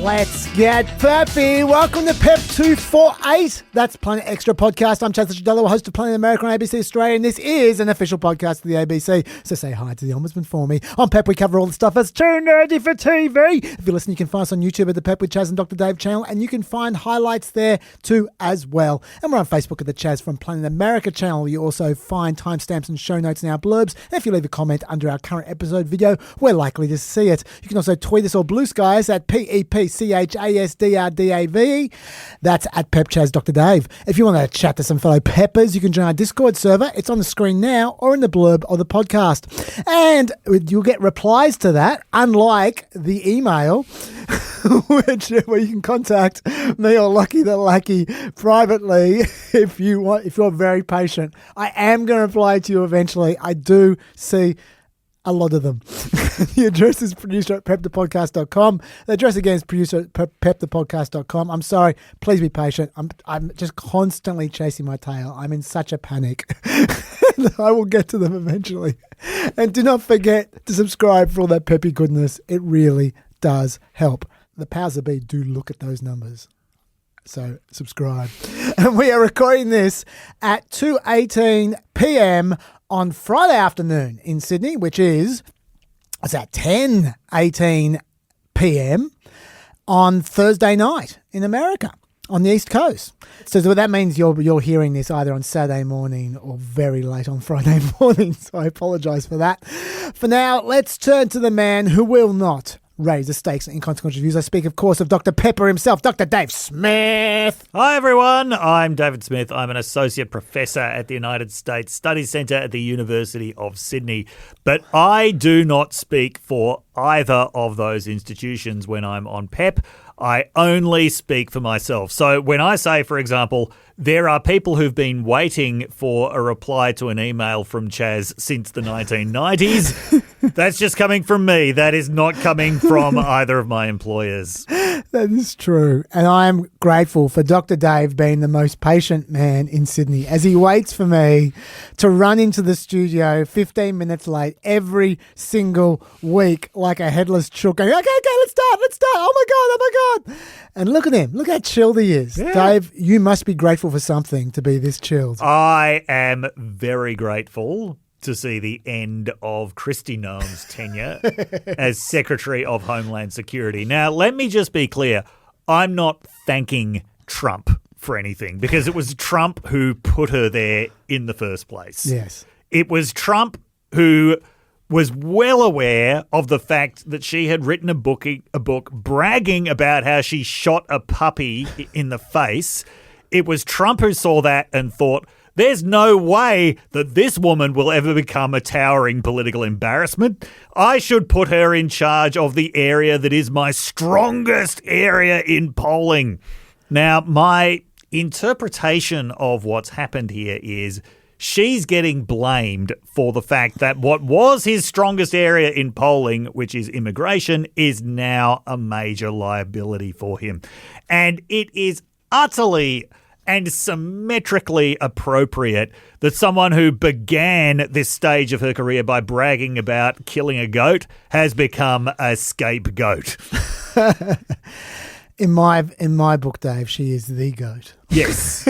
Let's get peppy. Welcome to PEP 248. That's Planet Extra Podcast. I'm Chad Delaware, host of Planet America on ABC Australia, and this is an official podcast of the ABC. So say hi to the Ombudsman for me. On PEP, we cover all the stuff that's too nerdy for TV. If you listen, you can find us on YouTube at the PEP with Chaz and Dr. Dave channel, and you can find highlights there too as well. And we're on Facebook at the Chaz from Planet America channel. You also find timestamps and show notes in our blurbs. And if you leave a comment under our current episode video, we're likely to see it. You can also tweet us or blue skies at PEPCHASDRDAVE. That's at PepChaz Dr. Dave. If you want to chat to some fellow peppers, you can join our Discord server. It's on the screen now or in the blurb of the podcast. And you'll get replies to that, unlike the email, where you can contact me or Lucky the Lucky privately if you're very patient. I am going to reply to you eventually. I do see a lot of them. The address is producer at pepthepodcast.com. The address again is producer at pepthepodcast.com. I'm sorry. Please be patient. I'm just constantly chasing my tail. I'm in such a panic. I will get to them eventually. And do not forget to subscribe for all that peppy goodness. It really does help. The powers that be do look at those numbers. So subscribe. And we are recording this at 2:18 p.m. on Friday afternoon in Sydney, which is, what's that, 10:18 p.m. on Thursday night in America on the East Coast. So that means you're hearing this either on Saturday morning or very late on Friday morning. So I apologise for that. For now, let's turn to the man who will not raise the stakes in inconsequential views. I speak, of course, of Dr. Pepper himself, Dr. Dave Smith. Hi, everyone. I'm David Smith. I'm an associate professor at the United States Studies Centre at the University of Sydney. But I do not speak for either of those institutions when I'm on PEP. I only speak for myself. So when I say, for example, there are people who've been waiting for a reply to an email from Chaz since the 1990s, that's just coming from me. That is not coming from either of my employers. That is true. And I am grateful for Dr. Dave being the most patient man in Sydney as he waits for me to run into the studio 15 minutes late every single week like a headless chook going, okay, let's start. Oh my God. And look at him. Look how chilled he is. Yeah. Dave, you must be grateful for something to be this chilled. I am very grateful to see the end of Kristi Noem's tenure as Secretary of Homeland Security. Now, let me just be clear. I'm not thanking Trump for anything because it was Trump who put her there in the first place. Yes. It was Trump who was well aware of the fact that she had written a book bragging about how she shot a puppy in the face. It was Trump who saw that and thought, there's no way that this woman will ever become a towering political embarrassment. I should put her in charge of the area that is my strongest area in polling. Now, my interpretation of what's happened here is she's getting blamed for the fact that what was his strongest area in polling, which is immigration, is now a major liability for him. And it is utterly and symmetrically appropriate that someone who began this stage of her career by bragging about killing a goat has become a scapegoat. In my book, Dave, she is the goat. Yes.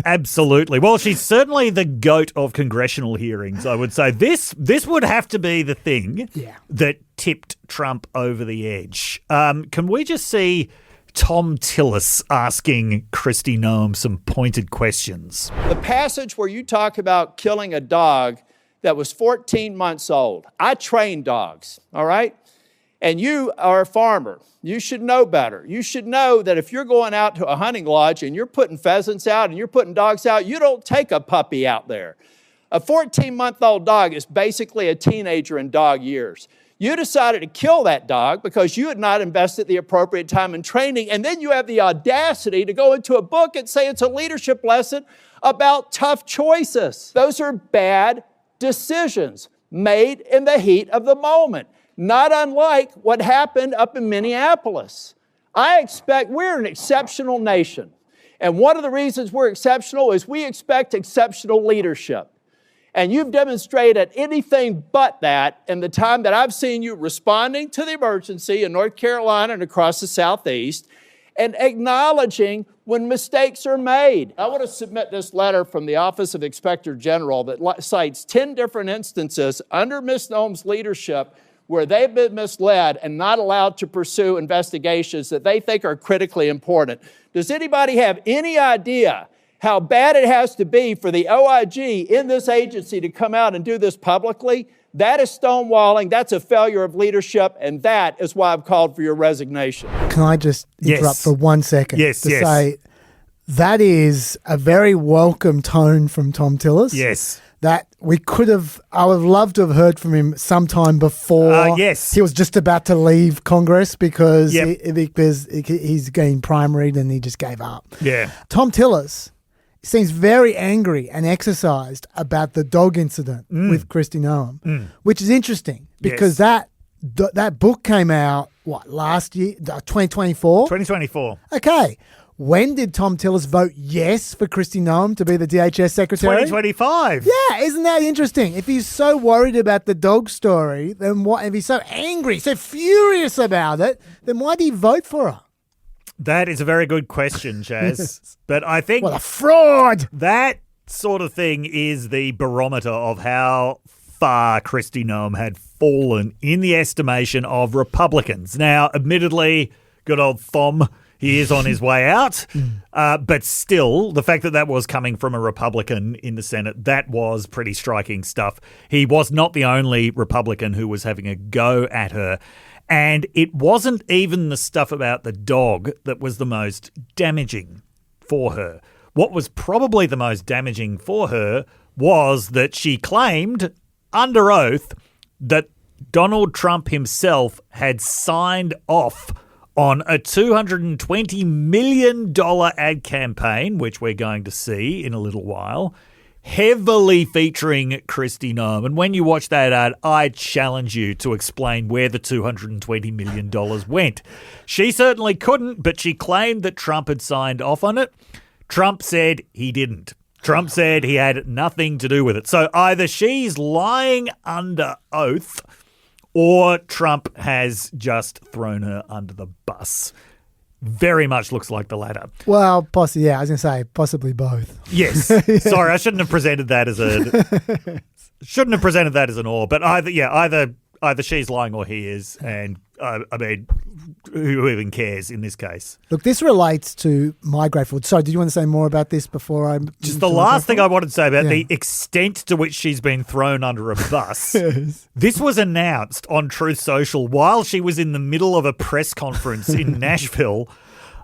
Absolutely. Well, she's certainly the goat of congressional hearings, I would say. This would have to be the thing that tipped Trump over the edge. Can we just see Tom Tillis asking Kristi Noem some pointed questions? The passage where you talk about killing a dog that was 14 months old. I train dogs, all right? And you are a farmer. You should know better. You should know that if you're going out to a hunting lodge and you're putting pheasants out and you're putting dogs out, you don't take a puppy out there. A 14-month-old dog is basically a teenager in dog years. You decided to kill that dog because you had not invested the appropriate time in training, and then you have the audacity to go into a book and say it's a leadership lesson about tough choices. Those are bad decisions made in the heat of the moment, not unlike what happened up in Minneapolis. I expect we're an exceptional nation, and one of the reasons we're exceptional is we expect exceptional leadership. And you've demonstrated anything but that in the time that I've seen you responding to the emergency in North Carolina and across the Southeast and acknowledging when mistakes are made. I want to submit this letter from the Office of Inspector General that cites 10 different instances under Ms. Noem's leadership where they've been misled and not allowed to pursue investigations that they think are critically important. Does anybody have any idea how bad it has to be for the OIG in this agency to come out and do this publicly? That is stonewalling, that's a failure of leadership, and that is why I've called for your resignation. Can I just interrupt for 1 second to say that is a very welcome tone from Tom Tillis. Yes. That I would love to have heard from him sometime before he was just about to leave Congress because he's getting primaried and he just gave up. Yeah. Tom Tillis seems very angry and exercised about the dog incident with Kristi Noem, which is interesting because that book came out, last year, 2024? 2024. Okay. When did Tom Tillis vote yes for Kristi Noem to be the DHS secretary? 2025. Yeah, isn't that interesting? If he's so worried about the dog story, then what? If he's so angry, so furious about it, then why did he vote for her? That is a very good question, Chaz. But I think what a fraud! That sort of thing is the barometer of how far Kristi Noem had fallen in the estimation of Republicans. Now, admittedly, good old Thom, he is on his way out. But still, the fact that was coming from a Republican in the Senate, that was pretty striking stuff. He was not the only Republican who was having a go at her. And it wasn't even the stuff about the dog that was the most damaging for her. What was probably the most damaging for her was that she claimed under oath that Donald Trump himself had signed off on a $220 million ad campaign, which we're going to see in a little while, heavily featuring Kristi Noem. And when you watch that ad, I challenge you to explain where the $220 million went. She certainly couldn't, but she claimed that Trump had signed off on it. Trump said he didn't. Trump said he had nothing to do with it. So either she's lying under oath or Trump has just thrown her under the bus. Very much looks like the latter. Well, possibly, I was going to say possibly both. Yes. Sorry, I shouldn't have presented that as an or, but either she's lying or he is, and I mean, who even cares in this case? Look, this relates to my grateful. Sorry, did you want to say more about this before I? Just the last thing I wanted to say about the extent to which she's been thrown under a bus. Yes. This was announced on Truth Social while she was in the middle of a press conference in Nashville,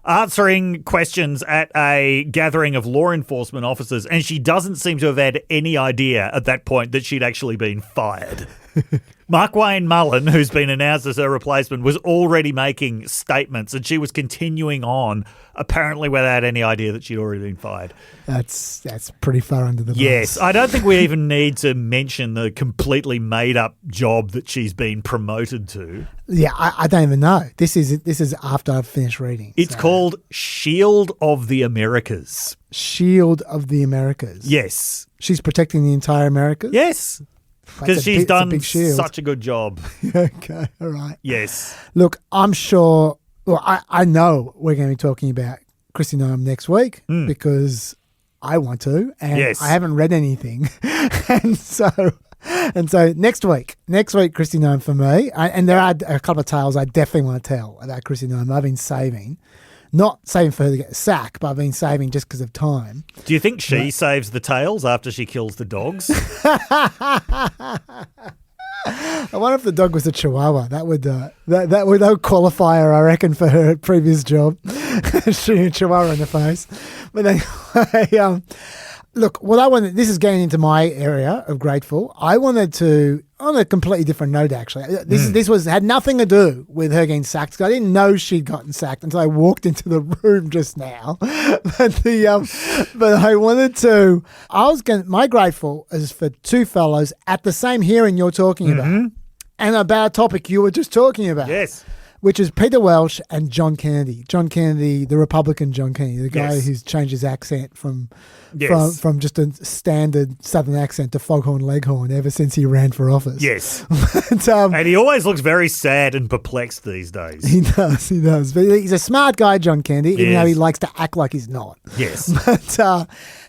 answering questions at a gathering of law enforcement officers, and she doesn't seem to have had any idea at that point that she'd actually been fired. Markwayne Mullen, who's been announced as her replacement, was already making statements, and she was continuing on, apparently without any idea that she'd already been fired. That's pretty far under the bus. Yes, I don't think we even need to mention the completely made-up job that she's been promoted to. Yeah, I don't even know. This is after I've finished reading. It's called Shield of the Americas. Shield of the Americas. Yes. She's protecting the entire Americas? Yes. Because she's done such a good job. Okay, all right. Yes. Look, I'm sure, I know we're going to be talking about Kristi Noem next week because I want to, and I haven't read anything. and so next week, Kristi Noem for me, and there are a couple of tales I definitely want to tell about Kristi Noem. I've been saving. Not saving for her to get a sack, but I've been saving just because of time. Do you think she saves the tails after she kills the dogs? I wonder if the dog was a Chihuahua. That would qualify her, I reckon, for her previous job, shooting a Chihuahua in the face. But anyway, look, what I wanted. This is getting into my area of grateful. I wanted to, on a completely different note, actually. This had nothing to do with her getting sacked. I didn't know she'd gotten sacked until I walked into the room just now. But I wanted to. My grateful is for two fellows at the same hearing you're talking about, and about a topic you were just talking about. Yes. which is Peter Welch and John Kennedy. John Kennedy, the Republican John Kennedy, the guy Yes. who's changed his accent from Yes. from just a standard Southern accent to foghorn leghorn ever since he ran for office. Yes. But, And he always looks very sad and perplexed these days. he does. But he's a smart guy, John Kennedy, even though Yes. he likes to act like he's not. Yes.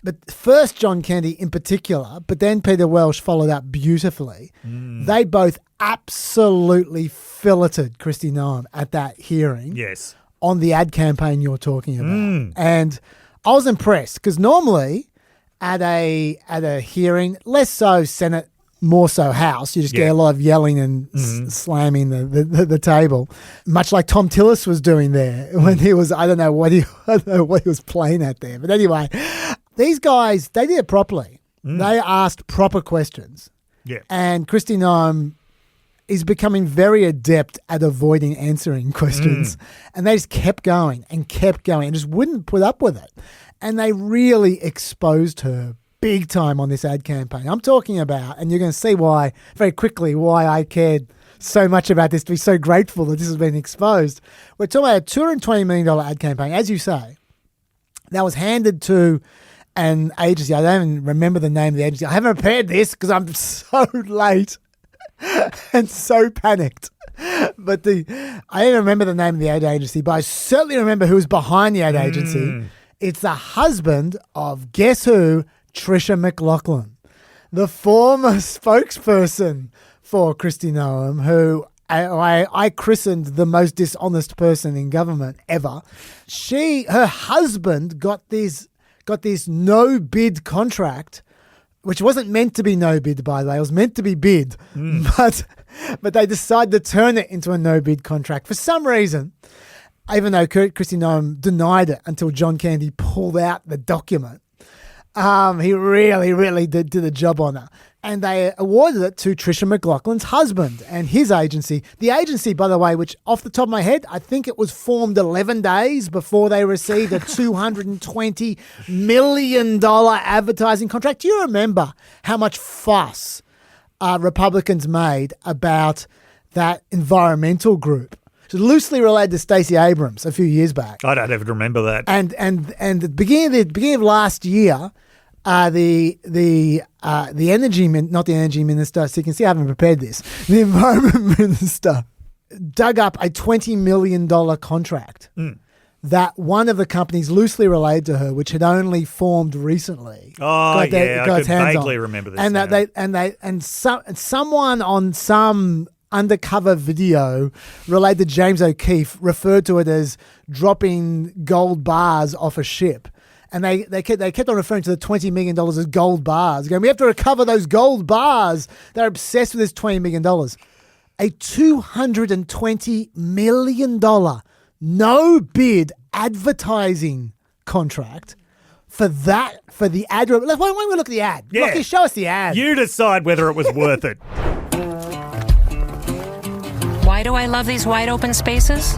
But first John Kennedy in particular, but then Peter Welch followed up beautifully. They both absolutely filleted Kristi Noem at that hearing Yes. on the ad campaign you're talking about. And I was impressed because normally at a hearing, less so Senate, more so House, you just get a lot of yelling and slamming the table, much like Tom Tillis was doing there when he was, I don't know what he was playing at there. But anyway, these guys, they did it properly. They asked proper questions. Yeah. And Kristi Noem is becoming very adept at avoiding answering questions. And they just kept going and just wouldn't put up with it. And they really exposed her big time on this ad campaign. I'm talking about, and you're going to see why very quickly, why I cared so much about this, to be so grateful that this has been exposed. We're talking about a $220 million ad campaign, as you say, that was handed to an agency. I don't even remember the name of the agency. I haven't prepared this because I'm so late and so panicked. But I don't remember the name of the ad agency, but I certainly remember who was behind the ad agency. It's the husband of, guess who? Tricia McLaughlin, the former spokesperson for Kristi Noem, who I christened the most dishonest person in government ever. Her husband got this no bid contract, which wasn't meant to be no bid, by the way. It was meant to be bid, but they decided to turn it into a no bid contract for some reason. Even though Kristi Noem denied it until John Kennedy pulled out the document. He really did a job on her. And they awarded it to Tricia McLaughlin's husband and his agency. The agency, by the way, which off the top of my head, I think it was formed 11 days before they received a $220 million advertising contract. Do you remember how much fuss Republicans made about that environmental group? It's loosely related to Stacey Abrams a few years back. I don't even remember that. And at the beginning of last year, the energy not the energy minister, so you can see I haven't prepared this. The environment minister dug up a $20 million contract that one of the companies loosely related to her, which had only formed recently. I could vaguely remember this. And someone on some undercover video related to James O'Keefe referred to it as dropping gold bars off a ship. And they kept on referring to the $20 million as gold bars, going, we have to recover those gold bars. They're obsessed with this $20 million. A $220 million no bid advertising contract for the ad. Why don't we look at the ad? Yeah. Look, show us the ad. You decide whether it was worth it. Why do I love these wide open spaces?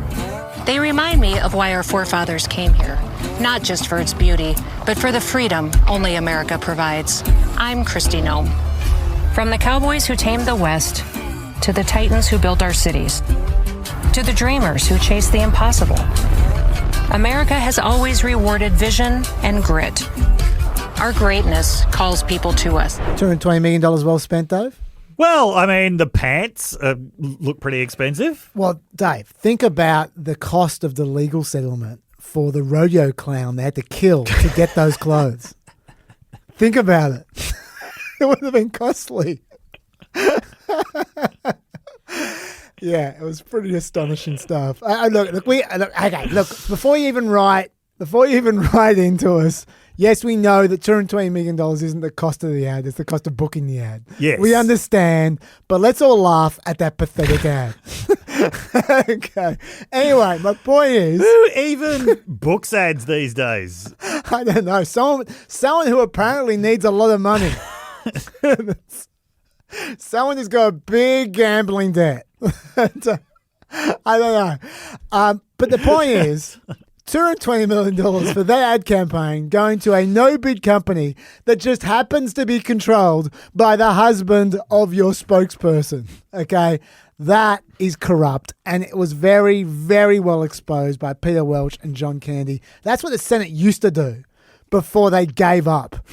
They remind me of why our forefathers came here. Not just for its beauty, but for the freedom only America provides. I'm Kristi Noem. From the cowboys who tamed the West, to the titans who built our cities, to the dreamers who chased the impossible, America has always rewarded vision and grit. Our greatness calls people to us. $220 million well spent, Dave? Well, I mean, the pants look pretty expensive. Well, Dave, think about the cost of the legal settlement for the rodeo clown they had to kill to get those clothes. Think about it. It would have been costly. Yeah, it was pretty astonishing stuff. Look. Before you even write into us, yes, we know that $220 million isn't the cost of the ad; it's the cost of booking the ad. Yes, we understand, but let's all laugh at that pathetic ad. Okay. Anyway, my point is, who even books ads these days? I don't know. Someone who apparently needs a lot of money. Someone who's got a big gambling debt. I don't know. But the point is, $220 million for that ad campaign going to a no-bid company that just happens to be controlled by the husband of your spokesperson. Okay? That is corrupt, and it was very, very well exposed by Peter Welch and John Candy. That's what the Senate used to do before they gave up.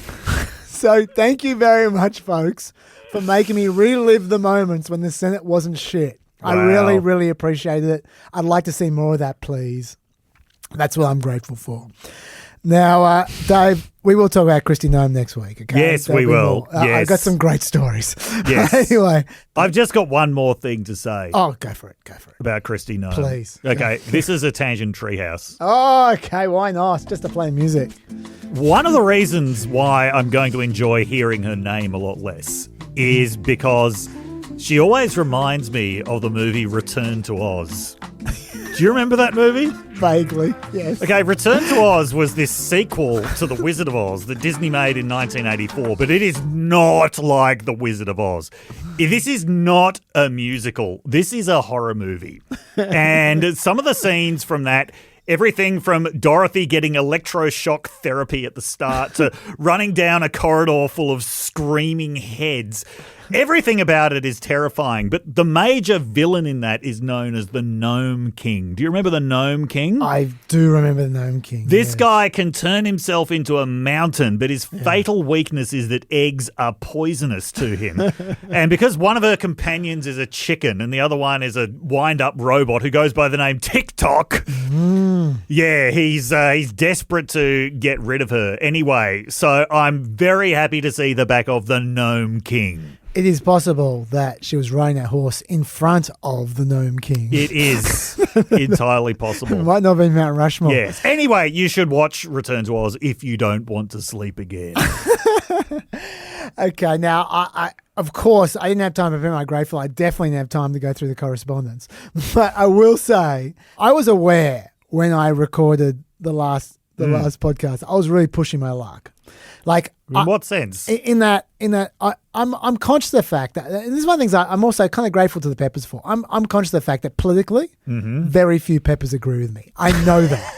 So thank you very much, folks, for making me relive the moments when the Senate wasn't shit. Wow. I really, really appreciated it. I'd like to see more of that, please. That's what I'm grateful for. Now, Dave, we will talk about Kristi Noem next week. Okay? Yes, we will. Yes. I've got some great stories. Yes. Anyway. I've just got one more thing to say. Oh, go for it. About Kristi Noem. Please. Okay, this is a tangent treehouse. Oh, okay. Why not? Just to play music. One of the reasons why I'm going to enjoy hearing her name a lot less is because she always reminds me of the movie Return to Oz. Do you remember that movie? Vaguely, yes. Okay, Return to Oz was this sequel to The Wizard of Oz that Disney made in 1984, but it is not like The Wizard of Oz. This is not a musical. This is a horror movie. And some of the scenes from that, everything from Dorothy getting electroshock therapy at the start to running down a corridor full of screaming heads. Everything about it is terrifying, but the major villain in that is known as the Gnome King. Do you remember the Gnome King? I do remember the Gnome King. This guy can turn himself into a mountain, but his fatal weakness is that eggs are poisonous to him. And because one of her companions is a chicken and the other one is a wind-up robot who goes by the name TikTok, yeah, he's desperate to get rid of her. Anyway, so I'm very happy to see the back of the Gnome King. It is possible that she was riding that horse in front of the Gnome King. It is entirely possible. It might not be Mount Rushmore. Yes. Anyway, you should watch Return to Oz if you don't want to sleep again. Okay, now, I of course, I didn't have time to prepare my grateful. I definitely didn't have time to go through the correspondence. But I will say, I was aware when I recorded the last podcast, I was really pushing my luck. Like, in what sense? In that, I'm conscious of the fact that, and this is one of the things I'm also kind of grateful to the Peppers for. I'm conscious of the fact that politically, very few Peppers agree with me. I know that.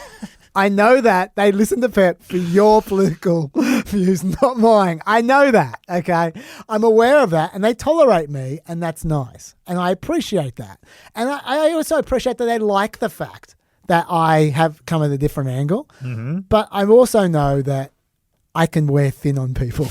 I know that they listen to Pep for your political views, not mine. I know that, okay? I'm aware of that, and they tolerate me, and that's nice. And I appreciate that. And I also appreciate that they like the fact that I have come at a different angle. But I also know that I can wear thin on people.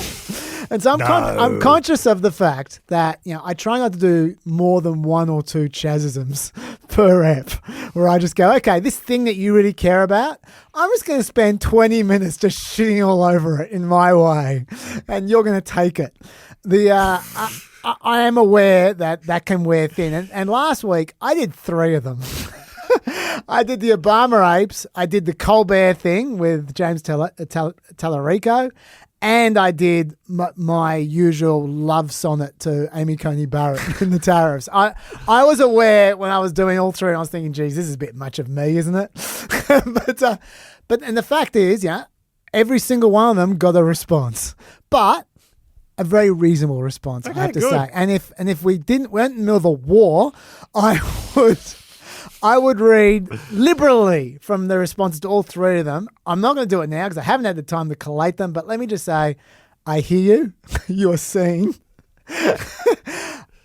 And so I'm conscious of the fact that, you know, I try not to do more than one or two chasisms per ep, where I just go, okay, this thing that you really care about, I'm just going to spend 20 minutes just shitting all over it in my way, and you're going to take it. I am aware that can wear thin. And last week, I did 3 of them. I did the Obama apes, I did the Colbert thing with James Tallarico, and I did my usual love sonnet to Amy Coney Barrett in the tariffs. I was aware when I was doing all 3, and I was thinking, geez, this is a bit much of me, isn't it? but the fact is, yeah, every single one of them got a response. But a very reasonable response, I have to say. And if we weren't in the middle of a war, I would read liberally from the responses to all 3 of them. I'm not going to do it now because I haven't had the time to collate them, but let me just say, I hear you. You're seen.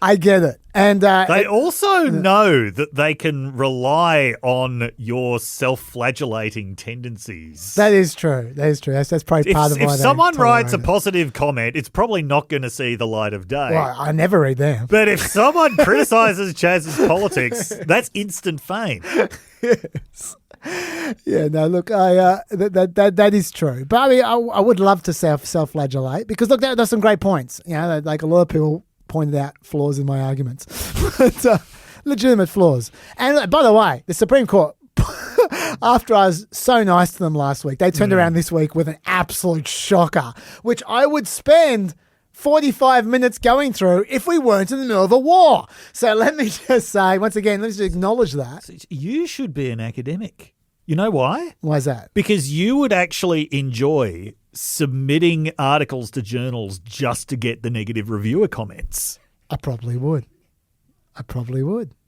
I get it. And they also know that they can rely on your self-flagellating tendencies. That is true. That's probably part of why if someone writes a positive comment, it's probably not going to see the light of day. Well, I never read them. But if someone criticizes Chaz's politics, that's instant fame. Yes. Yeah, no, look, that is true. But I mean, I would love to self-flagellate because, look, there's some great points. You know, like a lot of people pointed out flaws in my arguments. But, legitimate flaws. And by the way, the Supreme Court, after I was so nice to them last week, they turned around this week with an absolute shocker, which I would spend 45 minutes going through if we weren't in the middle of a war. So let me just say, once again, let's just acknowledge that. You should be an academic. You know why? Why is that? Because you would actually enjoy submitting articles to journals just to get the negative reviewer comments. I probably would.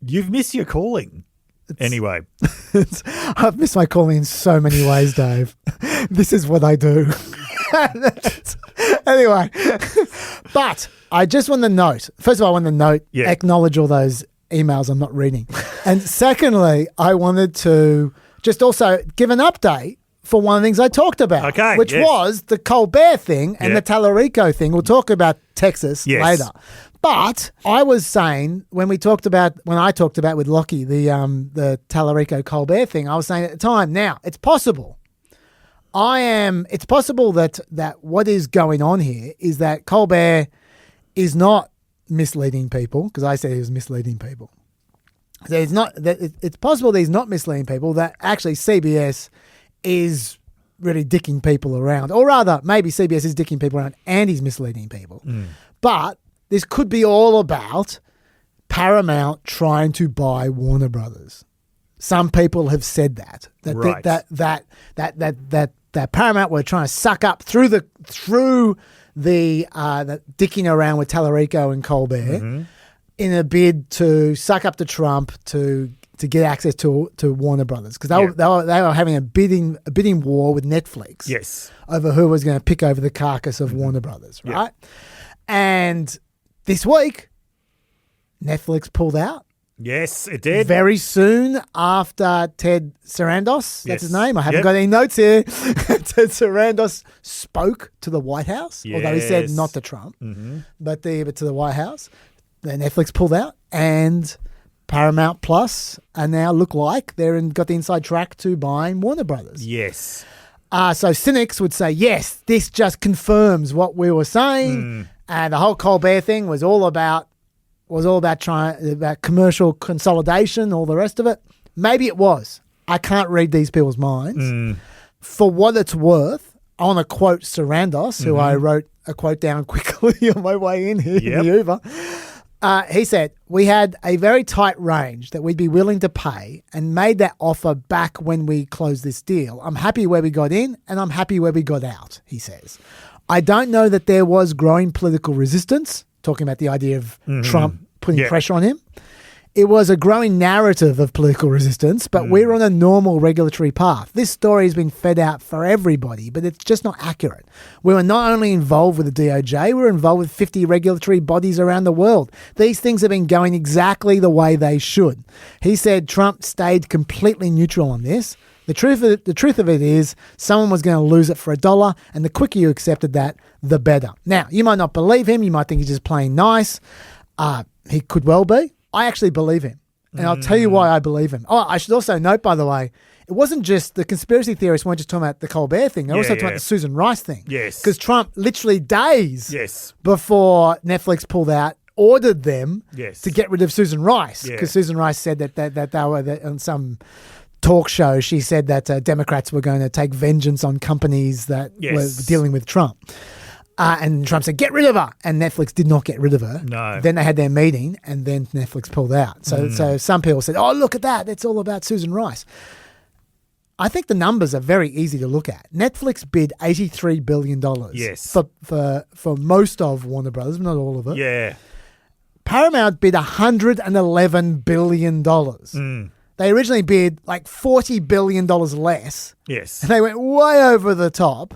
You've missed your calling. Anyway. I've missed my calling in so many ways, Dave. This is what I do. Anyway, but I just want to note, first of all, acknowledge all those emails I'm not reading. And secondly, I wanted to just also give an update for one of the things I talked about, which was the Colbert thing and the Tallarico thing. We'll talk about Texas later. But I was saying when I talked about with Lockie the Tallarico Colbert thing, I was saying at the time, now it's possible. It's possible that what is going on here is that Colbert is not misleading people, because I said he was misleading people. So it's possible that he's not misleading people, that actually CBS is really dicking people around. Or rather, maybe CBS is dicking people around and he's misleading people. But this could be all about Paramount trying to buy Warner Brothers. Some people have said that Paramount were trying to suck up through the dicking around with Tallarico and Colbert in a bid to suck up to Trump to get access to Warner Brothers, because they were having a bidding war with Netflix over who was going to pick over the carcass of Warner Brothers, right? And this week, Netflix pulled out. Yes, it did. Very soon after Ted Sarandos, that's his name. I haven't got any notes here. Ted Sarandos spoke to the White House, although he said not to Trump, but to the White House. Then Netflix pulled out, and Paramount Plus and now look like got the inside track to buying Warner Brothers. Yes. So cynics would say, yes, this just confirms what we were saying. And the whole Colbert thing was all about commercial consolidation, all the rest of it. Maybe it was. I can't read these people's minds. For what it's worth, I want to quote Sarandos, who I wrote a quote down quickly on my way in here in the Uber. He said, we had a very tight range that we'd be willing to pay and made that offer back when we closed this deal. I'm happy where we got in and I'm happy where we got out, he says. I don't know that there was growing political resistance, talking about the idea of Trump putting pressure on him. It was a growing narrative of political resistance, but we're on a normal regulatory path. This story has been fed out for everybody, but it's just not accurate. We were not only involved with the DOJ, we were involved with 50 regulatory bodies around the world. These things have been going exactly the way they should. He said Trump stayed completely neutral on this. The truth of it is someone was going to lose it for $1, and the quicker you accepted that, the better. Now, you might not believe him. You might think he's just playing nice. He could well be. I actually believe him, and I'll tell you why I believe him. Oh, I should also note, by the way, it wasn't just the conspiracy theorists weren't just talking about the Colbert thing. They also talking about the Susan Rice thing. Yes. Because Trump literally days before Netflix pulled out ordered them to get rid of Susan Rice, because Susan Rice said that they were on some talk show. She said that Democrats were going to take vengeance on companies that were dealing with Trump. And Trump said, get rid of her. And Netflix did not get rid of her. No. Then they had their meeting and then Netflix pulled out. So some people said, oh, look at that. It's all about Susan Rice. I think the numbers are very easy to look at. Netflix bid $83 billion for most of Warner Brothers, not all of it. Yeah. Paramount bid $111 billion. They originally bid like $40 billion less. Yes. And they went way over the top.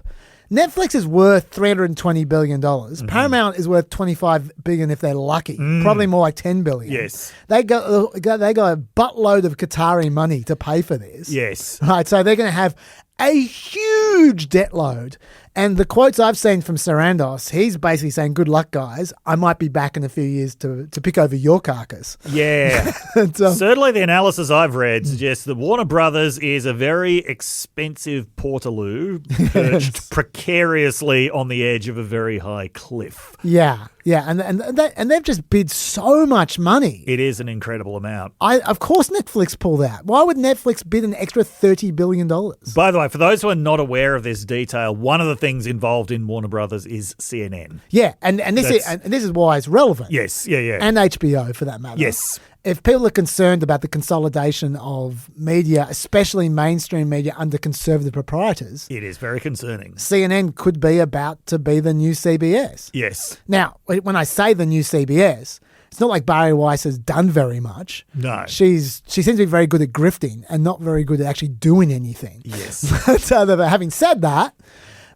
Netflix is worth $320 billion. Paramount is worth $25 billion if they're lucky. Probably more like $10 billion. Yes. They got a buttload of Qatari money to pay for this. Yes. Right, so they're going to have a huge debt load. And the quotes I've seen from Sarandos, he's basically saying, good luck, guys. I might be back in a few years to pick over your carcass. Yeah. Certainly the analysis I've read suggests that Warner Brothers is a very expensive portaloo perched precariously on the edge of a very high cliff. Yeah. Yeah, and they've just bid so much money. It is an incredible amount. Of course Netflix pulled out. Why would Netflix bid an extra $30 billion? By the way, for those who are not aware of this detail, one of the things involved in Warner Brothers is CNN. Yeah, and this is why it's relevant. Yes, yeah. And HBO for that matter. Yes. If people are concerned about the consolidation of media, especially mainstream media under conservative proprietors, it is very concerning. CNN could be about to be the new CBS. Yes. Now, when I say the new CBS, it's not like Barry Weiss has done very much. No. She seems to be very good at grifting and not very good at actually doing anything. Yes. But having said that,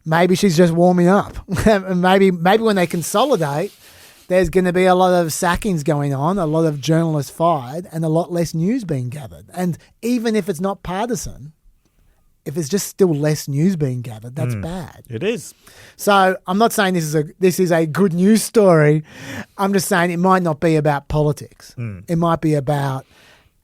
maybe she's just warming up. And maybe when they consolidate, there's going to be a lot of sackings going on, a lot of journalists fired, and a lot less news being gathered. And even if it's not partisan, if there's just still less news being gathered, that's bad. It is. So I'm not saying this is a good news story. I'm just saying it might not be about politics. It might be about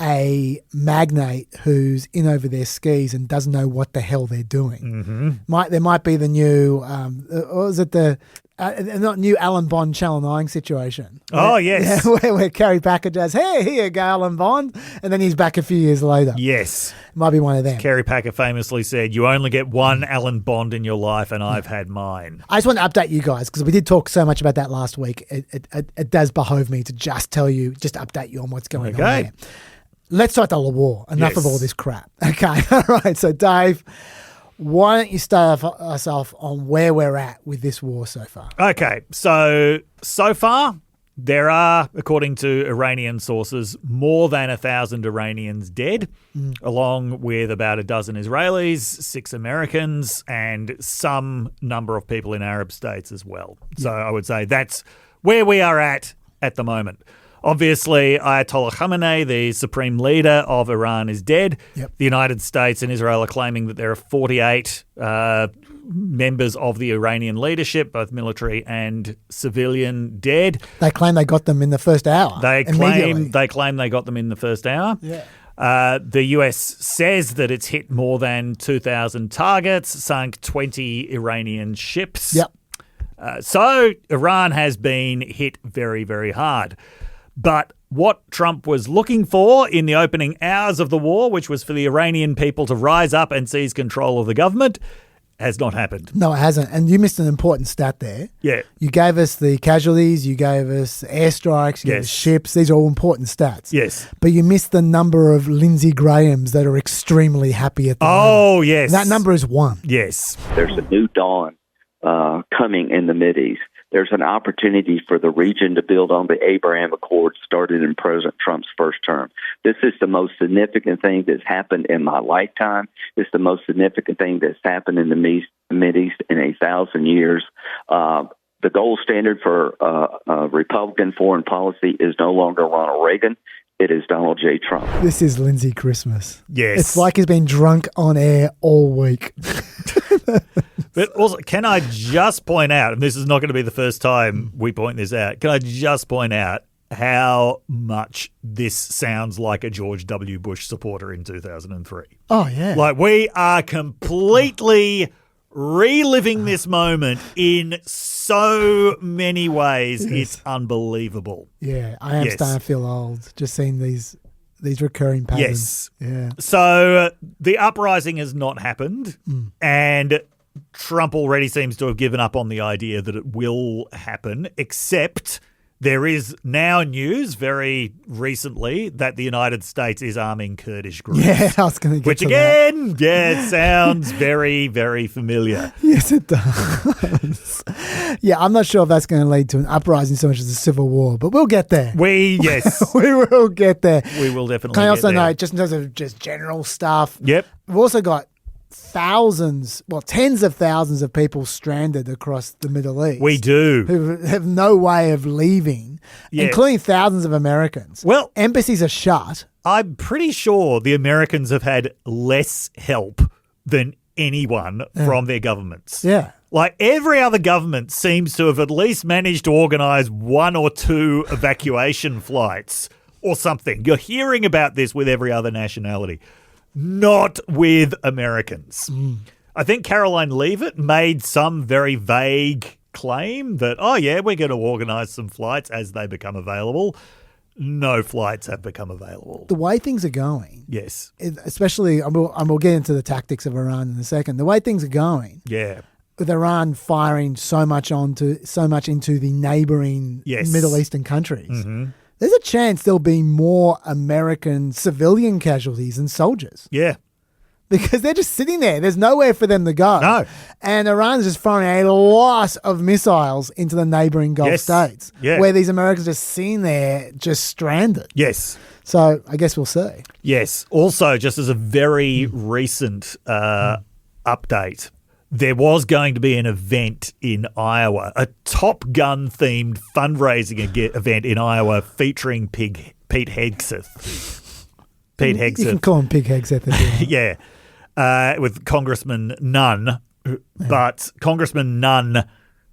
a magnate who's in over their skis and doesn't know what the hell they're doing. There might be the new, what was it, the not new Alan Bond Channel 9 situation. Oh, yes. Where Kerry Packer does, hey, here you go, Alan Bond, and then he's back a few years later. Yes. Might be one of them. Kerry Packer famously said, you only get one Alan Bond in your life, and I've had mine. I just want to update you guys because we did talk so much about that last week. It does behove me to just update you on what's going on there. Let's talk the war. Enough of all this crap. Okay. All right. So, Dave, why don't you start us off on where we're at with this war so far? Okay. So far, there are, according to Iranian sources, more than 1,000 Iranians dead, along with about a dozen Israelis, 6 Americans, and some number of people in Arab states as well. So I would say that's where we are at the moment. Obviously, Ayatollah Khamenei, the supreme leader of Iran, is dead. Yep. The United States and Israel are claiming that there are 48 members of the Iranian leadership, both military and civilian, dead. They claim they got them in the first hour. They claim they got them in the first hour. Yeah. The US says that it's hit more than 2,000 targets, sunk 20 Iranian ships. Yep. So Iran has been hit very, very hard. But what Trump was looking for in the opening hours of the war, which was for the Iranian people to rise up and seize control of the government, has not happened. No, it hasn't. And you missed an important stat there. Yeah. You gave us the casualties, you gave us airstrikes, you gave us ships. These are all important stats. Yes. But you missed the number of Lindsey Grahams that are extremely happy at the moment. Oh, yes. And that number is 1. Yes. There's a new dawn coming in the Mideast. There's an opportunity for the region to build on the Abraham Accords started in President Trump's first term. This is the most significant thing that's happened in my lifetime. It's the most significant thing that's happened in the Mideast in 1,000 years. The gold standard for Republican foreign policy is no longer Ronald Reagan. It is Donald J. Trump. This is Lindsey Christmas. Yes. It's like he's been drunk on air all week. But also, can I just point out, and this is not going to be the first time we point this out, can I just point out how much this sounds like a George W. Bush supporter in 2003? Oh, yeah. Like, we are completely reliving this moment in so many ways. It's unbelievable. Yeah, I am starting to feel old just seeing these recurring patterns. Yes. Yeah. So the uprising has not happened, and Trump already seems to have given up on the idea that it will happen, except there is now news very recently that the United States is arming Kurdish groups. Yeah, I was going to get Which to again, it sounds very, very familiar. Yes, it does. Yeah, I'm not sure if that's going to lead to an uprising so much as a civil war, but we'll get there. Yes. We will get there. We will definitely Can I get also there. note, just in terms of just general stuff, Yep. we've also got tens of thousands of people stranded across the Middle East. We do. Who have no way of leaving, including thousands of Americans. Well, embassies are shut. I'm pretty sure the Americans have had less help than anyone from their governments. Yeah. Like, every other government seems to have at least managed to organise 1 or 2 evacuation flights or something. You're hearing about this with every other nationality. Not with Americans. I think Caroline Leavitt made some very vague claim that, we're going to organise some flights as they become available. No flights have become available. The way things are going, Yes. especially, and we'll get into the tactics of Iran in a second. The way things are going, Yeah. with Iran firing so much into the neighbouring Middle Eastern countries, there's a chance there'll be more American civilian casualties than soldiers. Yeah. Because they're just sitting there. There's nowhere for them to go. No. And Iran's just firing a lot of missiles into the neighbouring Gulf states. Yeah. Where these Americans are just sitting there, just stranded. Yes. So I guess we'll see. Yes. Also, just as a very recent update, there was going to be an event in Iowa, a Top Gun-themed fundraising event in Iowa featuring Pete Hegseth. Pete Hegseth. You can call him Pete Hegseth. Yeah. With Congressman Nunn. But Congressman Nunn,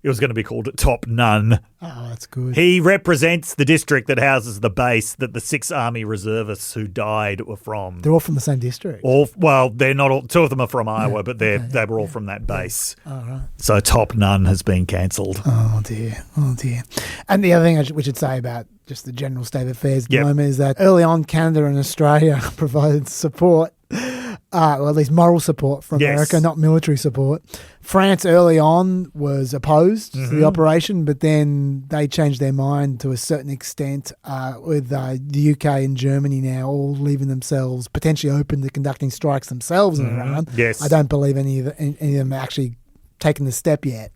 it was going to be called Top Nunn. Oh, that's good. He represents the district that houses the base that the 6th Army reservists who died were from. They're all from the same district. They're not all. 2 of them are from Iowa, but they were all from that base. Oh, right. So Top Nunn has been cancelled. Oh, dear. Oh, dear. And the other thing we should say about just the general state of affairs at the moment is that early on, Canada and Australia provided support, or at least moral support for America, not military support. France early on was opposed to the operation, but then they changed their mind to a certain extent with the UK and Germany now all leaving themselves potentially open to conducting strikes themselves in Iran. Yes. I don't believe any of them actually taken the step yet.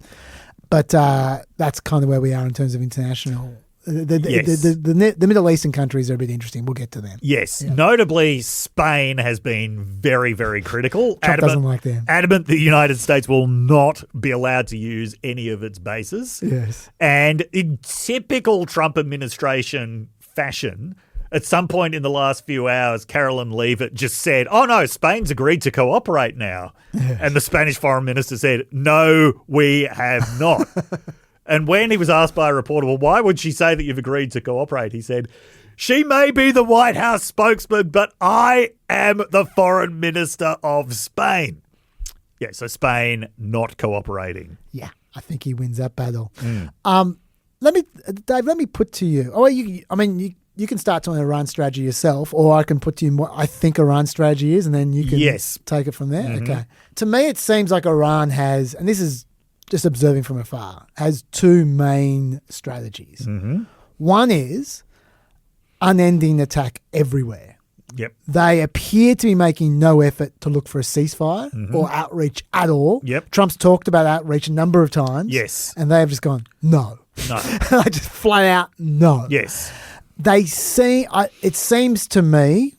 But that's kind of where we are in terms of international. The Middle Eastern countries are a bit interesting. We'll get to them. Yes. Yeah. Notably, Spain has been very, very critical. Trump doesn't like them. Adamant the United States will not be allowed to use any of its bases. Yes. And in typical Trump administration fashion, at some point in the last few hours, Carolyn Leavitt just said, "Oh, no, Spain's agreed to cooperate now." Yes. And the Spanish foreign minister said, "No, we have not." And when he was asked by a reporter, well, why would she say that you've agreed to cooperate? He said, "She may be the White House spokesman, but I am the foreign minister of Spain." Yeah, so Spain not cooperating. Yeah, I think he wins that battle. Dave, let me put to you. You can start talking Iran strategy yourself, or I can put to you what I think Iran strategy is, and then you can take it from there. Mm-hmm. Okay. To me, it seems like Iran has, and this is just observing from afar, has 2 main strategies. Mm-hmm. One is unending attack everywhere. Yep. They appear to be making no effort to look for a ceasefire or outreach at all. Yep. Trump's talked about outreach a number of times. Yes. And they have just gone, no. No. Just flat out, no. Yes. It seems to me,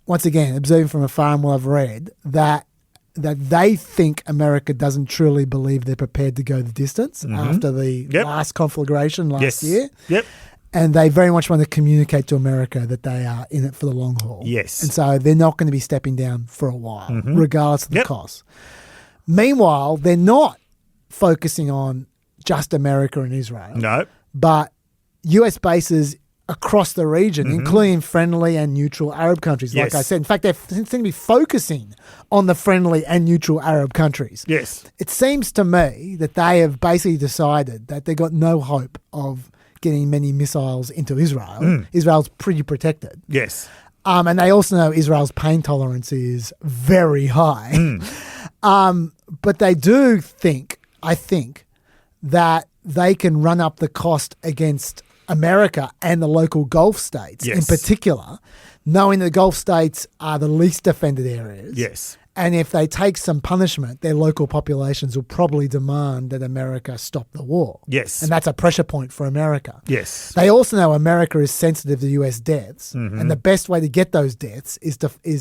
once again, observing from afar and what I've read, that they think America doesn't truly believe they're prepared to go the distance after the last conflagration last year. Yep. And they very much want to communicate to America that they are in it for the long haul. Yes. And so they're not going to be stepping down for a while, regardless of the cost. Meanwhile, they're not focusing on just America and Israel. No. But US bases across the region, including friendly and neutral Arab countries, like I said. In fact, they seem to be focusing on the friendly and neutral Arab countries. Yes. It seems to me that they have basically decided that they've got no hope of getting many missiles into Israel. Israel's pretty protected. Yes. And they also know Israel's pain tolerance is very high. But they do think, I think, that they can run up the cost against America and the local Gulf states in particular, knowing the Gulf states are the least defended areas. Yes. And if they take some punishment, their local populations will probably demand that America stop the war. Yes. And that's a pressure point for America. Yes. They also know America is sensitive to US deaths. And the best way to get those deaths is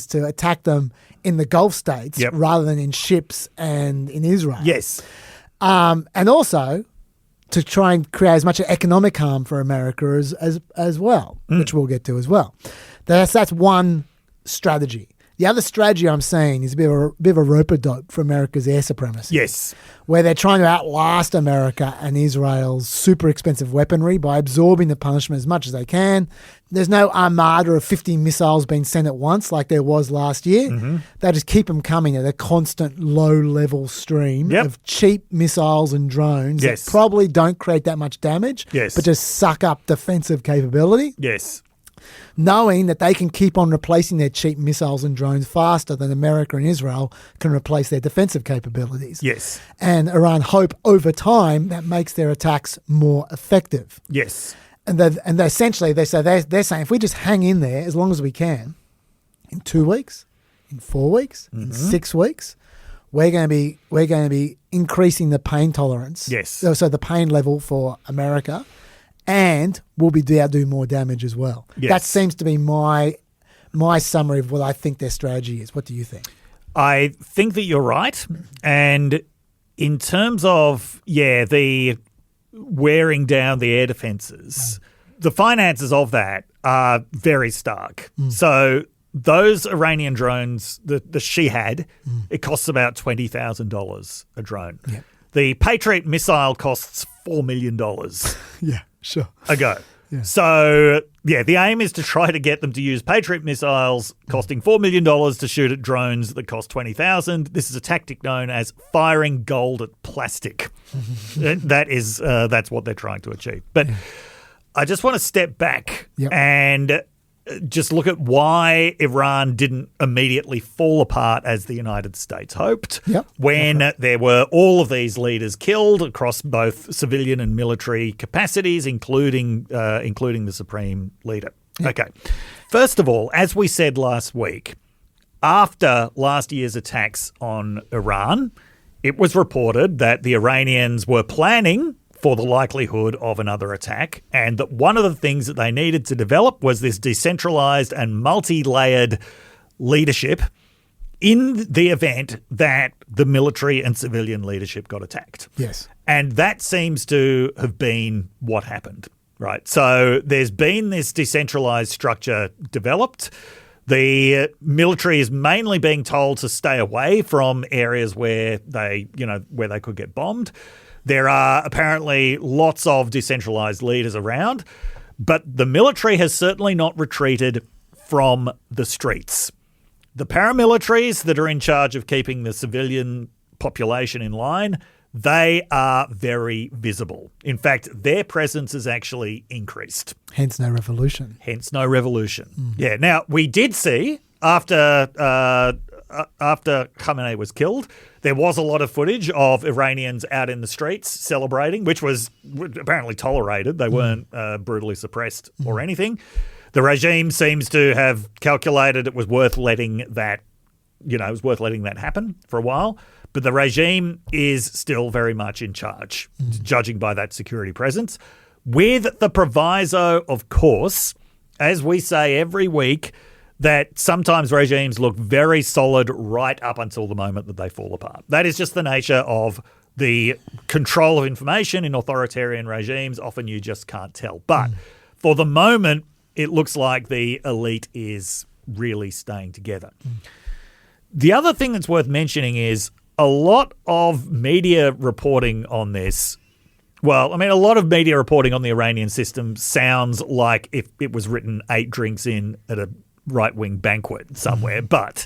to attack them in the Gulf states rather than in ships and in Israel. Yes. And also to try and create as much economic harm for America as well, which we'll get to as well. That's one strategy. The other strategy I'm seeing is a bit of a rope-a-dope for America's air supremacy. Yes. Where they're trying to outlast America and Israel's super expensive weaponry by absorbing the punishment as much as they can. There's no armada of 50 missiles being sent at once like there was last year. They just keep them coming at a constant low-level stream of cheap missiles and drones that probably don't create that much damage, but just suck up defensive capability. Yes. Knowing that they can keep on replacing their cheap missiles and drones faster than America and Israel can replace their defensive capabilities. Yes. And Iran hope over time that makes their attacks more effective. Yes. And essentially they're saying if we just hang in there as long as we can, in 2 weeks, in 4 weeks, in 6 weeks, we're going to be increasing the pain tolerance. Yes. So the pain level for America. And we'll be able to do more damage as well. Yes. That seems to be my summary of what I think their strategy is. What do you think? I think that you're right. And in terms of, the wearing down the air defences, the finances of that are very stark. So those Iranian drones that she had, it costs about $20,000 a drone. Yeah. The Patriot missile costs $4 million Yeah, sure. a go. Yeah. So, the aim is to try to get them to use Patriot missiles costing $4 million to shoot at drones that cost $20,000. This is a tactic known as firing gold at plastic. That's what they're trying to achieve. But I just want to step back and just look at why Iran didn't immediately fall apart as the United States hoped when there were all of these leaders killed across both civilian and military capacities, including the supreme leader. Okay. First of all, as we said last week, after last year's attacks on Iran, it was reported that the Iranians were planning for the likelihood of another attack, and that one of the things that they needed to develop was this decentralized and multi-layered leadership in the event that the military and civilian leadership got attacked. Yes. And that seems to have been what happened, right? So there's been this decentralized structure developed. The military is mainly being told to stay away from areas where they could get bombed. There are apparently lots of decentralized leaders around, but the military has certainly not retreated from the streets. The paramilitaries that are in charge of keeping the civilian population in line, they are very visible. In fact, their presence has actually increased. Hence no revolution. Yeah. Now, we did see after Khamenei was killed, there was a lot of footage of Iranians out in the streets celebrating, which was apparently tolerated. They weren't brutally suppressed or anything. The regime seems to have calculated it was worth letting that, happen for a while. But the regime is still very much in charge, judging by that security presence, with the proviso, of course, as we say every week, that sometimes regimes look very solid right up until the moment that they fall apart. That is just the nature of the control of information in authoritarian regimes. Often you just can't tell. But for the moment, it looks like the elite is really staying together. The other thing that's worth mentioning is a lot of media reporting on this. Well, I mean, a lot of media reporting on the Iranian system sounds like if it was written 8 drinks in at a right-wing banquet somewhere, but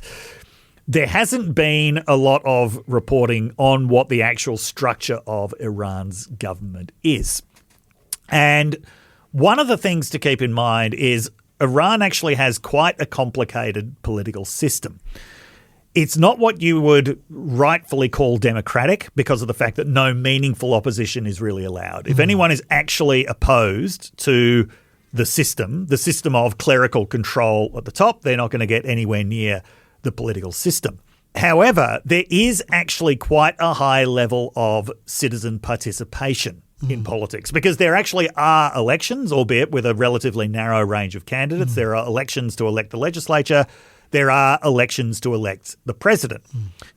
there hasn't been a lot of reporting on what the actual structure of Iran's government is. And one of the things to keep in mind is Iran actually has quite a complicated political system. It's not what you would rightfully call democratic because of the fact that no meaningful opposition is really allowed. If anyone is actually opposed to the system of clerical control at the top, they're not going to get anywhere near the political system. However, there is actually quite a high level of citizen participation in politics because there actually are elections, albeit with a relatively narrow range of candidates. There are elections to elect the legislature. There are elections to elect the president.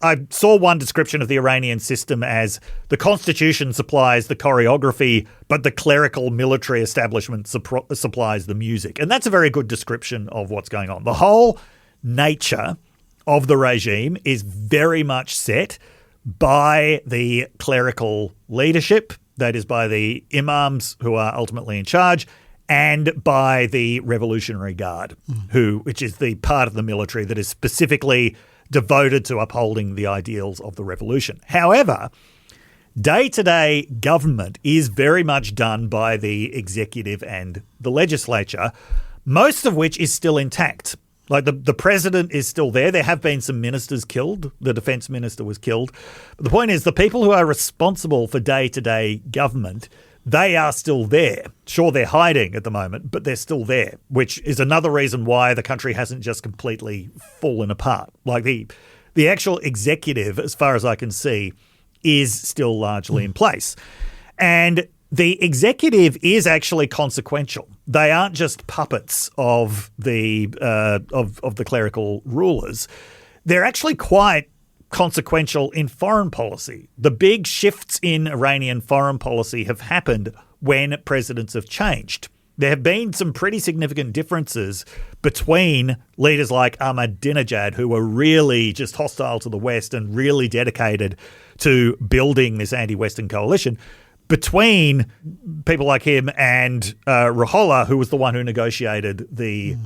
I saw one description of the Iranian system as the constitution supplies the choreography, but the clerical military establishment supplies the music. And that's a very good description of what's going on. The whole nature of the regime is very much set by the clerical leadership, that is by the imams who are ultimately in charge, and by the Revolutionary Guard, which is the part of the military that is specifically devoted to upholding the ideals of the revolution. However, day-to-day government is very much done by the executive and the legislature, most of which is still intact. Like the president is still there. There have been some ministers killed. The defense minister was killed. But the point is the people who are responsible for day-to-day government, they are still there. Sure, they're hiding at the moment, but they're still there, which is another reason why the country hasn't just completely fallen apart. Like the actual executive, as far as I can see, is still largely in place. And the executive is actually consequential. They aren't just puppets of the clerical rulers. They're actually quite consequential in foreign policy. The big shifts in Iranian foreign policy have happened when presidents have changed. There have been some pretty significant differences between leaders like Ahmadinejad, who were really just hostile to the West and really dedicated to building this anti-Western coalition, between people like him and Ruhollah, who was the one who negotiated the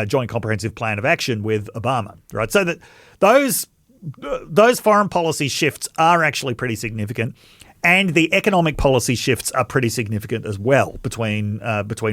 Joint Comprehensive Plan of Action with Obama, right? So that those foreign policy shifts are actually pretty significant, and the economic policy shifts are pretty significant as well between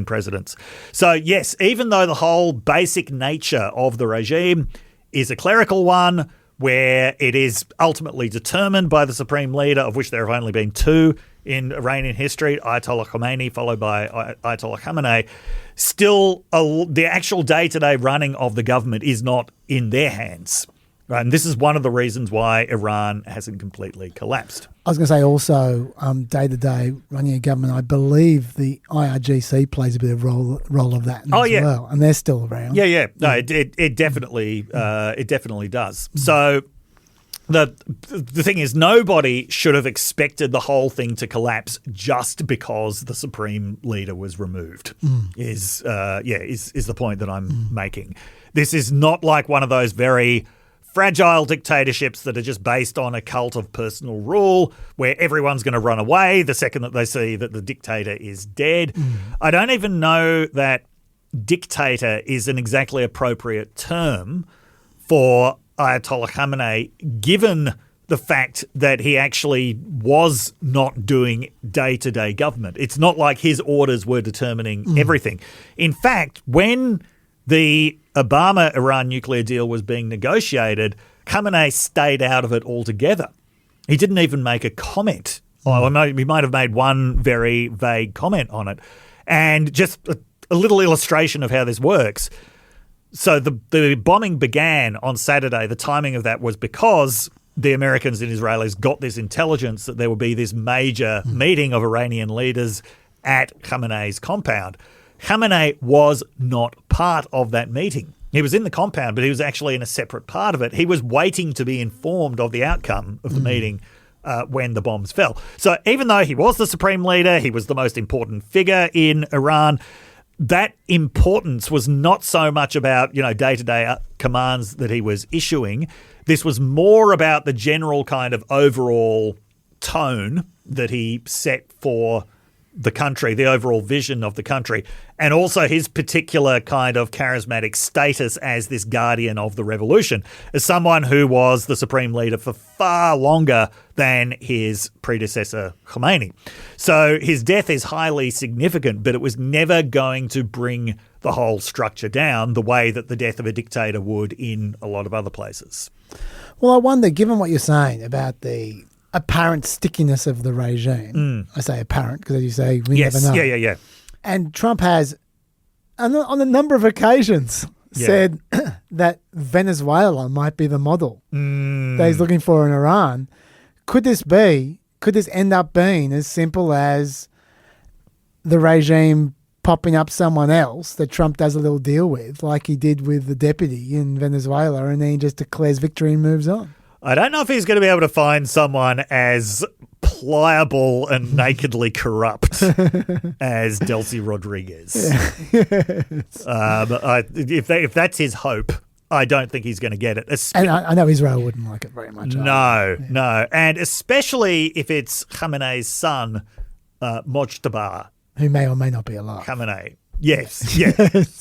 presidents. So yes, even though the whole basic nature of the regime is a clerical one, where it is ultimately determined by the supreme leader, of which there have only been two in Iranian history, Ayatollah Khomeini followed by Ayatollah Khamenei, still the actual day-to-day running of the government is not in their hands. Right, and this is one of the reasons why Iran hasn't completely collapsed. I was going to say also, day-to-day running a government, I believe the IRGC plays a bit of role of that as well, and they're still around. Yeah. No, it definitely does. So the thing is, nobody should have expected the whole thing to collapse just because the supreme leader was removed. Is the point that I'm making. This is not like one of those very fragile dictatorships that are just based on a cult of personal rule where everyone's going to run away the second that they see that the dictator is dead. I don't even know that dictator is an exactly appropriate term for Ayatollah Khamenei, given the fact that he actually was not doing day-to-day government. It's not like his orders were determining everything. In fact, when the Obama-Iran nuclear deal was being negotiated, Khamenei stayed out of it altogether. He didn't even make a comment. He might have made one very vague comment on it. And just a little illustration of how this works. So the bombing began on Saturday. The timing of that was because the Americans and Israelis got this intelligence that there would be this major meeting of Iranian leaders at Khamenei's compound. Khamenei was not part of that meeting. He was in the compound, but he was actually in a separate part of it. He was waiting to be informed of the outcome of the meeting when the bombs fell. So even though he was the supreme leader, he was the most important figure in Iran, that importance was not so much about, day-to-day commands that he was issuing. This was more about the general kind of overall tone that he set for the country, the overall vision of the country, and also his particular kind of charismatic status as this guardian of the revolution, as someone who was the supreme leader for far longer than his predecessor Khomeini. So his death is highly significant, but it was never going to bring the whole structure down the way that the death of a dictator would in a lot of other places. Well, I wonder, given what you're saying about the apparent stickiness of the regime. I say apparent because, as you say, we never know. Yeah. And Trump has, on a number of occasions, said that Venezuela might be the model that he's looking for in Iran. Could this end up being as simple as the regime popping up someone else that Trump does a little deal with, like he did with the deputy in Venezuela, and then he just declares victory and moves on? I don't know if he's going to be able to find someone as pliable and nakedly corrupt as Delcy Rodriguez. If that's his hope, I don't think he's going to get it. And I know Israel wouldn't like it very much. No. And especially if it's Khamenei's son, Mojtaba. Who may or may not be alive. Khamenei. Yes.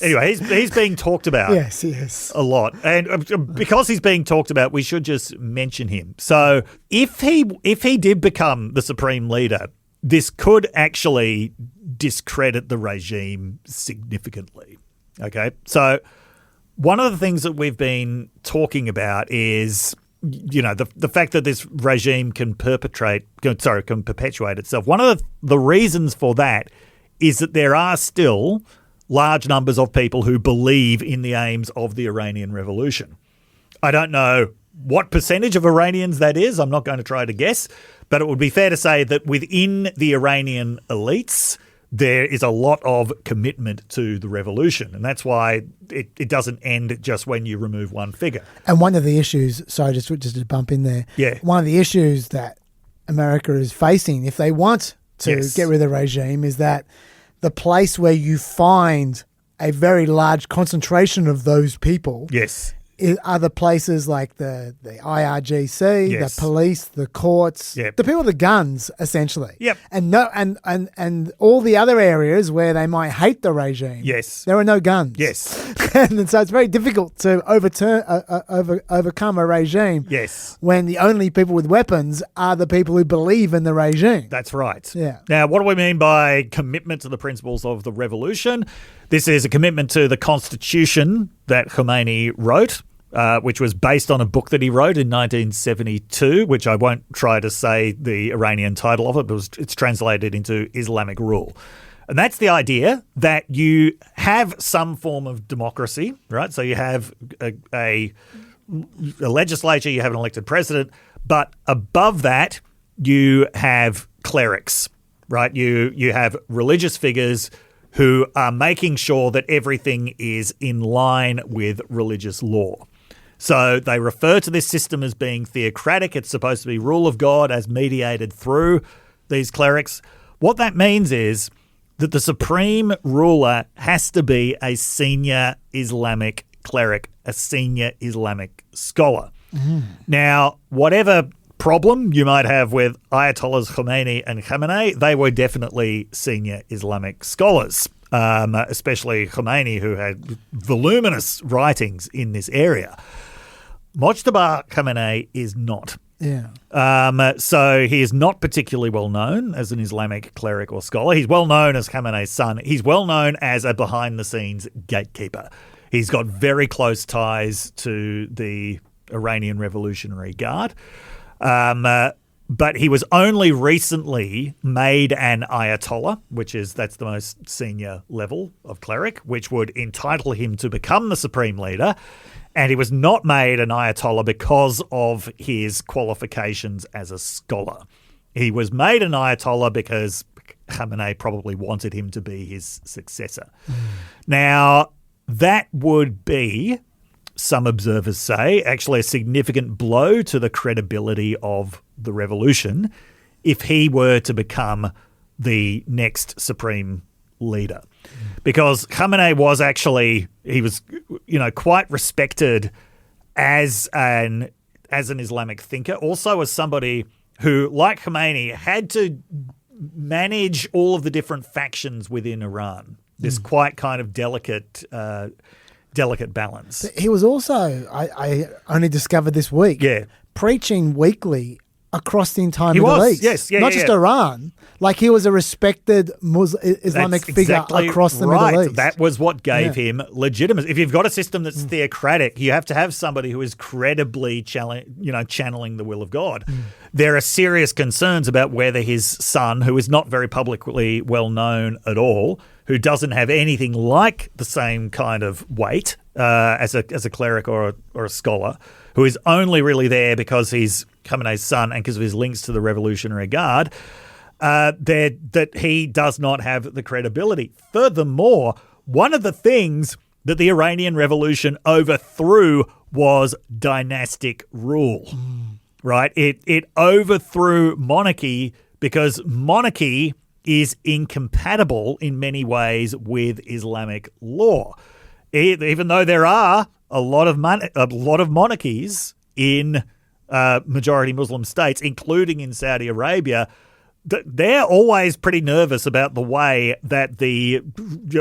Anyway, he's being talked about. Yes. A lot. And because he's being talked about, we should just mention him. So if he did become the supreme leader, this could actually discredit the regime significantly. Okay? So one of the things that we've been talking about is, the fact that this regime can perpetuate itself. One of the reasons for that is that there are still large numbers of people who believe in the aims of the Iranian Revolution. I don't know what percentage of Iranians that is. I'm not going to try to guess, but it would be fair to say that within the Iranian elites, there is a lot of commitment to the revolution. And that's why it doesn't end just when you remove one figure. And one of the issues, sorry, just to bump in there. Yeah. One of the issues that America is facing, if they want to get rid of the regime, is that the place where you find a very large concentration of those people are the places like the IRGC, the police, the courts, the people with the guns, essentially. Yep. And all the other areas where they might hate the regime. Yes. There are no guns. Yes. And so it's very difficult to overcome a regime. Yes. When the only people with weapons are the people who believe in the regime. That's right. Yeah. Now, what do we mean by commitment to the principles of the revolution? This is a commitment to the Constitution that Khomeini wrote, which was based on a book that he wrote in 1972, which I won't try to say the Iranian title of it, but it's translated into Islamic rule. And that's the idea that you have some form of democracy, right? So you have a legislature, you have an elected president, but above that, you have clerics, right? You have religious figures who are making sure that everything is in line with religious law. So they refer to this system as being theocratic. It's supposed to be rule of God as mediated through these clerics. What that means is that the supreme ruler has to be a senior Islamic cleric, a senior Islamic scholar. Now, whatever problem you might have with Ayatollahs Khomeini and Khamenei, they were definitely senior Islamic scholars, especially Khomeini, who had voluminous writings in this area. Mojtaba Khamenei is not. Yeah. So he is not particularly well known as an Islamic cleric or scholar. He's well known as Khamenei's son. He's well known as a behind-the-scenes gatekeeper. He's got very close ties to the Iranian Revolutionary Guard. But he was only recently made an Ayatollah, that's the most senior level of cleric, which would entitle him to become the supreme leader. And he was not made an Ayatollah because of his qualifications as a scholar. He was made an Ayatollah because Khamenei probably wanted him to be his successor. Now, that would be, some observers say, actually a significant blow to the credibility of the revolution if he were to become the next supreme leader. Because Khamenei was actually, he was, quite respected as an Islamic thinker, also as somebody who, like Khomeini, had to manage all of the different factions within Iran. This quite kind of delicate balance. He was also, I only discovered this week, preaching weekly across the entire Middle East. Yes, not just Iran. Like he was a respected Islamic figure across the Middle East. That was what gave him legitimacy. If you've got a system that's theocratic, you have to have somebody who is credibly channeling the will of God. There are serious concerns about whether his son, who is not very publicly well known at all, who doesn't have anything like the same kind of weight as a cleric or a scholar, who is only really there because he's Khamenei's son and because of his links to the Revolutionary Guard, that he does not have the credibility. Furthermore, one of the things that the Iranian Revolution overthrew was dynastic rule, right? It overthrew monarchy because monarchy is incompatible in many ways with Islamic law. Even though there are a lot of monarchies in majority Muslim states, including in Saudi Arabia, they're always pretty nervous about the way that the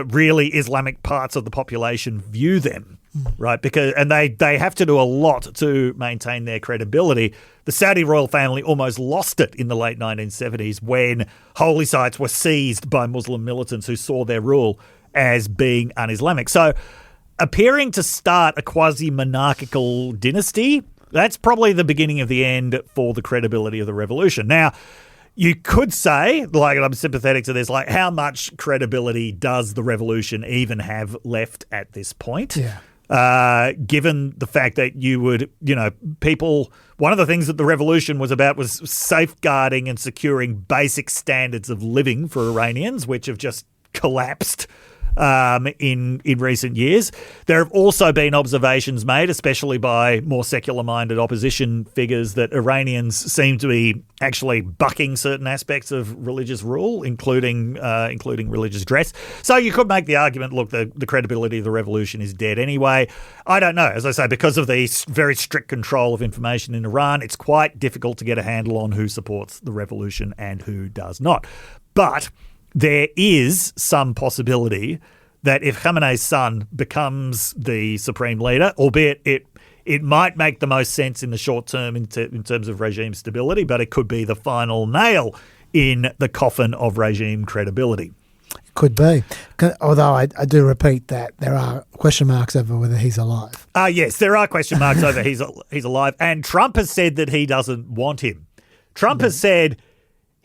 really Islamic parts of the population view them, right? And they have to do a lot to maintain their credibility. The Saudi royal family almost lost it in the late 1970s when holy sites were seized by Muslim militants who saw their rule as being un-Islamic. So appearing to start a quasi-monarchical dynasty, that's probably the beginning of the end for the credibility of the revolution. Now, you could say, and I'm sympathetic to this, how much credibility does the revolution even have left at this point? Yeah. given the fact that you would, people, one of the things that the revolution was about was safeguarding and securing basic standards of living for Iranians, which have just collapsed in recent years. There have also been observations made, especially by more secular-minded opposition figures, that Iranians seem to be actually bucking certain aspects of religious rule, including religious dress. So you could make the argument, look, the credibility of the revolution is dead anyway. I don't know. As I say, because of the very strict control of information in Iran, it's quite difficult to get a handle on who supports the revolution and who does not. But there is some possibility that if Khamenei's son becomes the supreme leader, albeit it might make the most sense in the short term in terms of regime stability, but it could be the final nail in the coffin of regime credibility. Could be. Although I do repeat that there are question marks over whether he's alive. Yes, there are question marks over he's alive. And Trump has said that he doesn't want him. Trump has said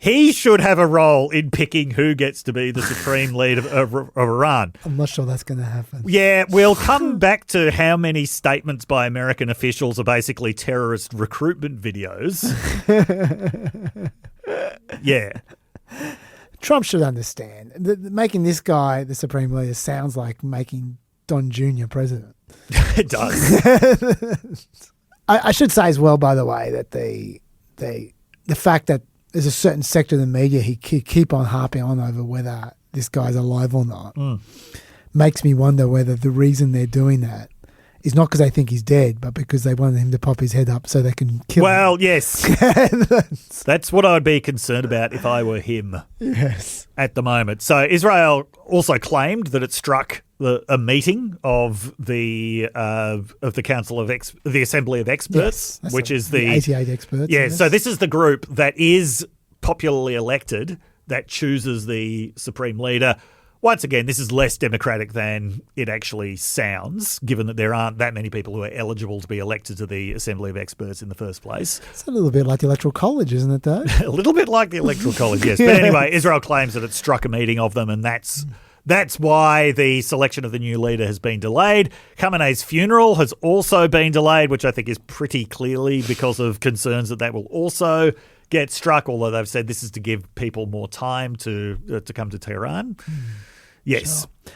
he should have a role in picking who gets to be the supreme leader of Iran. I'm not sure that's going to happen. Yeah, we'll come back to how many statements by American officials are basically terrorist recruitment videos. Yeah. Trump should understand. Making this guy the supreme leader sounds like making Don Jr. president. It does. I should say as well, by the way, that the fact that there's a certain sector of the media he keep on harping on over whether this guy's alive or not makes me wonder whether the reason they're doing that is not because they think he's dead, but because they want him to pop his head up so they can kill him. Well, yes. That's what I'd be concerned about if I were him. Yes. At the moment. So Israel also claimed that it struck a meeting of the Council of the Assembly of Experts, yes, which is the 88 experts. Yeah, so this is the group that is popularly elected that chooses the supreme leader. Once again, this is less democratic than it actually sounds, given that there aren't that many people who are eligible to be elected to the Assembly of Experts in the first place. It's a little bit like the Electoral College, isn't it, though? A little bit like the Electoral College, yes. But anyway, Israel claims that it struck a meeting of them, and that's why the selection of the new leader has been delayed. Khamenei's funeral has also been delayed, which I think is pretty clearly because of concerns that will also get struck, although they've said this is to give people more time to come to Tehran. Yes. Sure.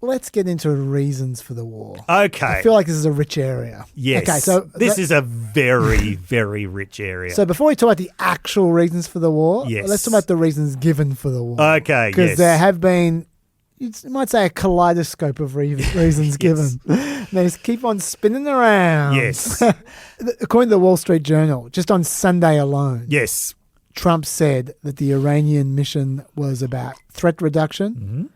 Let's get into reasons for the war. Okay. I feel like this is a rich area. Yes. Okay, so this is a very, very rich area. So before we talk about the actual reasons for the war, yes, let's talk about the reasons given for the war. Okay, because there have been, you might say, a kaleidoscope of reasons given. They just keep on spinning around. Yes. According to the Wall Street Journal, just on Sunday alone, yes, Trump said that the Iranian mission was about threat reduction,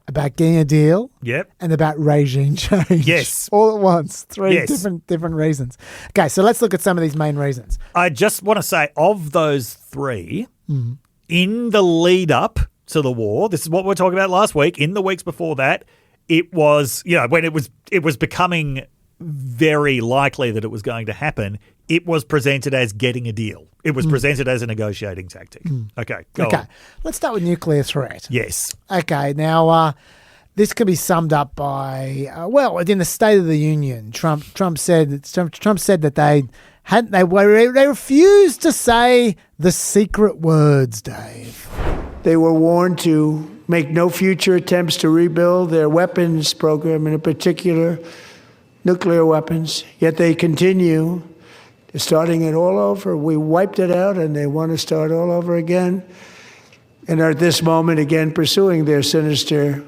about getting a deal, and about regime change. Yes. All at once. Three different reasons. Okay, so let's look at some of these main reasons. I just want to say, of those three, in the lead up to the war, this is what we were talking about last week, in the weeks before that, it was, when it was becoming very likely that it was going to happen, it was presented as getting a deal. It was presented as a negotiating tactic. Okay, go on. Let's start with nuclear threat. Yes. Okay, now this can be summed up by in the State of the Union, Trump said that they refused to say the secret words, Dave. They were warned to make no future attempts to rebuild their weapons program, and in particular, nuclear weapons. Yet they continue. They're starting it all over. We wiped it out, and they want to start all over again. And are at this moment, again, pursuing their sinister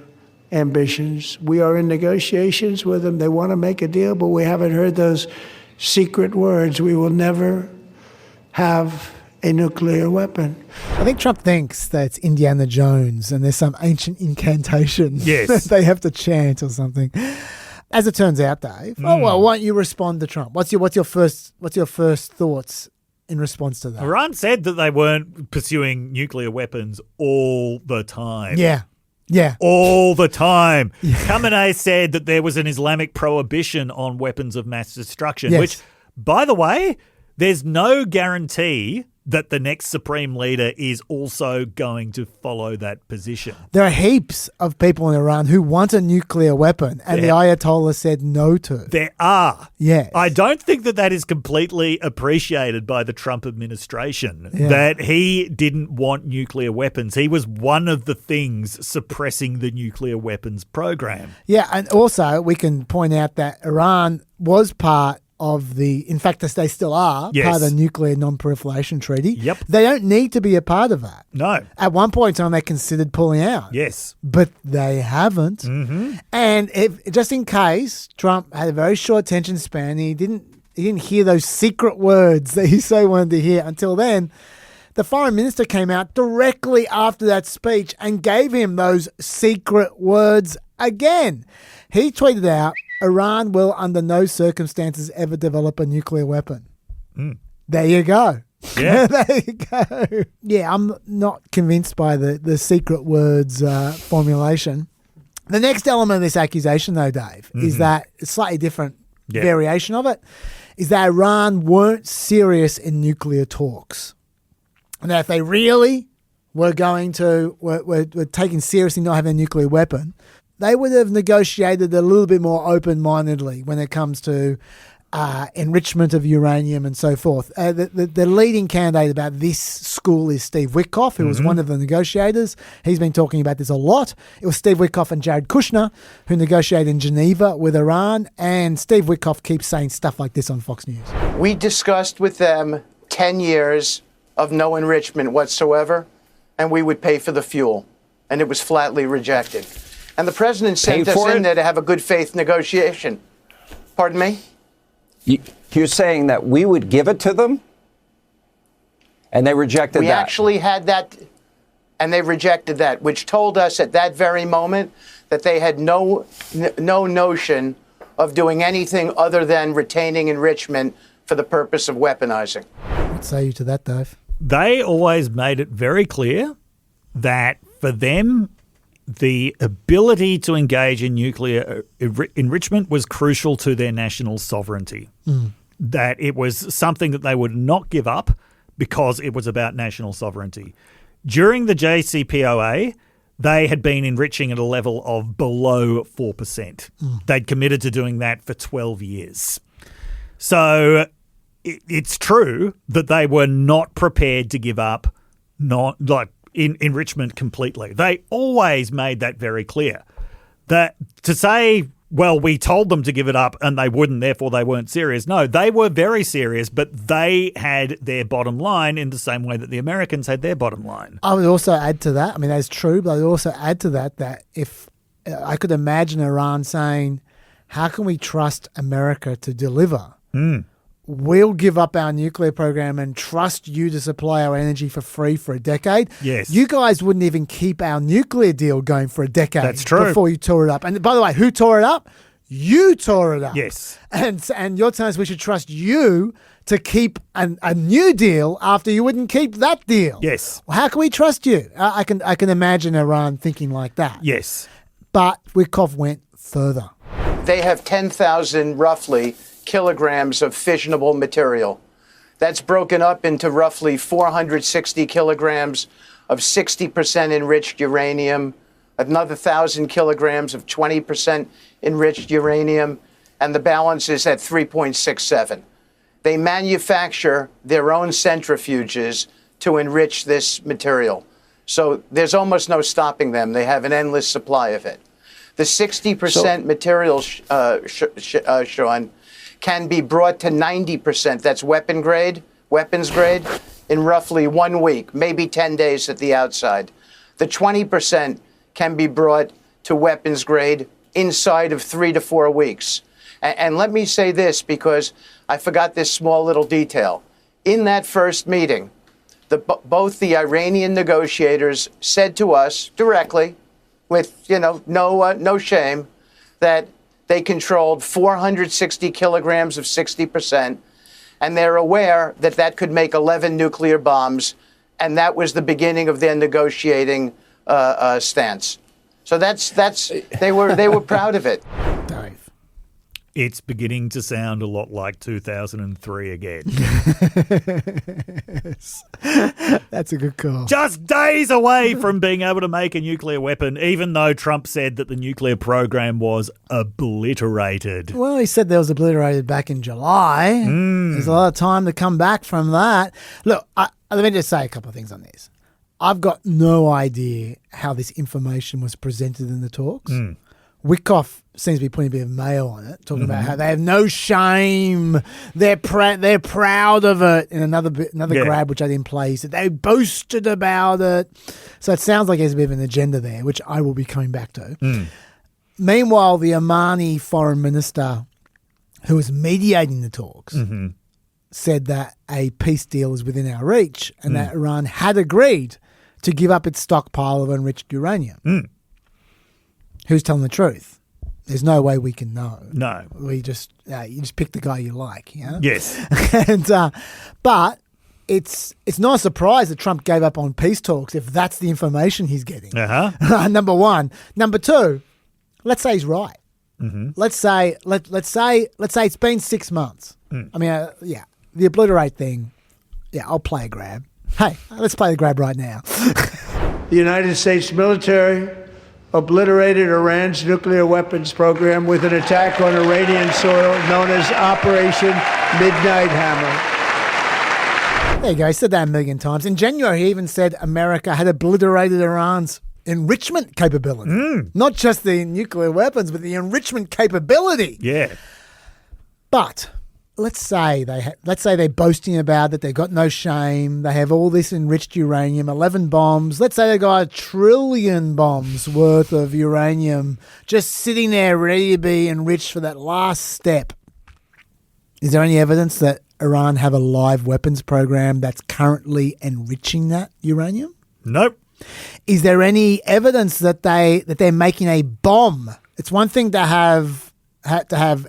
ambitions. We are in negotiations with them. They want to make a deal, but we haven't heard those secret words. We will never have a nuclear weapon. I think Trump thinks that it's Indiana Jones and there's some ancient incantation that they have to chant or something. As it turns out, Dave, why don't you respond to Trump? What's your first thoughts in response to that? Iran said that they weren't pursuing nuclear weapons all the time. Yeah. All the time. Khamenei said that there was an Islamic prohibition on weapons of mass destruction, which, by the way, there's no guarantee that the next supreme leader is also going to follow that position. There are heaps of people in Iran who want a nuclear weapon, and the Ayatollah said no to. There are. Yes. I don't think that is completely appreciated by the Trump administration, that he didn't want nuclear weapons. He was one of the things suppressing the nuclear weapons program. Yeah, and also we can point out that Iran was part of in fact, they still are part of the Nuclear Non-Proliferation Treaty. Yep. They don't need to be a part of that. No. At one point in time, they considered pulling out. Yes. But they haven't. Mm-hmm. And just in case, Trump had a very short attention span, he didn't hear those secret words that he so wanted to hear until then. The foreign minister came out directly after that speech and gave him those secret words again. He tweeted out, Iran will under no circumstances ever develop a nuclear weapon. There you go. Yeah. There you go. Yeah, I'm not convinced by the secret words formulation. The next element of this accusation, though, Dave, is that a slightly different variation of it, is that Iran weren't serious in nuclear talks. Now, if they really were going to, were taking seriously not having a nuclear weapon, they would have negotiated a little bit more open-mindedly when it comes to enrichment of uranium and so forth. The leading candidate about this school is Steve Witkoff, who was one of the negotiators. He's been talking about this a lot. It was Steve Witkoff and Jared Kushner who negotiated in Geneva with Iran, and Steve Witkoff keeps saying stuff like this on Fox News. We discussed with them 10 years of no enrichment whatsoever, and we would pay for the fuel, and it was flatly rejected. And the president sent us in there to have a good faith negotiation. Pardon me? You're saying that we would give it to them? And they rejected that? We actually had that, and they rejected that, which told us at that very moment that they had no notion of doing anything other than retaining enrichment for the purpose of weaponizing. What say you to that, Dave? They always made it very clear that for them, the ability to engage in nuclear enrichment was crucial to their national sovereignty. That it was something that they would not give up because it was about national sovereignty. During the JCPOA, they had been enriching at a level of below 4%. They'd committed to doing that for 12 years. So it's true that they were not prepared to give up enrichment completely. They always made that very clear. That to say, well, we told them to give it up and they wouldn't, therefore they weren't serious. No, they were very serious, but they had their bottom line in the same way that the Americans had their bottom line. I would also add to that, I mean, that's true, but I would also add to that if I could imagine Iran saying, how can we trust America to deliver? We'll give up our nuclear program and trust you to supply our energy for free for a decade. Yes. You guys wouldn't even keep our nuclear deal going for a decade. That's true. Before you tore it up. And by the way, who tore it up? You tore it up. Yes. And you're telling us we should trust you to keep a new deal after you wouldn't keep that deal. Yes. Well, how can we trust you? I can imagine Iran thinking like that. Yes. But Witkoff went further. They have 10,000 roughly kilograms of fissionable material. That's broken up into roughly 460 kilograms of 60% enriched uranium, another 1,000 kilograms of 20% enriched uranium, and the balance is at 3.67. They manufacture their own centrifuges to enrich this material. So there's almost no stopping them. They have an endless supply of it. The 60% material, Sean, can be brought to 90%, that's weapons grade, in roughly 1 week, maybe 10 days at the outside. The 20% can be brought to weapons grade inside of 3 to 4 weeks. And let me say this, because I forgot this small little detail. In that first meeting, both the Iranian negotiators said to us directly, with no shame, that they controlled 460 kilograms of 60%, and they're aware that that could make 11 nuclear bombs, and that was the beginning of their negotiating stance. So that's they were proud of it. Dave. it's beginning to sound a lot like 2003 again. That's a good call. Just days away from being able to make a nuclear weapon, even though Trump said that the nuclear program was obliterated. Well, he said there was obliterated back in July. There's a lot of time to come back from that. Look, let me just say a couple of things on this. I've got no idea how this information was presented in the talks. Witkoff seems to be putting a bit of mail on it, talking about how they have no shame. They're proud of it. In another grab, which I didn't play, he said they boasted about it. So it sounds like there's a bit of an agenda there, which I will be coming back to. Meanwhile, the Omani foreign minister, who was mediating the talks, said that a peace deal is within our reach and that Iran had agreed to give up its stockpile of enriched uranium. Who's telling the truth? There's no way we can know. No. You just pick the guy you like, you know? Yes. But it's not a surprise that Trump gave up on peace talks if that's the information he's getting. Number one. Number two, let's say he's right. Let's say it's been 6 months. I mean, the obliterate thing. Yeah, I'll play a grab. Hey, let's play the grab right now. The United States military obliterated Iran's nuclear weapons program with an attack on Iranian soil known as Operation Midnight Hammer. There you go. He said that a million times. In January, he even said America had obliterated Iran's enrichment capability. Not just the nuclear weapons, but the enrichment capability. Yeah. But let's say they're boasting about that. They've got no shame. They have all this enriched uranium, 11 bombs. Let's say they got 1 trillion bombs worth of uranium just sitting there ready to be enriched for that last step. Is there any evidence that Iran have a live weapons program that's currently enriching that uranium? Nope. Is there any evidence that they're making a bomb? It's one thing to have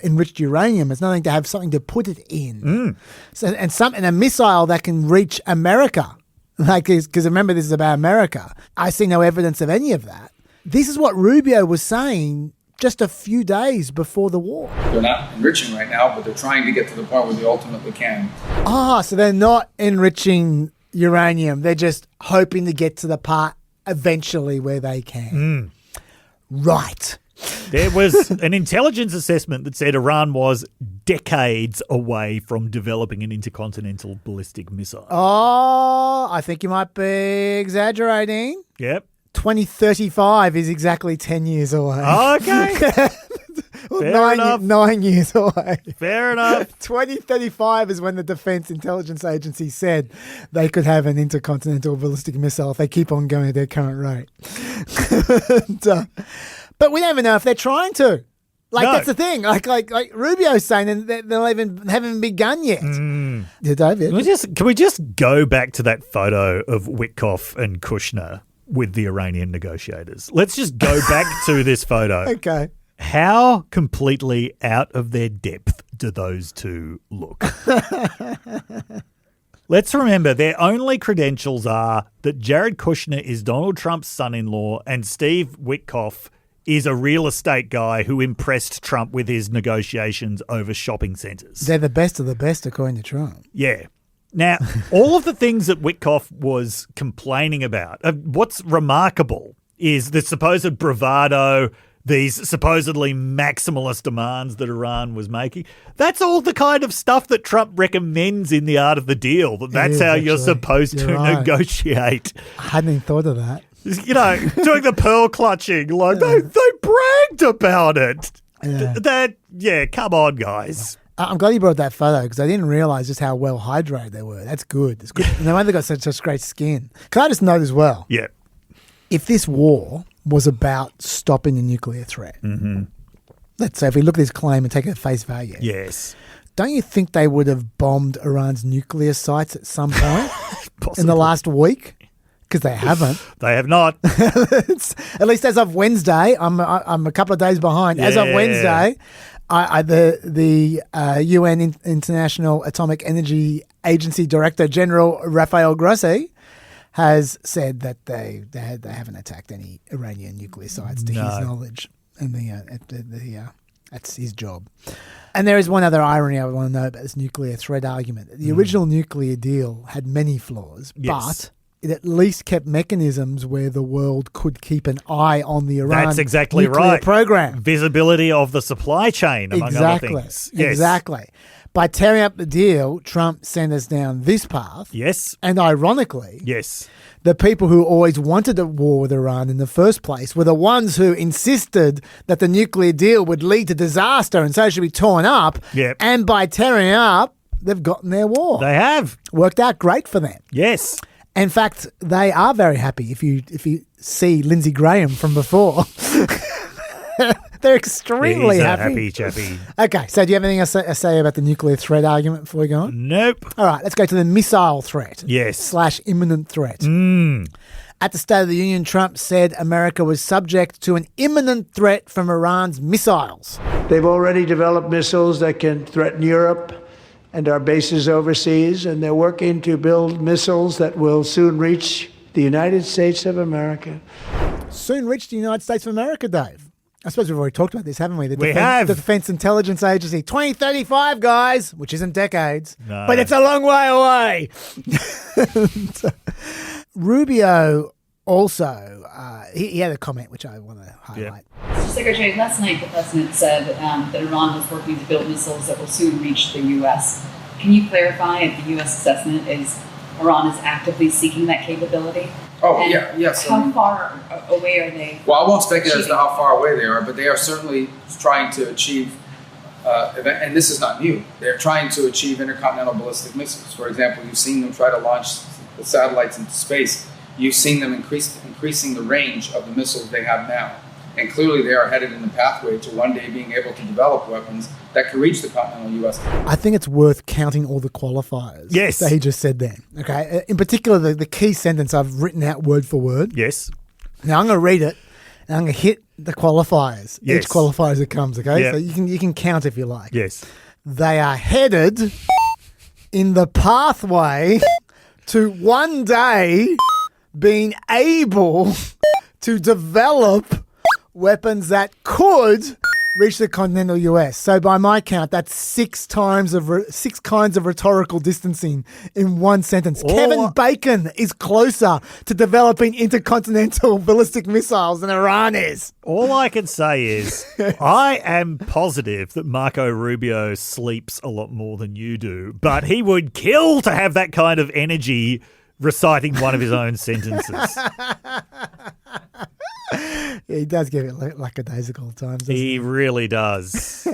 enriched uranium. It's nothing to have something to put it in. So, and a missile that can reach America. Because remember, this is about America. I see no evidence of any of that. This is what Rubio was saying just a few days before the war. They're not enriching right now, but they're trying to get to the point where they ultimately can. So they're not enriching uranium. They're just hoping to get to the part eventually where they can. Right. There was an intelligence assessment that said Iran was decades away from developing an intercontinental ballistic missile. I think you might be exaggerating. Yep. 2035 is exactly 10 years away. Okay. Fair enough. 9 years away. Fair enough. 2035 is when the Defense Intelligence Agency said they could have an intercontinental ballistic missile if they keep on going at their current rate. But we don't even know if they're trying to. No. That's the thing. Like Rubio's saying, they haven't even begun yet. Yeah, David. Can we just go back to that photo of Witkoff and Kushner with the Iranian negotiators? Let's just go back to this photo. Okay. How completely out of their depth do those two look? Let's remember their only credentials are that Jared Kushner is Donald Trump's son-in-law and Steve Witkoff is a real estate guy who impressed Trump with his negotiations over shopping centres. They're the best of the best, according to Trump. Yeah. Now, all of the things that Witkoff was complaining about, what's remarkable is the supposed bravado, these supposedly maximalist demands that Iran was making. That's all the kind of stuff that Trump recommends in The Art of the Deal. That's how you're supposed to negotiate. I hadn't even thought of that. You know, doing the pearl clutching. Like, they bragged about it. Come on, guys. I'm glad you brought that photo because I didn't realise just how well hydrated they were. That's good. It's good. And no wonder they got such great skin. Can I just note as well? Yeah. If this war was about stopping the nuclear threat, let's say if we look at this claim and take it at face value. Yes. Don't you think they would have bombed Iran's nuclear sites at some point in the last week? Because they haven't. They have not. At least as of Wednesday. I'm a couple of days behind. Yeah. As of Wednesday, the UN International Atomic Energy Agency Director General Rafael Grossi has said that they haven't attacked any Iranian nuclear sites to his knowledge, and that's his job. And there is one other irony I want to know about this nuclear threat argument. The original nuclear deal had many flaws, Yes. but it at least kept mechanisms where the world could keep an eye on the Iran That's exactly nuclear right. program. Visibility of the supply chain, among other things. Yes. Exactly. By tearing up the deal, Trump sent us down this path. Yes. And ironically, Yes. the people who always wanted a war with Iran in the first place were the ones who insisted that the nuclear deal would lead to disaster and so it should be torn up. Yep. And by tearing it up, they've gotten their war. They have. Worked out great for them. Yes. In fact, they are very happy if you see Lindsey Graham from before. They're extremely He's a happy. happy chappy. Okay, so do you have anything else to say about the nuclear threat argument before we go on? Nope. All right, let's go to the missile threat. Yes. / imminent threat. At the State of the Union, Trump said America was subject to an imminent threat from Iran's missiles. They've already developed missiles that can threaten Europe and our bases overseas, and they're working to build missiles that will soon reach the United States of America. Soon reach the United States of America, Dave. I suppose we've already talked about this, haven't we? We have. The Defense Intelligence Agency. 2035, guys, which isn't decades, No. but it's a long way away. Rubio also, he had a comment which I want to highlight. Mr. Secretary, last night the president said that Iran was working to build missiles that will soon reach the U.S. Can you clarify if the U.S. assessment is Iran is actively seeking that capability? Oh, And yeah, yes. How far away are they? Well, I won't speculate as to how far away they are, but they are certainly trying to achieve, and this is not new, they're trying to achieve intercontinental ballistic missiles. For example, you've seen them try to launch the satellites into space. You've seen them increasing the range of the missiles they have now. And clearly they are headed in the pathway to one day being able to develop weapons that can reach the continental U.S. I think it's worth counting all the qualifiers Yes. that he just said then. Okay, in particular, the key sentence I've written out word for word. Yes. Now I'm going to read it, and I'm going to hit the qualifiers. Yes. Each qualifier as it comes. Okay, Yep. so you can count if you like. Yes. They are headed in the pathway to one day being able to develop weapons that could reach the continental US. So by my count, that's six kinds of rhetorical distancing in one sentence. Kevin Bacon is closer to developing intercontinental ballistic missiles than Iran is. All I can say is I am positive that Marco Rubio sleeps a lot more than you do, but he would kill to have that kind of energy reciting one of his own sentences. Yeah, he does give it lackadaisical at times. He really does.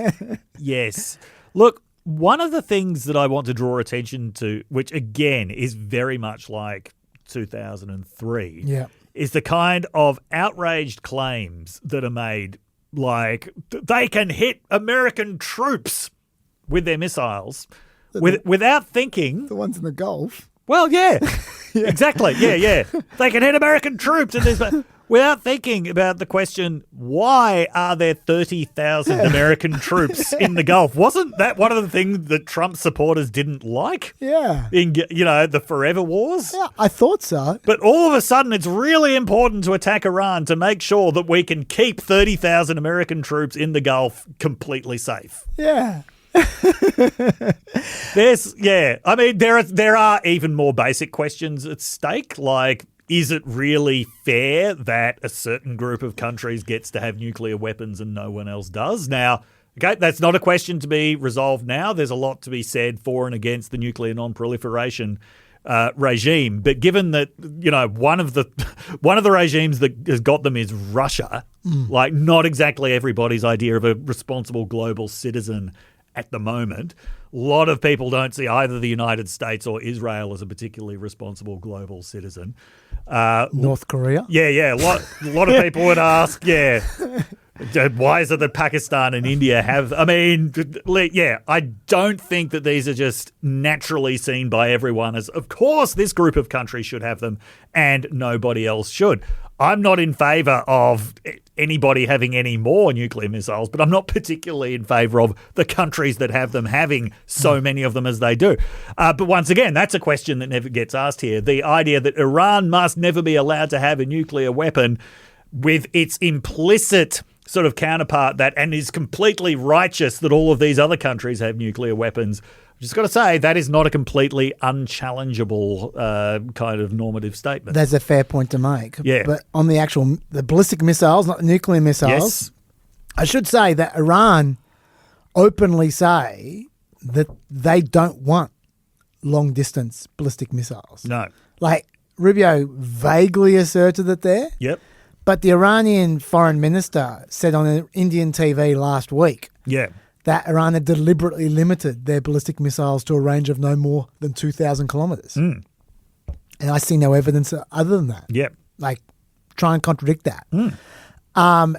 Yes. Look, one of the things that I want to draw attention to, which again is very much like 2003, is the kind of outraged claims that are made, like they can hit American troops with their missiles without thinking. The ones in the Gulf. Well, yeah. Exactly. Yeah. They can hit American troops in this, without thinking about the question, why are there 30,000 American troops in the Gulf? Wasn't that one of the things that Trump supporters didn't like? Yeah. In, the forever wars? Yeah, I thought so. But all of a sudden, it's really important to attack Iran to make sure that we can keep 30,000 American troops in the Gulf completely safe. Yeah. There are even more basic questions at stake, like, is it really fair that a certain group of countries gets to have nuclear weapons and no one else does? Now, okay, that's not a question to be resolved now. There's a lot to be said for and against the nuclear non-proliferation regime. But given that, one of the regimes that has got them is Russia, like not exactly everybody's idea of a responsible global citizen at the moment. A lot of people don't see either the United States or Israel as a particularly responsible global citizen. North Korea? Yeah. A lot of people would ask, why is it that Pakistan and India have... I don't think that these are just naturally seen by everyone as, of course, this group of countries should have them and nobody else should. I'm not in favour of anybody having any more nuclear missiles, but I'm not particularly in favour of the countries that have them having so many of them as they do. But once again, that's a question that never gets asked here. The idea that Iran must never be allowed to have a nuclear weapon with its implicit sort of counterpart that and is completely righteous that all of these other countries have nuclear weapons. I've just got to say that is not a completely unchallengeable kind of normative statement. That's a fair point to make. Yeah. But on the ballistic missiles, not the nuclear missiles, Yes. I should say that Iran openly say that they don't want long-distance ballistic missiles. No. Like, Rubio vaguely asserted it there. Yep. But the Iranian foreign minister said on Indian TV last week Yeah. that Iran had deliberately limited their ballistic missiles to a range of no more than 2,000 kilometres. Mm. And I see no evidence other than that. Yep. Like, try and contradict that. Mm.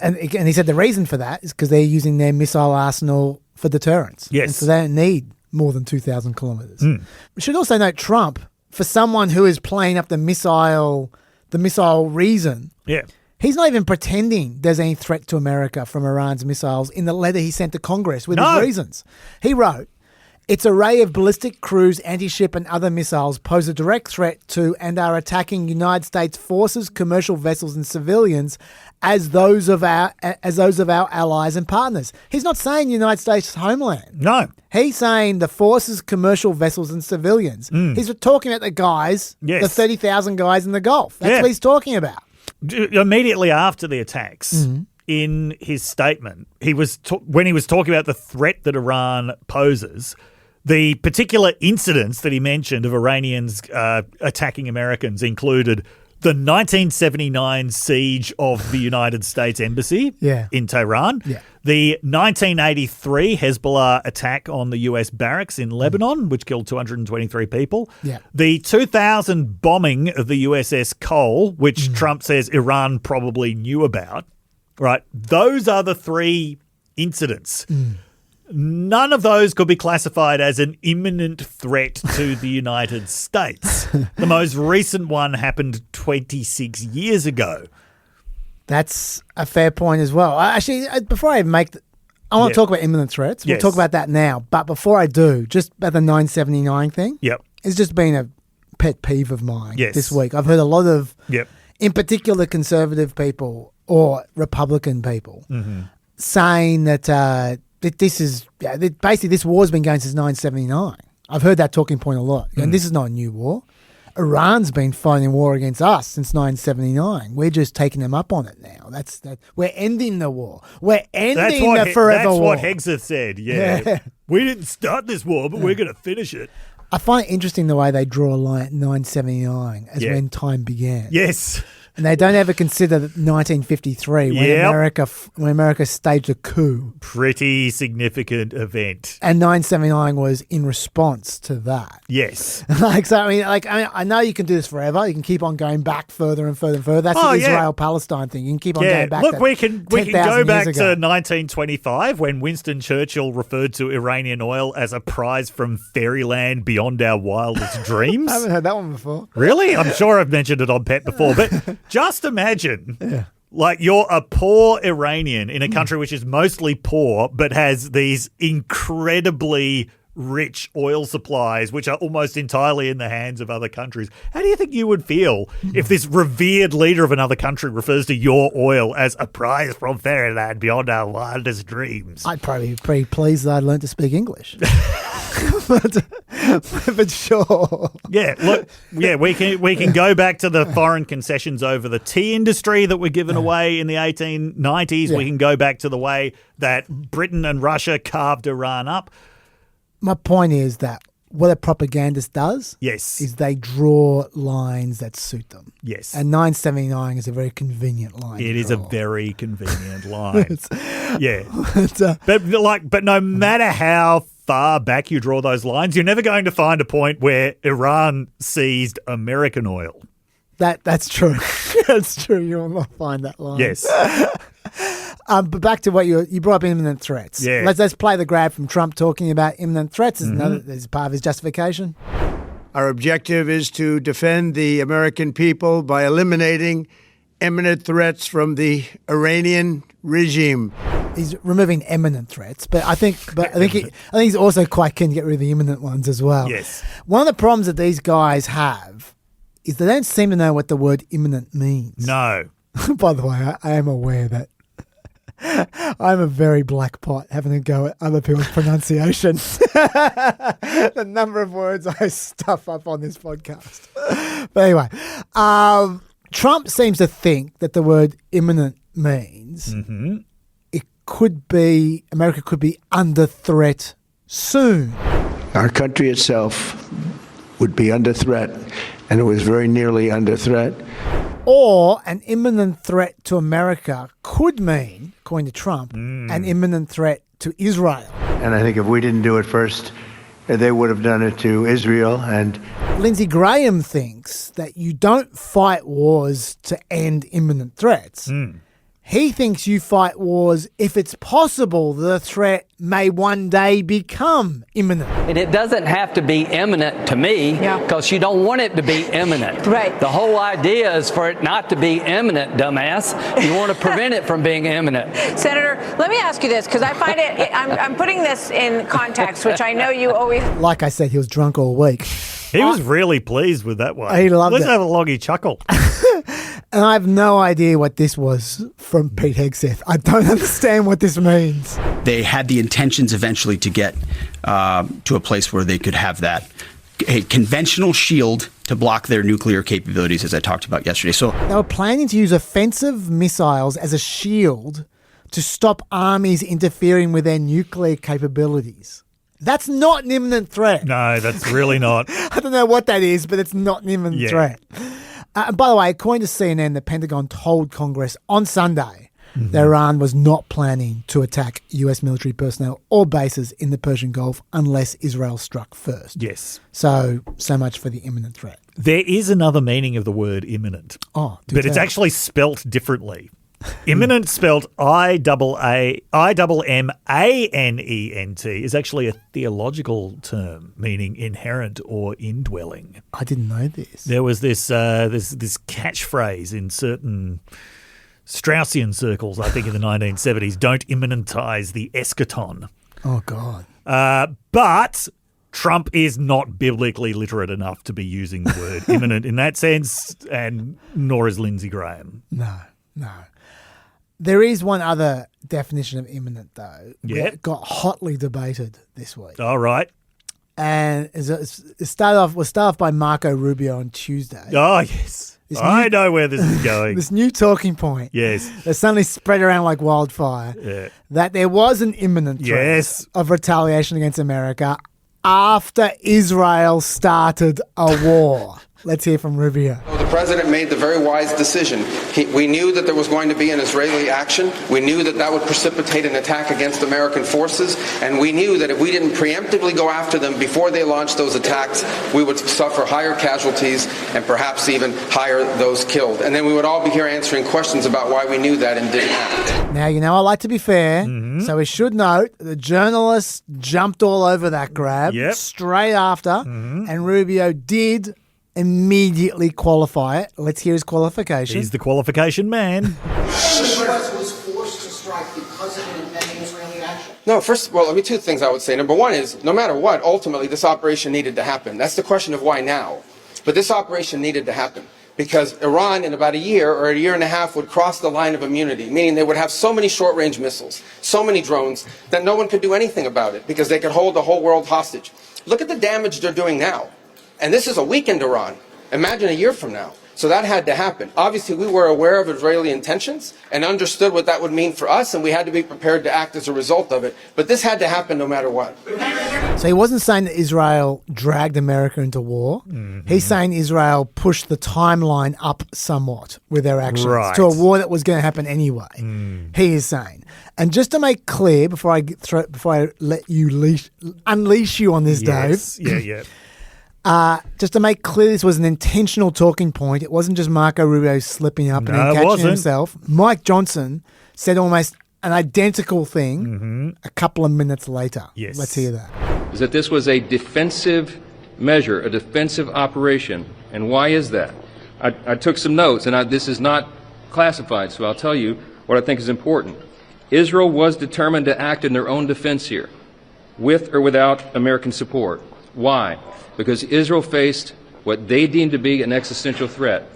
And he said the reason for that is because they're using their missile arsenal for deterrence. Yes. And so they don't need more than 2,000 kilometres. Mm. We should also note Trump, for someone who is playing up the missile reason, Yeah. he's not even pretending there's any threat to America from Iran's missiles in the letter he sent to Congress with No. his reasons. He wrote, its array of ballistic, cruise, anti-ship and other missiles pose a direct threat to and are attacking United States forces, commercial vessels and civilians as those of our allies and partners. He's not saying United States homeland. No. He's saying the forces, commercial vessels and civilians. He's talking about the guys, Yes. the 30,000 guys in the Gulf. That's Yeah. what he's talking about. Immediately after the attacks, in his statement, he was when he was talking about the threat that Iran poses, the particular incidents that he mentioned of Iranians attacking Americans included the 1979 siege of the United States Embassy in Tehran, the 1983 Hezbollah attack on the US barracks in Lebanon, which killed 223 people, the 2000 bombing of the USS Cole, which Trump says Iran probably knew about. Right, those are the three incidents. None of those could be classified as an imminent threat to the United States. The most recent one happened 26 years ago. That's a fair point as well. Actually, before I make I want to talk about imminent threats. We'll talk about that now. But before I do, just about the 979 thing. It's just been a pet peeve of mine this week. I've heard a lot of, in particular, conservative people or Republican people saying that this is basically this war's been going since 979. I've heard that talking point a lot. And this is not a new war. Iran's been fighting war against us since 979. We're just taking them up on it now. We're ending the war. We're ending the forever war. That's what Hegseth said. Yeah. We didn't start this war, but we're going to finish it. I find it interesting the way they draw a line at 979 as when time began. Yes. And they don't ever consider 1953 when America staged a coup. Pretty significant event. And 979 was in response to that. Yes. I know you can do this forever. You can keep on going back further and further and further. That's the Israel-Palestine thing. You can keep on going back. Look, we can go back to ago. 1925 when Winston Churchill referred to Iranian oil as a prize from fairyland beyond our wildest dreams. I haven't heard that one before. Really? I'm sure I've mentioned it on PEP before, but just imagine, like you're a poor Iranian in a country which is mostly poor but has these incredibly rich oil supplies which are almost entirely in the hands of other countries. How do you think you would feel if this revered leader of another country refers to your oil as a prize from fairyland beyond our wildest dreams? I'd probably be pretty pleased that I'd learned to speak English. but sure. We can go back to the foreign concessions over the tea industry that were given away in the 1890s. We can go back to the way that Britain and Russia carved Iran up. My point is that what a propagandist does is they draw lines that suit them. Yes. And 979 is a very convenient line. It is a very convenient line. But no matter how far back you draw those lines, you're never going to find a point where Iran seized American oil. That's true. That's true. You will not find that line. Yes. But back to what you brought up, imminent threats. Yeah. Let's play the grab from Trump talking about imminent threats as part of his justification. Our objective is to defend the American people by eliminating imminent threats from the Iranian regime. He's removing imminent threats, but I think he's also quite keen to get rid of the imminent ones as well. Yes. One of the problems that these guys have is they don't seem to know what the word imminent means. No. By the way, I am aware that I'm a very black pot having a go at other people's pronunciation. The number of words I stuff up on this podcast. But anyway, Trump seems to think that the word imminent means it could be, America could be under threat soon. Our country itself would be under threat, and it was very nearly under threat. Or an imminent threat to America could mean, according to Trump, an imminent threat to Israel. And I think if we didn't do it first, they would have done it to Israel. And Lindsey Graham thinks that you don't fight wars to end imminent threats. He thinks you fight wars if it's possible the threat may one day become imminent. And it doesn't have to be imminent to me, because you don't want it to be imminent. Right. The whole idea is for it not to be imminent, dumbass. You want to prevent it from being imminent. Senator, let me ask you this, because I find it, I'm putting this in context, which I know you always... Like I said, he was drunk all week. He was really pleased with that one. He loved Let's it. have a loggy chuckle. And I have no idea what this was from Pete Hegseth. I don't understand what this means. They had the intentions eventually to get to a place where they could have that a conventional shield to block their nuclear capabilities, as I talked about yesterday. So they were planning to use offensive missiles as a shield to stop armies interfering with their nuclear capabilities. That's not an imminent threat. No, that's really not. I don't know what that is, but it's not an imminent threat. And by the way, according to CNN, the Pentagon told Congress on Sunday that Iran was not planning to attack US military personnel or bases in the Persian Gulf unless Israel struck first. Yes. So much for the imminent threat. There is another meaning of the word imminent. Oh, but it's actually spelt differently. Imminent, spelled IMMANENT, is actually a theological term meaning inherent or indwelling. I didn't know this. There was this catchphrase in certain Straussian circles, I think in the 1970s, don't immanentize the Eschaton. Oh, God. But Trump is not biblically literate enough to be using the word imminent in that sense, and nor is Lindsey Graham. No. There is one other definition of imminent, though. Yeah. That got hotly debated this week. All right. And it started off by Marco Rubio on Tuesday. Oh, yes. I know where this is going. This new talking point. Yes. That suddenly spread around like wildfire. That there was an imminent threat of retaliation against America after Israel started a war. Let's hear from Rubio. The president made the very wise decision. We knew that there was going to be an Israeli action. We knew that that would precipitate an attack against American forces. And we knew that if we didn't preemptively go after them before they launched those attacks, we would suffer higher casualties and perhaps even higher those killed. And then we would all be here answering questions about why we knew that and didn't act. Now, I like to be fair, so we should note the journalists jumped all over that grab straight after, and Rubio did immediately qualify it. Let's hear his qualification. He's the qualification man. The U.S. was forced to strike because of an impending Israeli action. No, first, well, two things I would say. Number one is, no matter what, ultimately this operation needed to happen. That's the question of why now. But this operation needed to happen because Iran in about a year or a year and a half would cross the line of immunity, meaning they would have so many short-range missiles, so many drones, that no one could do anything about it because they could hold the whole world hostage. Look at the damage they're doing now. And this is a weakened Iran. Imagine a year from now. So that had to happen. Obviously, we were aware of Israeli intentions and understood what that would mean for us, and we had to be prepared to act as a result of it. But this had to happen no matter what. So he wasn't saying that Israel dragged America into war. He's saying Israel pushed the timeline up somewhat with their actions to a war that was going to happen anyway. He is saying. And just to make clear, before I let you unleash you on this, Dave. Just to make clear, this was an intentional talking point. It wasn't just Marco Rubio slipping up and then catching himself. Mike Johnson said almost an identical thing a couple of minutes later. Yes. Let's hear that. Is that this was a defensive measure, a defensive operation. And why is that? I took some notes, and this is not classified, so I'll tell you what I think is important. Israel was determined to act in their own defense here, with or without American support. Why? Because Israel faced what they deemed to be an existential threat.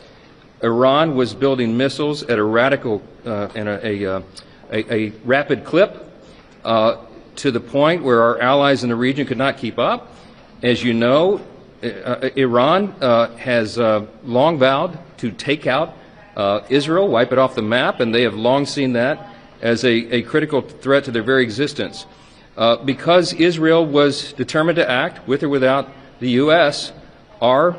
Iran was building missiles at a radical and a a rapid clip to the point where our allies in the region could not keep up. As you know, Iran has long vowed to take out Israel, wipe it off the map, and they have long seen that as a critical threat to their very existence. Because Israel was determined to act, with or without the U.S., our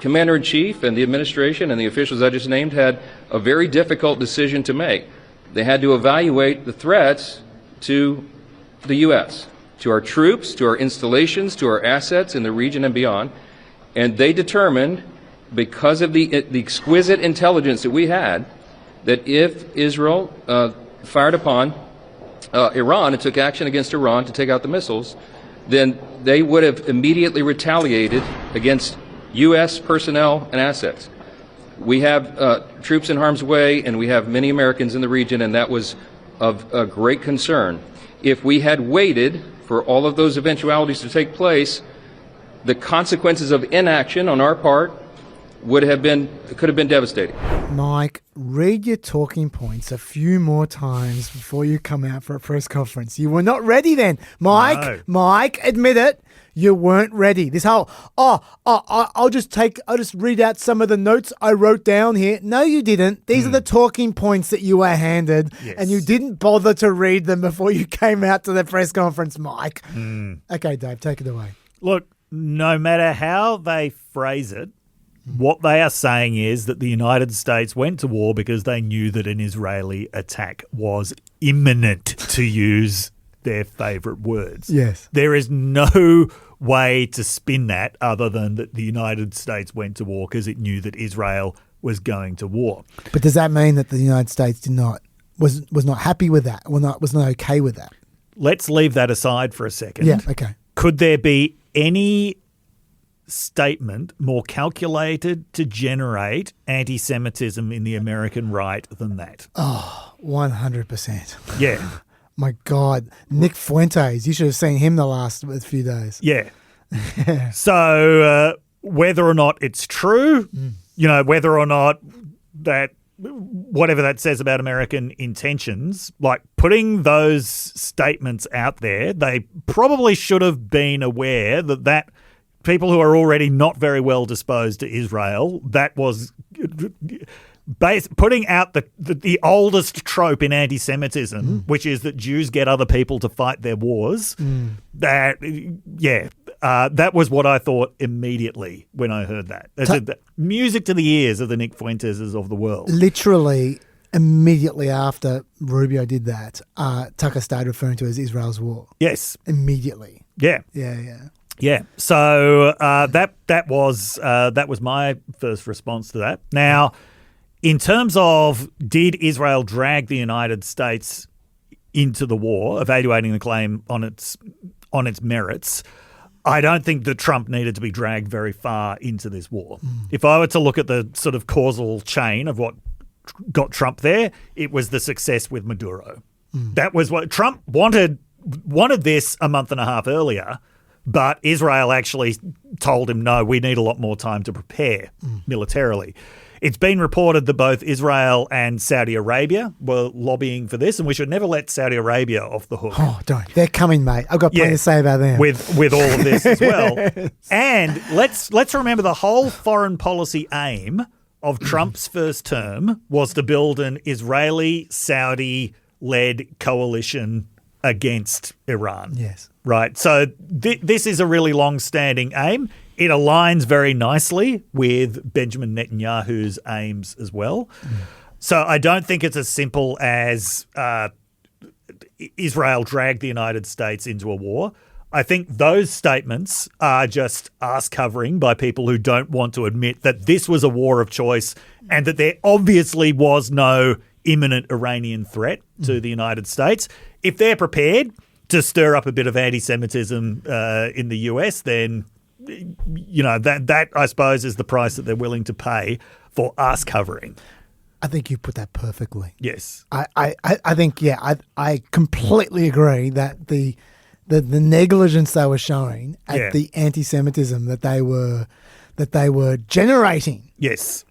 commander-in-chief and the administration and the officials I just named had a very difficult decision to make. They had to evaluate the threats to the U.S., to our troops, to our installations, to our assets in the region and beyond. And they determined, because of the exquisite intelligence that we had, that if Israel fired upon Iran and took action against Iran to take out the missiles, then they would have immediately retaliated against U.S. personnel and assets. We have troops in harm's way, and we have many Americans in the region, and that was of great concern. If we had waited for all of those eventualities to take place, the consequences of inaction on our part could have been devastating. Mike, read your talking points a few more times before you come out for a press conference. You were not ready then. Mike, No. Mike, admit it. You weren't ready. This whole, I'll just read out some of the notes I wrote down here. No, you didn't. These are the talking points that you were handed, and you didn't bother to read them before you came out to the press conference, Mike. Okay, Dave, take it away. Look, no matter how they phrase it, what they are saying is that the United States went to war because they knew that an Israeli attack was imminent, to use their favourite words. Yes. There is no way to spin that other than that the United States went to war because it knew that Israel was going to war. But does that mean that the United States was not happy with that, was not okay with that? Let's leave that aside for a second. Yeah, okay. Could there be any statement more calculated to generate anti-Semitism in the American right than that? Oh, 100%. Yeah. My God. Nick Fuentes, you should have seen him the last few days. Yeah. So whether or not it's true, whether or not that, whatever that says about American intentions, like putting those statements out there, they probably should have been aware that people who are already not very well disposed to Israel, that was putting out the oldest trope in anti-Semitism, which is that Jews get other people to fight their wars. That was what I thought immediately when I heard that. Music to the ears of the Nick Fuenteses of the world. Literally immediately after Rubio did that, Tucker started referring to it as Israel's war. Yes. Immediately. Yeah. Yeah. So that was my first response to that. Now, in terms of did Israel drag the United States into the war, evaluating the claim on its merits, I don't think that Trump needed to be dragged very far into this war. If I were to look at the sort of causal chain of what got Trump there, it was the success with Maduro. That was what Trump wanted this a month and a half earlier. But Israel actually told him, no, we need a lot more time to prepare militarily. It's been reported that both Israel and Saudi Arabia were lobbying for this, and we should never let Saudi Arabia off the hook. Oh, don't. They're coming, mate. I've got plenty to say about them. With all of this as well. Yes. And let's remember the whole foreign policy aim of Trump's first term was to build an Israeli-Saudi-led coalition against Iran. Yes. Right. So this is a really long-standing aim. It aligns very nicely with Benjamin Netanyahu's aims as well. So I don't think it's as simple as Israel dragged the United States into a war. I think those statements are just arse covering by people who don't want to admit that this was a war of choice and that there obviously was no imminent Iranian threat to the United States. If they're prepared to stir up a bit of anti-Semitism in the US, then that I suppose is the price that they're willing to pay for arse covering. I think you put that perfectly. Yes. I think, I completely agree that the negligence they were showing at the anti-Semitism that they were generating. Yes.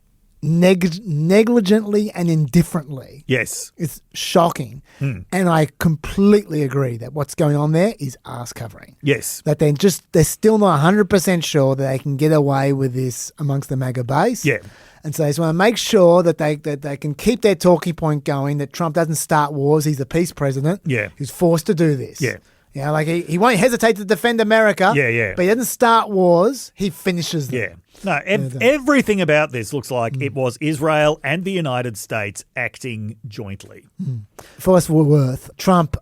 negligently and indifferently. Yes. It's shocking. And I completely agree that what's going on there is arse covering. Yes. That they're still not 100% sure that they can get away with this amongst the MAGA base. Yeah. And so they just want to make sure that they can keep their talking point going, that Trump doesn't start wars. He's the peace president. Yeah. He's forced to do this. Yeah. You know, like he won't hesitate to defend America. Yeah, yeah. But he doesn't start wars. He finishes them. Yeah. No, everything about this looks like it was Israel and the United States acting jointly. For what it's worth, Trump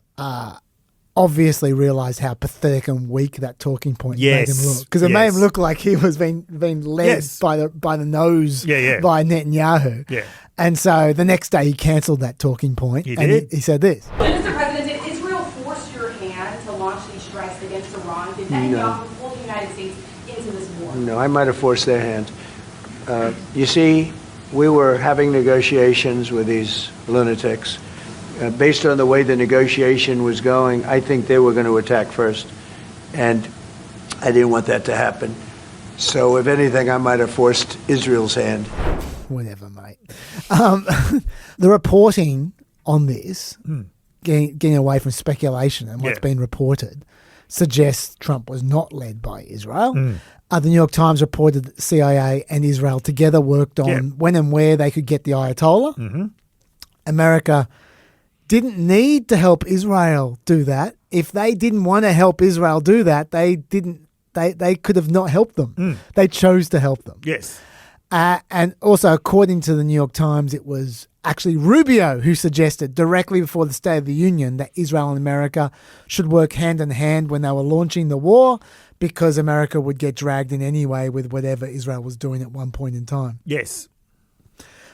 obviously realised how pathetic and weak that talking point made him look. Because it made him look like he was being led by the nose by Netanyahu. Yeah. And so the next day he cancelled that talking point. He and did? He said this. Mr. President, did Israel force your hand to launch these strikes against Iran? Did Netanyahu pull the United States into this war? No, I might have forced their hand. You see, we were having negotiations with these lunatics. Based on the way the negotiation was going, I think they were going to attack first. And I didn't want that to happen. So if anything, I might have forced Israel's hand. Whatever, mate. The reporting on this, getting away from speculation and what's been reported, suggests Trump was not led by Israel. The New York Times reported that CIA and Israel together worked on when and where they could get the Ayatollah. America didn't need to help Israel do that. If they didn't want to help Israel do that, they could have not helped them. They chose to help them. Yes. And also, according to the New York Times, it was actually Rubio who suggested directly before the State of the Union that Israel and America should work hand in hand when they were launching the war, because America would get dragged in anyway with whatever Israel was doing at one point in time. Yes.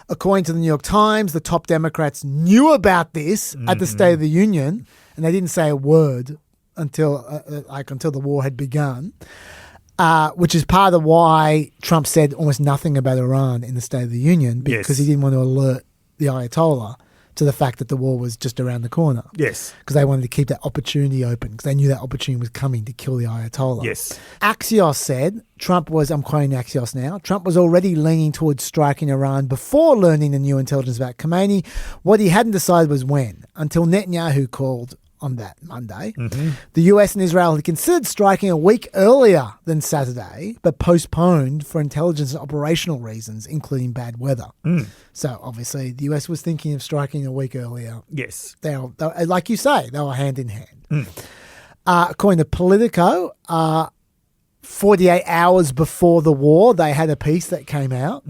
According to the New York Times, the top Democrats knew about this at the State of the Union, and they didn't say a word until the war had begun. Which is part of why Trump said almost nothing about Iran in the State of the Union, because he didn't want to alert the Ayatollah to the fact that the war was just around the corner. Yes. Because they wanted to keep that opportunity open, because they knew that opportunity was coming to kill the Ayatollah. Yes. Axios said, I'm quoting Axios now, Trump was already leaning towards striking Iran before learning the new intelligence about Khomeini. What he hadn't decided was when, until Netanyahu called on that Monday. The US and Israel had considered striking a week earlier than Saturday, but postponed for intelligence and operational reasons, including bad weather. So obviously the US was thinking of striking a week earlier. Yes. They like you say, they were hand in hand. According to Politico, 48 hours before the war, they had a piece that came out.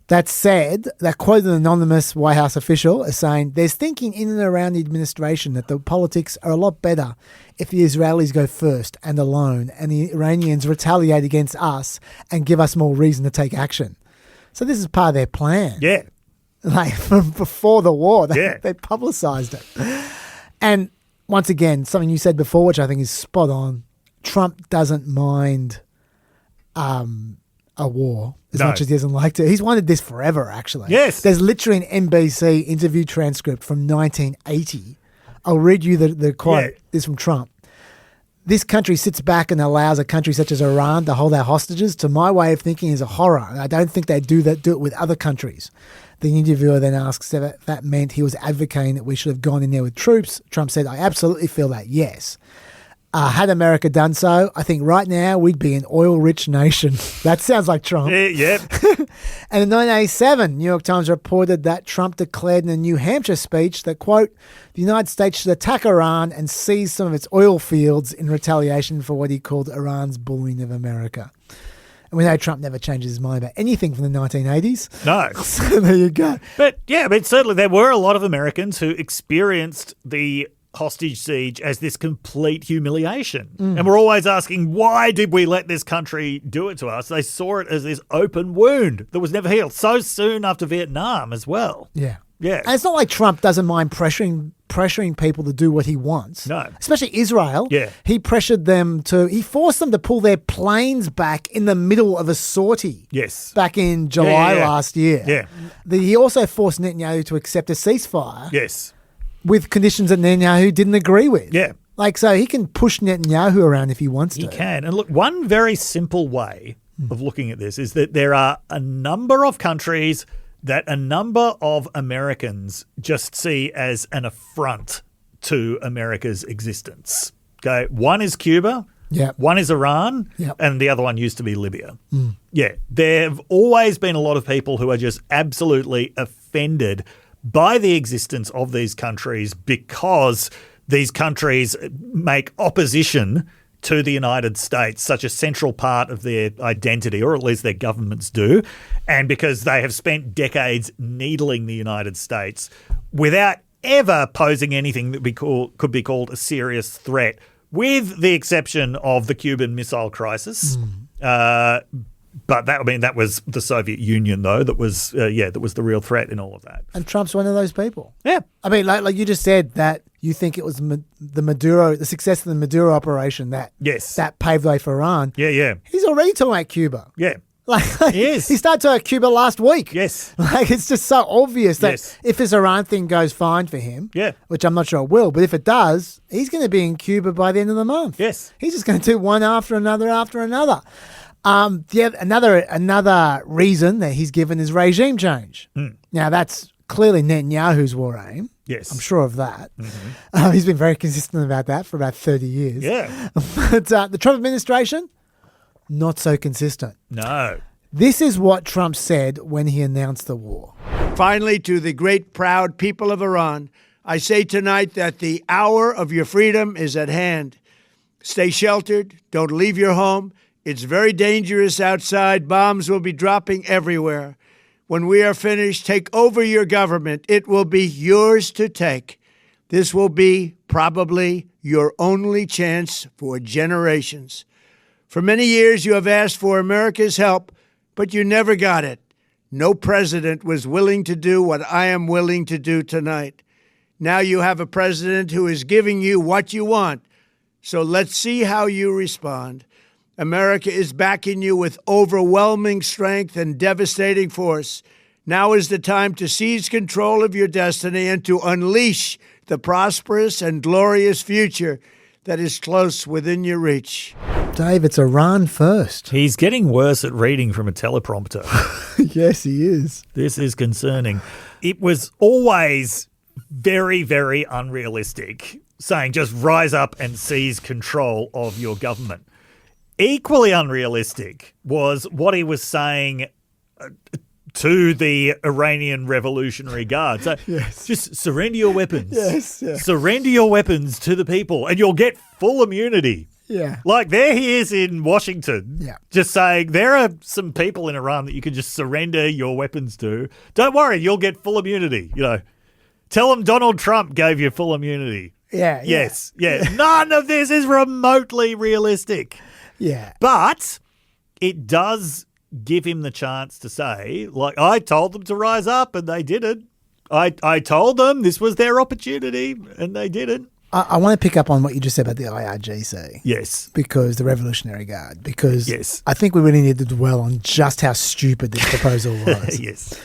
That said, that quoted an anonymous White House official as saying, there's thinking in and around the administration that the politics are a lot better if the Israelis go first and alone, and the Iranians retaliate against us and give us more reason to take action. So this is part of their plan. Yeah. Like from before the war, they publicized it. And once again, something you said before, which I think is spot on, Trump doesn't mind a war as much as he doesn't like to. He's wanted this forever, actually. Yes. There's literally an NBC interview transcript from 1980. I'll read you the quote. Yeah. This is from Trump. This country sits back and allows a country such as Iran to hold our hostages. To my way of thinking, is a horror. And I don't think they do it with other countries. The interviewer then asks if that meant he was advocating that we should have gone in there with troops. Trump said, I absolutely feel that, yes. Had America done so, I think right now we'd be an oil-rich nation. That sounds like Trump. Yep. And in 1987, New York Times reported that Trump declared in a New Hampshire speech that, quote, the United States should attack Iran and seize some of its oil fields in retaliation for what he called Iran's bullying of America. And we know Trump never changes his mind about anything from the 1980s. No. So there you go. But certainly there were a lot of Americans who experienced the hostage siege as this complete humiliation. And we're always asking, why did we let this country do it to us? They saw it as this open wound that was never healed so soon after Vietnam as well. Yeah. Yeah. And it's not like Trump doesn't mind pressuring people to do what he wants. No. Especially Israel. Yeah. He forced them to pull their planes back in the middle of a sortie. Yes. Back in July last year. Yeah. He also forced Netanyahu to accept a ceasefire. Yes. With conditions that Netanyahu didn't agree with. Yeah. So he can push Netanyahu around if he wants to. He can. And look, one very simple way of looking at this is that there are a number of countries that a number of Americans just see as an affront to America's existence. Okay, one is Cuba. Yeah. One is Iran, and the other one used to be Libya. Yeah, there have always been a lot of people who are just absolutely offended by the existence of these countries because these countries make opposition to the United States such a central part of their identity, or at least their governments do, and because they have spent decades needling the United States without ever posing anything that could be called a serious threat, with the exception of the Cuban Missile Crisis. But that was the Soviet Union, though, that was the real threat in all of that. And Trump's one of those people. Yeah. I mean, like you just said, that you think it was the success of the Maduro operation that paved the way for Iran. Yeah. He's already talking about Cuba. Yeah. He started talking about Cuba last week. Yes. Like, it's just so obvious that if this Iran thing goes fine for him, which I'm not sure it will, but if it does, he's going to be in Cuba by the end of the month. Yes. He's just going to do one after another after another. Another reason that he's given is regime change. Now, that's clearly Netanyahu's war aim. Yes. I'm sure of that. He's been very consistent about that for about 30 years. Yeah. But the Trump administration, not so consistent. No. This is what Trump said when he announced the war. Finally, to the great, proud people of Iran, I say tonight that the hour of your freedom is at hand. Stay sheltered. Don't leave your home. It's very dangerous outside. Bombs will be dropping everywhere. When we are finished, take over your government. It will be yours to take. This will be probably your only chance for generations. For many years, you have asked for America's help, but you never got it. No president was willing to do what I am willing to do tonight. Now you have a president who is giving you what you want. So let's see how you respond. America is backing you with overwhelming strength and devastating force. Now is the time to seize control of your destiny and to unleash the prosperous and glorious future that is close within your reach. Dave, it's Iran first. He's getting worse at reading from a teleprompter. Yes, he is. This is concerning. It was always very, very unrealistic, saying just rise up and seize control of your government. Equally unrealistic was what he was saying to the Iranian Revolutionary Guard. So just surrender your weapons. Yes. Surrender your weapons to the people and you'll get full immunity. Yeah. Like there he is in Washington. Yeah. Just saying there are some people in Iran that you can just surrender your weapons to. Don't worry, you'll get full immunity. Tell them Donald Trump gave you full immunity. Yeah. Yes. Yeah. None of this is remotely realistic. Yeah. But it does give him the chance to say, like, I told them to rise up and they didn't. I told them this was their opportunity and they didn't. I want to pick up on what you just said about the IRGC. Yes. Because the Revolutionary Guard. Because I think we really need to dwell on just how stupid this proposal was. Yes.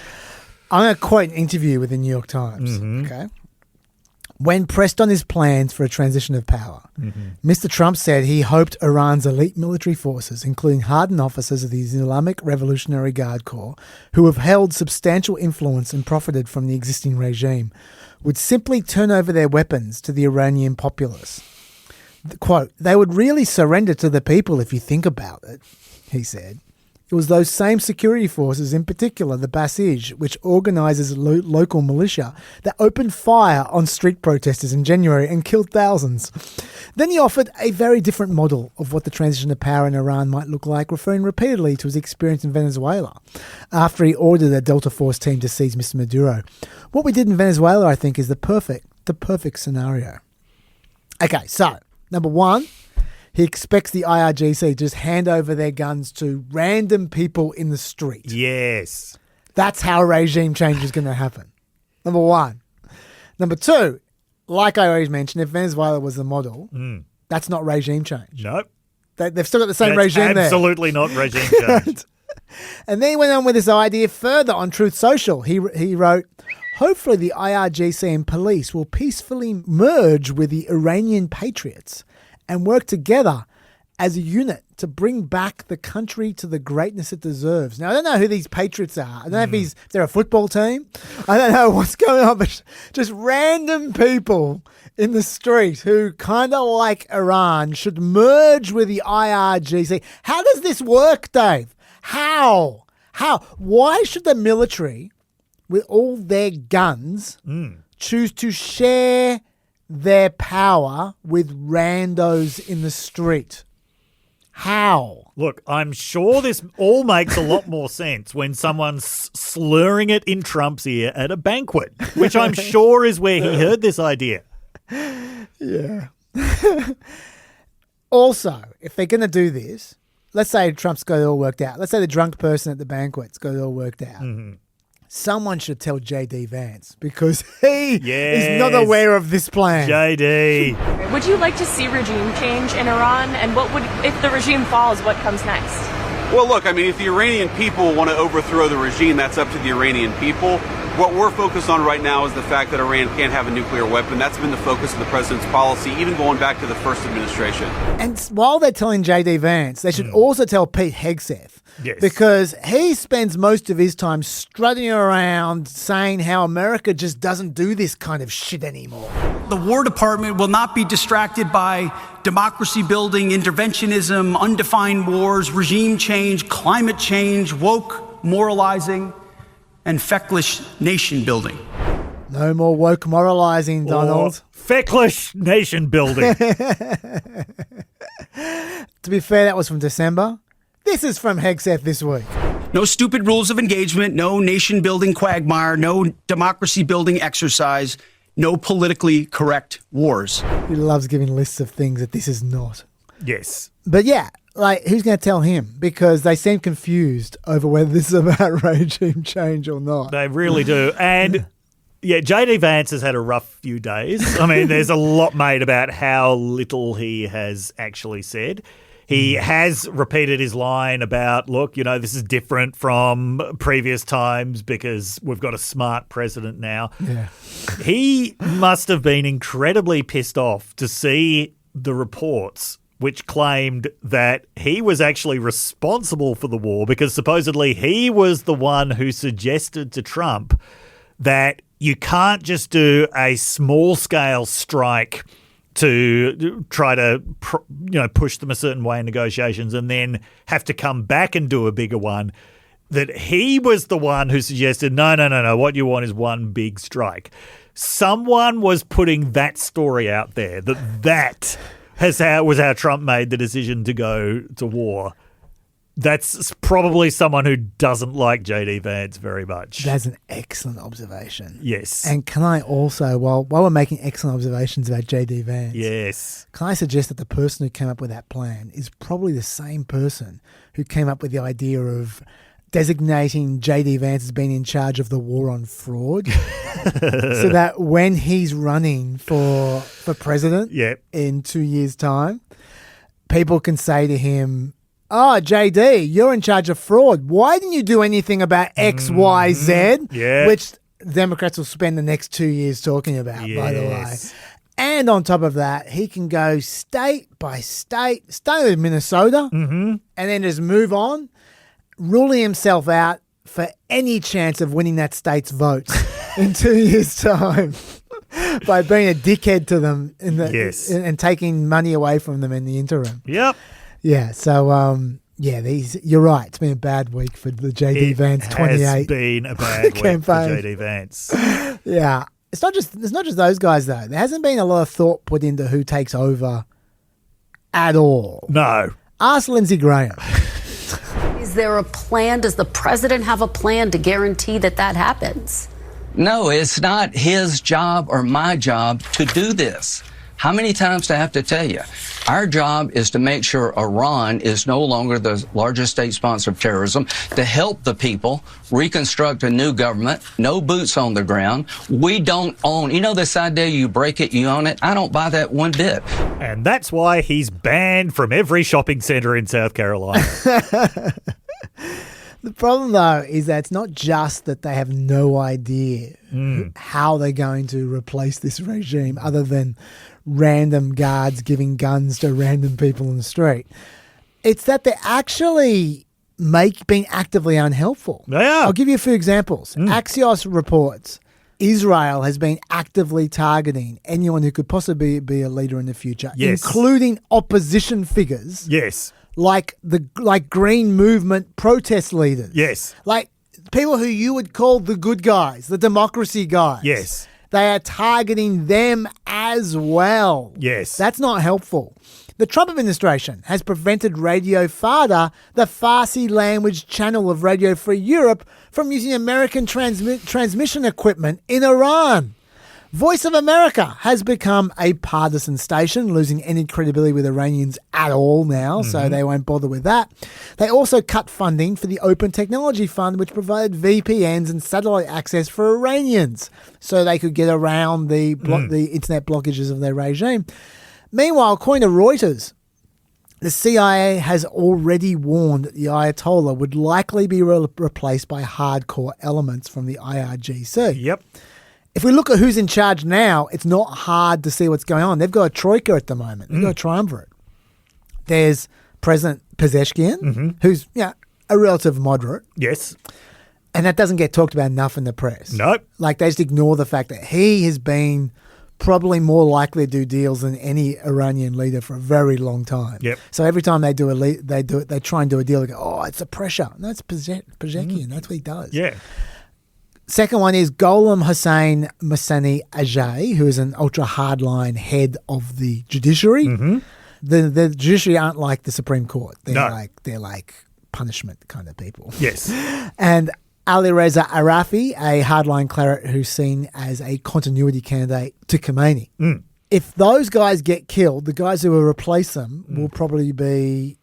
I'm going to quote an interview with the New York Times. Okay. When pressed on his plans for a transition of power, Mr. Trump said he hoped Iran's elite military forces, including hardened officers of the Islamic Revolutionary Guard Corps, who have held substantial influence and profited from the existing regime, would simply turn over their weapons to the Iranian populace. Quote, they would really surrender to the people if you think about it, he said. It was those same security forces, in particular the Basij, which organises local militia, that opened fire on street protesters in January and killed thousands. Then he offered a very different model of what the transition of power in Iran might look like, referring repeatedly to his experience in Venezuela, after he ordered a Delta Force team to seize Mr. Maduro. What we did in Venezuela, I think, is the perfect scenario. Okay, so, number one, he expects the IRGC to just hand over their guns to random people in the street. Yes. That's how regime change is going to happen. Number one. Number two, like I already mentioned, if Venezuela was the model, that's not regime change. Nope. They've still got the same regime there. Absolutely not regime change. And then he went on with this idea further on Truth Social. He wrote, hopefully the IRGC and police will peacefully merge with the Iranian patriots and work together as a unit to bring back the country to the greatness it deserves. Now, I don't know who these patriots are. I don't know if they're a football team. I don't know what's going on, but just random people in the street who kind of like Iran should merge with the IRGC. How does this work, Dave? How? Why should the military, with all their guns, choose to share their power with randos in the street? How? Look, I'm sure this all makes a lot more sense when someone's slurring it in Trump's ear at a banquet, which I'm sure is where he heard this idea. Yeah. Also, if they're going to do this, let's say Trump's got it all worked out. Let's say the drunk person at the banquet's got it all worked out. Mm-hmm. Someone should tell J.D. Vance because he is not aware of this plan. J.D. Would you like to see regime change in Iran? And what would, if the regime falls, what comes next? Well, look, I mean, if the Iranian people want to overthrow the regime, that's up to the Iranian people. What we're focused on right now is the fact that Iran can't have a nuclear weapon. That's been the focus of the president's policy, even going back to the first administration. And while they're telling J.D. Vance, they should also tell Pete Hegseth. Yes. Because he spends most of his time strutting around saying how America just doesn't do this kind of shit anymore. The War Department will not be distracted by democracy building, interventionism, undefined wars, regime change, climate change, woke moralizing, and feckless nation building. No more woke moralizing, Donald. Feckless nation building. To be fair, that was from December. This is from Hegseth this week. No stupid rules of engagement, no nation-building quagmire, no democracy-building exercise, no politically correct wars. He loves giving lists of things that this is not. Yes. But yeah, like, who's going to tell him? Because they seem confused over whether this is about regime change or not. They really do. And yeah, J.D. Vance has had a rough few days. I mean, there's a lot made about how little he has actually said. He has repeated his line about, look, you know, this is different from previous times because we've got a smart president now. Yeah. He must have been incredibly pissed off to see the reports which claimed that he was actually responsible for the war because supposedly he was the one who suggested to Trump that you can't just do a small-scale strike to try to push them a certain way in negotiations and then have to come back and do a bigger one, that he was the one who suggested, no, what you want is one big strike. Someone was putting that story out there, that was how Trump made the decision to go to war. That's probably someone who doesn't like J.D. Vance very much. That's an excellent observation. Yes. And can I also, while we're making excellent observations about J.D. Vance, yes, can I suggest that the person who came up with that plan is probably the same person who came up with the idea of designating J.D. Vance as being in charge of the war on fraud so that when he's running for president in 2 years' time, people can say to him, oh, JD, you're in charge of fraud. Why didn't you do anything about X, Y, Z? Yeah. Which Democrats will spend the next 2 years talking about, by the way. And on top of that, he can go state by state, start with Minnesota, and then just move on, ruling himself out for any chance of winning that state's votes in 2 years' time by being a dickhead to them and taking money away from them in the interim. Yep. Yeah, so, you're right. It's been a bad week for the J.D. Vance 28 It has been a bad week for J.D. Vance. Yeah. It's not just those guys, though. There hasn't been a lot of thought put into who takes over at all. No. Ask Lindsey Graham. Is there a plan? Does the president have a plan to guarantee that happens? No, it's not his job or my job to do this. How many times do I have to tell you? Our job is to make sure Iran is no longer the largest state sponsor of terrorism, to help the people reconstruct a new government, no boots on the ground. We don't own, this idea you break it, you own it. I don't buy that one bit. And that's why he's banned from every shopping center in South Carolina. The problem, though, is that it's not just that they have no idea how they're going to replace this regime other than random guards giving guns to random people in the street. It's that they're actually being actively unhelpful. Yeah. I'll give you a few examples. Axios reports Israel has been actively targeting anyone who could possibly be a leader in the future, including opposition figures. Yes. Like Green Movement protest leaders. Yes. Like people who you would call the good guys, the democracy guys. Yes. They are targeting them as well. Yes. That's not helpful. The Trump administration has prevented Radio Farda, the Farsi language channel of Radio Free Europe, from using American transmission equipment in Iran. Voice of America has become a partisan station, losing any credibility with Iranians at all now, so they won't bother with that. They also cut funding for the Open Technology Fund, which provided VPNs and satellite access for Iranians, so they could get around the internet blockages of their regime. Meanwhile, according to Reuters, the CIA has already warned that the Ayatollah would likely be replaced by hardcore elements from the IRGC. Yep. If we look at who's in charge now, it's not hard to see what's going on. They've got a troika at the moment. They've got a triumvirate. There's President Pezeshkian, who's a relative moderate. Yes. And that doesn't get talked about enough in the press. Nope. Like, they just ignore the fact that he has been probably more likely to do deals than any Iranian leader for a very long time. Yep. So every time they they try and do a deal, they go, oh, it's a pressure. No, it's Pezeshkian. That's what he does. Yeah. Second one is Gholam Hossein Mohseni Ajay, who is an ultra hardline head of the judiciary. The judiciary aren't like the Supreme Court. They're like punishment kind of people. Yes. And Ali Reza Arafi, a hardline cleric who's seen as a continuity candidate to Khomeini. If those guys get killed, the guys who will replace them will probably be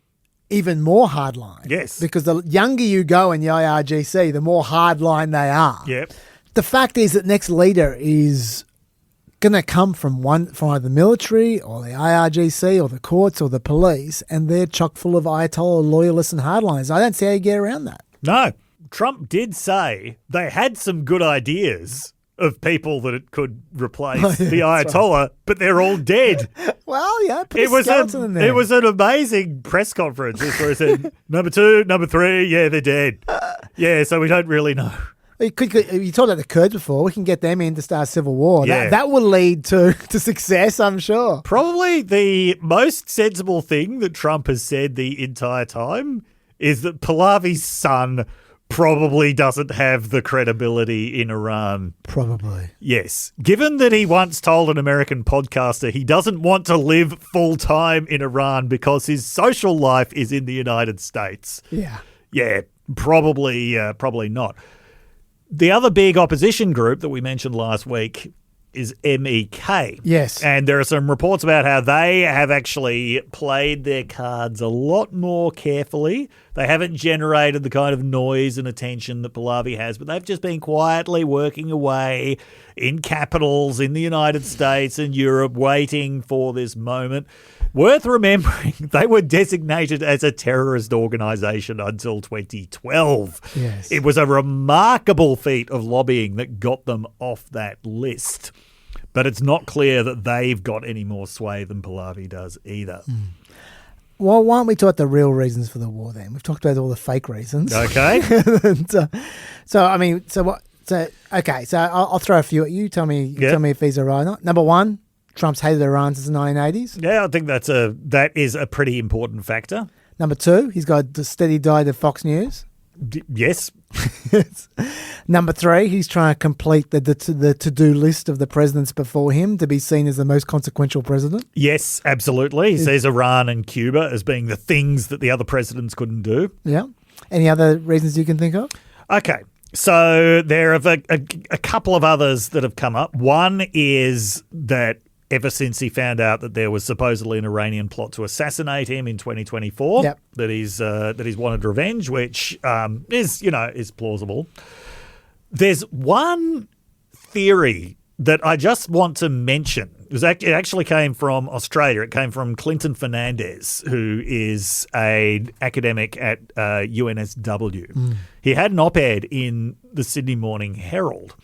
even more hardline. Yes. Because the younger you go in the IRGC, the more hardline they are. Yep. The fact is that next leader is going to come from either the military or the IRGC or the courts or the police, and they're chock full of Ayatollah loyalists and hardliners. I don't see how you get around that. No. Trump did say they had some good ideas of people that it could replace the Ayatollah, right. But they're all dead. Well, yeah, put a skeleton in there. It was an amazing press conference where he said, number 2, number 3, yeah, they're dead. Yeah, so we don't really know. You talked about the Kurds before. We can get them in to start a civil war. Yeah. That will lead to success, I'm sure. Probably the most sensible thing that Trump has said the entire time is that Pahlavi's son probably doesn't have the credibility in Iran. Probably. Yes. Given that he once told an American podcaster he doesn't want to live full-time in Iran because his social life is in the United States. Yeah. Yeah, probably not. The other big opposition group that we mentioned last week is MEK. Yes. And there are some reports about how they have actually played their cards a lot more carefully. They haven't generated the kind of noise and attention that Pahlavi has, but they've just been quietly working away in capitals in the United States and Europe, waiting for this moment. Worth remembering, they were designated as a terrorist organisation until 2012. Yes. It was a remarkable feat of lobbying that got them off that list. But it's not clear that they've got any more sway than Pahlavi does either. Well, why don't we talk about the real reasons for the war then? We've talked about all the fake reasons. Okay. I'll throw a few at you. Tell me if these are right or not. Number one, Trump's hated Iran since the 1980s. Yeah, I think that is a pretty important factor. Number two, he's got a steady diet of Fox News. Yes. Number three, he's trying to complete the to-do list of the presidents before him to be seen as the most consequential president. Yes, absolutely. He sees Iran and Cuba as being the things that the other presidents couldn't do. Yeah. Any other reasons you can think of? Okay. So there are a couple of others that have come up. One is that ever since he found out that there was supposedly an Iranian plot to assassinate him in 2024, that he's wanted revenge, which is plausible. There's one theory that I just want to mention. It actually came from Australia. It came from Clinton Fernandez, who is an academic at UNSW. He had an op-ed in the Sydney Morning Herald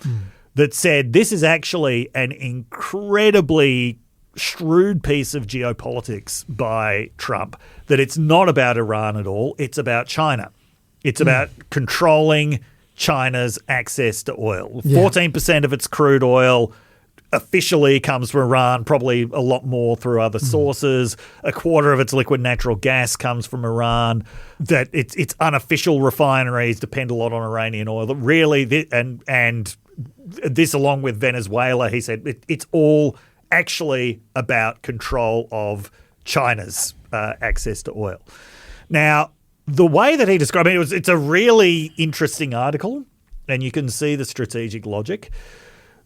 that said this is actually an incredibly shrewd piece of geopolitics by Trump that it's not about Iran at all. It's about China. It's about controlling China's access to oil. 14% of its crude oil officially comes from Iran, probably a lot more through other sources. A quarter of its liquid natural gas comes from Iran. That its unofficial refineries depend a lot on Iranian oil. That really, and this along with Venezuela, he said, it's all actually about control of China's access to oil. Now, the way that he described it, it's a really interesting article, and you can see the strategic logic.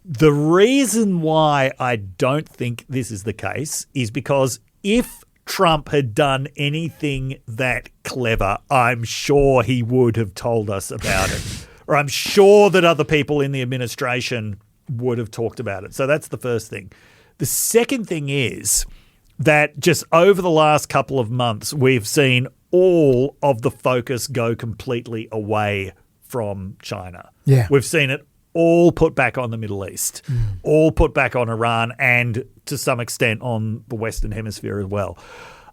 The reason why I don't think this is the case is because if Trump had done anything that clever, I'm sure he would have told us about it. Or I'm sure that other people in the administration would have talked about it. So that's the first thing. The second thing is that just over the last couple of months, we've seen all of the focus go completely away from China. Yeah. We've seen it all put back on the Middle East, all put back on Iran, and to some extent on the Western Hemisphere as well.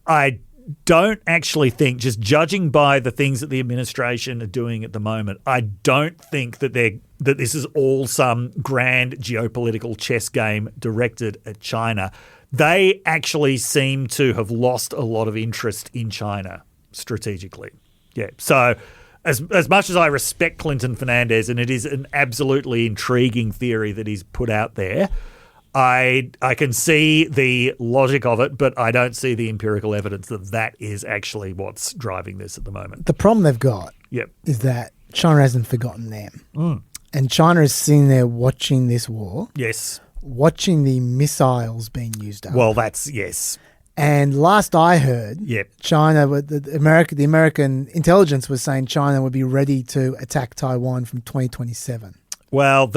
I don't actually think, just judging by the things that the administration are doing at the moment, I don't think that this is all some grand geopolitical chess game directed at China. They actually seem to have lost a lot of interest in China strategically. Yeah. So as much as I respect Clinton Fernandez, and it is an absolutely intriguing theory that he's put out there, I can see the logic of it, but I don't see the empirical evidence that is actually what's driving this at the moment. The problem they've got is that China hasn't forgotten them. And China is sitting there watching this war. Yes. Watching the missiles being used up. Well, that's, yes. And last I heard, China, the American intelligence was saying China would be ready to attack Taiwan from 2027. Well,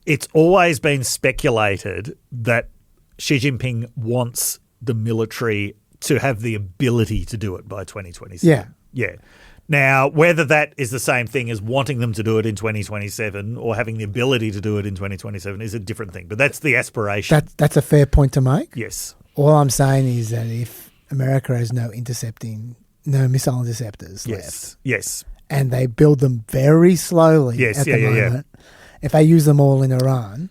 it's always been speculated that Xi Jinping wants the military to have the ability to do it by 2027. Yeah. Yeah. Now, whether that is the same thing as wanting them to do it in 2027 or having the ability to do it in 2027 is a different thing. But that's the aspiration. That's a fair point to make. Yes. All I'm saying is that if America has no missile interceptors left. Yes. And they build them very slowly at the moment. If they use them all in Iran,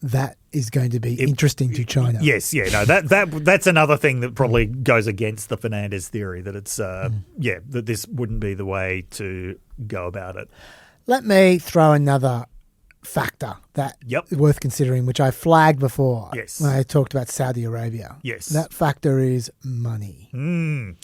that is going to be interesting to China. Yes, that's another thing that probably goes against the Fernandez theory, that it's that this wouldn't be the way to go about it. Let me throw another factor that is worth considering, which I flagged before when I talked about Saudi Arabia. Yes. That factor is money. A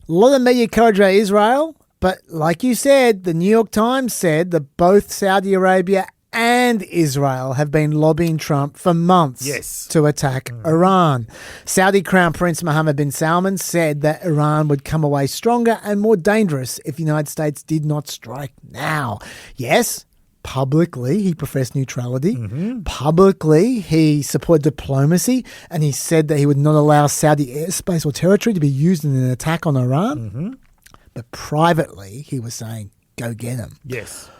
lot of media coverage about Israel, but like you said, the New York Times said that both Saudi Arabia and Israel have been lobbying Trump for months to attack Iran. Saudi Crown Prince Mohammed bin Salman said that Iran would come away stronger and more dangerous if the United States did not strike now. Yes, publicly he professed neutrality. Publicly he supported diplomacy, and he said that he would not allow Saudi airspace or territory to be used in an attack on Iran. But privately he was saying, go get him. Yes.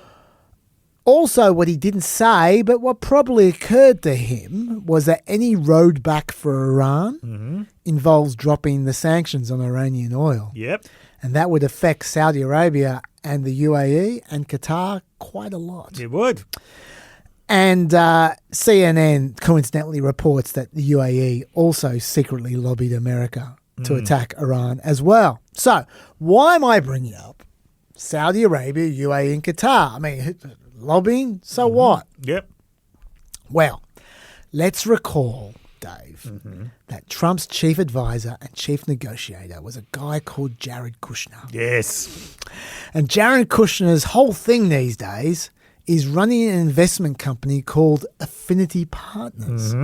Also, what he didn't say, but what probably occurred to him, was that any road back for Iran involves dropping the sanctions on Iranian oil. Yep. And that would affect Saudi Arabia and the UAE and Qatar quite a lot. It would. And CNN coincidentally reports that the UAE also secretly lobbied America to attack Iran as well. So, why am I bringing up Saudi Arabia, UAE and Qatar? I mean, lobbying, so what? Yep. Well, let's recall, Dave, that Trump's chief advisor and chief negotiator was a guy called Jared Kushner. Yes. And Jared Kushner's whole thing these days is running an investment company called Affinity Partners.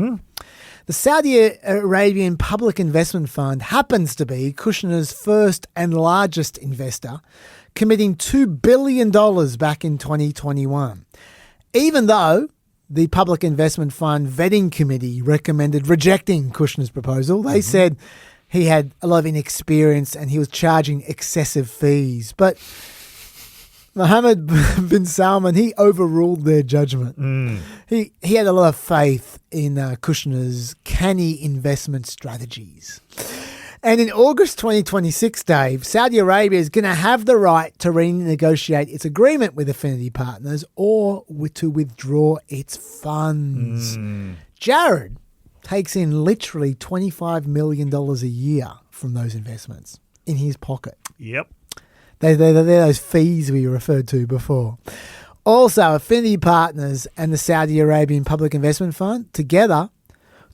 The Saudi Arabian Public Investment Fund happens to be Kushner's first and largest investor, committing $2 billion back in 2021. Even though the Public Investment Fund Vetting Committee recommended rejecting Kushner's proposal, they said he had a lot of inexperience and he was charging excessive fees. But Mohammed bin Salman, he overruled their judgment. He had a lot of faith in Kushner's canny investment strategies. And in August 2026, Dave, Saudi Arabia is going to have the right to renegotiate its agreement with Affinity Partners or to withdraw its funds. Jared takes in literally $25 million a year from those investments in his pocket. Yep. They're those fees we referred to before. Also, Affinity Partners and the Saudi Arabian Public Investment Fund together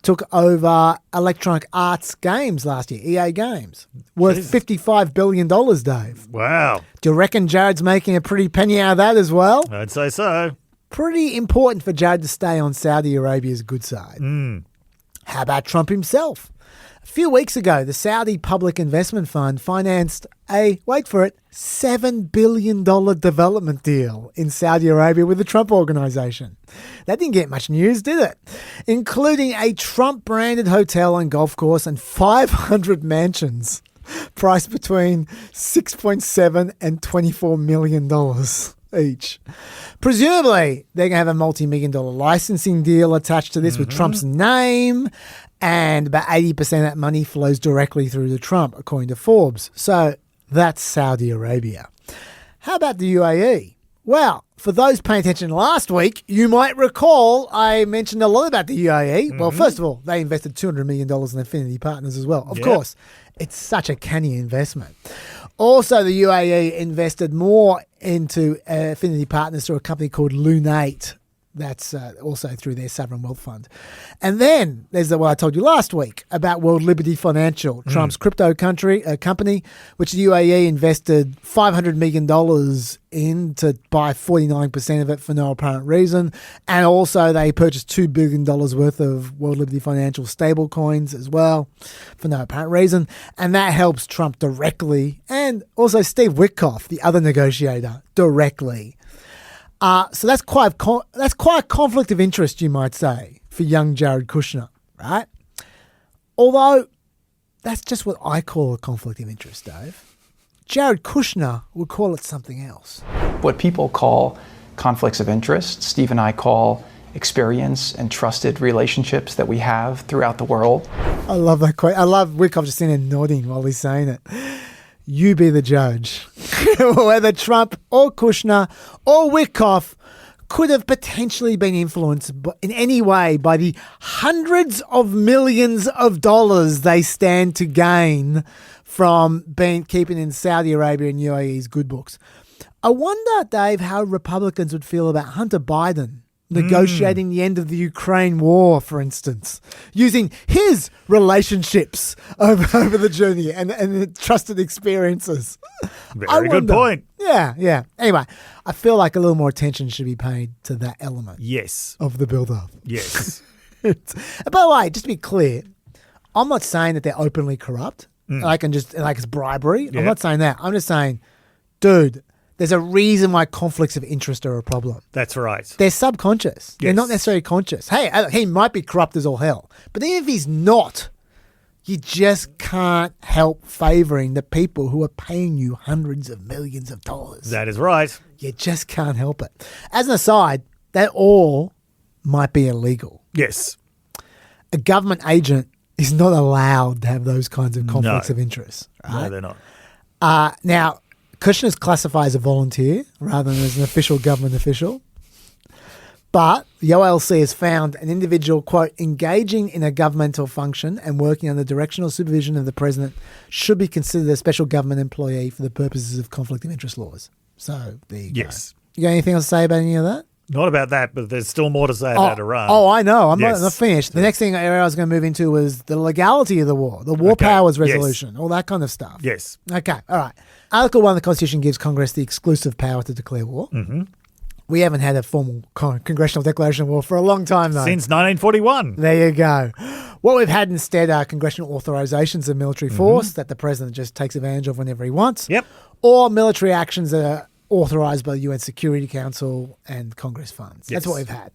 took over Electronic Arts Games last year, EA Games, worth $55 billion, Dave. Wow. Do you reckon Jared's making a pretty penny out of that as well? I'd say so. Pretty important for Jared to stay on Saudi Arabia's good side. How about Trump himself? A few weeks ago, the Saudi Public Investment Fund financed a, wait for it, $7 billion development deal in Saudi Arabia with the Trump Organization. That didn't get much news, did it? Including a Trump-branded hotel and golf course and 500 mansions priced between $6.7 and $24 million each. Presumably, they're going to have a multi-million-dollar licensing deal attached to this with Trump's name, and about 80% of that money flows directly through to Trump, according to Forbes. So that's Saudi Arabia. How about the UAE? Well, for those paying attention last week, you might recall I mentioned a lot about the UAE. Well, first of all, they invested $200 million in Affinity Partners as well. Of course, it's such a canny investment. Also, the UAE invested more into Affinity Partners through a company called Lunate. That's also through their sovereign wealth fund. And then there's what I told you last week about World Liberty Financial, Trump's crypto company, which the UAE invested $500 million in to buy 49% of it for no apparent reason. And also they purchased $2 billion worth of World Liberty Financial stable coins as well for no apparent reason. And that helps Trump directly, and also Steve Witkoff, the other negotiator, directly. So that's quite a conflict of interest, you might say, for young Jared Kushner, right? Although that's just what I call a conflict of interest, Dave. Jared Kushner would call it something else. What people call conflicts of interest, Steve and I call experience and trusted relationships that we have throughout the world. I love that quote. I love Witkoff just sitting there nodding while he's saying it. You be the judge. Whether Trump or Kushner or Witkoff could have potentially been influenced in any way by the hundreds of millions of dollars they stand to gain from keeping in Saudi Arabia and UAE's good books. I wonder, Dave, how Republicans would feel about Hunter Biden negotiating the end of the Ukraine war, for instance, using his relationships over the journey and trusted experiences. Very good point. Yeah. Anyway, I feel like a little more attention should be paid to that element. Yes. Of the build-up. Yes. By the way, just to be clear, I'm not saying that they're openly corrupt, like it's bribery. I'm not saying that. I'm just saying, dude, there's a reason why conflicts of interest are a problem. That's right. They're subconscious. They're not necessarily conscious. Hey, he might be corrupt as all hell. But even if he's not, you just can't help favoring the people who are paying you hundreds of millions of dollars. That is right. You just can't help it. As an aside, that all might be illegal. Yes. A government agent is not allowed to have those kinds of conflicts of interest. Right? No, they're not. Now, Kushner's classified as a volunteer rather than as an official government official. But the OLC has found an individual, quote, engaging in a governmental function and working under directional supervision of the president should be considered a special government employee for the purposes of conflict of interest laws. So there you go. Yes. You got anything else to say about any of that? Not about that, but there's still more to say about Iran. Oh, I know. I'm not finished. The next thing I was going to move into was the legality of the war, the war powers resolution, all that kind of stuff. Yes. Okay. All right. Article 1 of the Constitution gives Congress the exclusive power to declare war. Mm-hmm. We haven't had a formal congressional declaration of war for a long time, though. Since 1941. There you go. What we've had instead are congressional authorizations of military force that the president just takes advantage of whenever he wants. Yep. Or military actions that are authorized by the UN Security Council and Congress funds. Yes. That's what we've had.